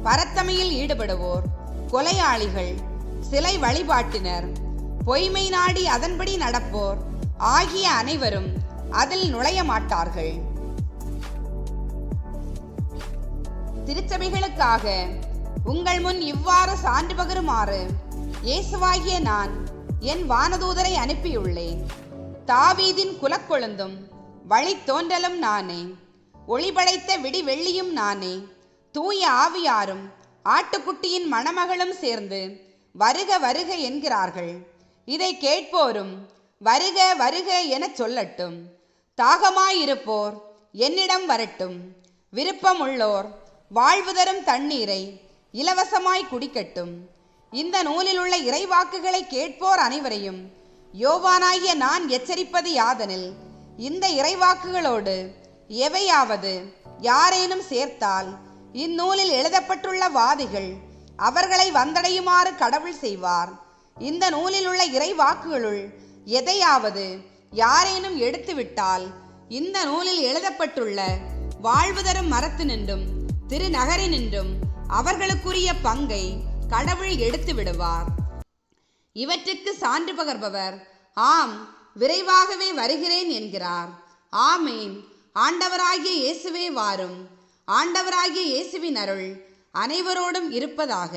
பரத்தமையில் ஈடுபடுவோர், கொலையாளிகள், சிலை வழிபாட்டினர், பொய்மை நாடி அதன்படி நடப்போர் ஆகிய அனைவரும் அதில் நுழைய மாட்டார்கள். திருச்சபைகளுக்காக உங்கள் முன் இவ்வாறு சான்று பகருமாறு இயேசுவாகிய நான் என் வானதூதரை அனுப்பியுள்ளேன். தாவீதின் குலக்கொழுந்தும் வழி தோன்றலும் நானே, ஒளிபடைத்த விடி வெள்ளியும் நானே. தூய ஆவியாரும் ஆட்டுக்குட்டியின் மணமகளும் சேர்ந்து வருக வருக என்கிறார்கள். இதை கேட்போரும் வருக வருக என சொல்லட்டும். தாகமாயிருப்போர் என்னிடம் வரட்டும். விருப்பமுள்ளோர் வாழ்வு தரும் தண்ணீரை இலவசமாய் குடிக்கட்டும். இந்த நூலில் உள்ள இறைவாக்குகளை கேட்போர் அனைவரையும் யோவானாகிய நான் எச்சரிப்பது யாதெனில், இந்த இறைவாக்குகளோடு எவையாவது யாரேனும் சேர்த்தால் இந்நூலில் எழுதப்பட்டுள்ள வாதிகள் அவர்களை வந்தடையுமாறு கடவுள் செய்வார். இந்த நூலில் உள்ள இறைவாக்குகளுள் எதையாவது யாரேனும் எடுத்துவிட்டால் இந்த நூலில் எழுதப்பட்டுள்ள வாழ்வு தரும் மரத்தினின்றும் திருநகரினின்றும் அவர்களுக்குரிய பங்கை கடவுள் எடுத்து விடுவார். இவற்றுக்கு சான்று பகர்பவர் ஆம், விரைவாகவே வருகிறேன் என்கிறார். ஆமேன். ஆண்டவராகிய இயேசுவே வாரும். ஆண்டவராகிய இயேசுவின் அருள் அனைவரோடும் இருப்பதாக.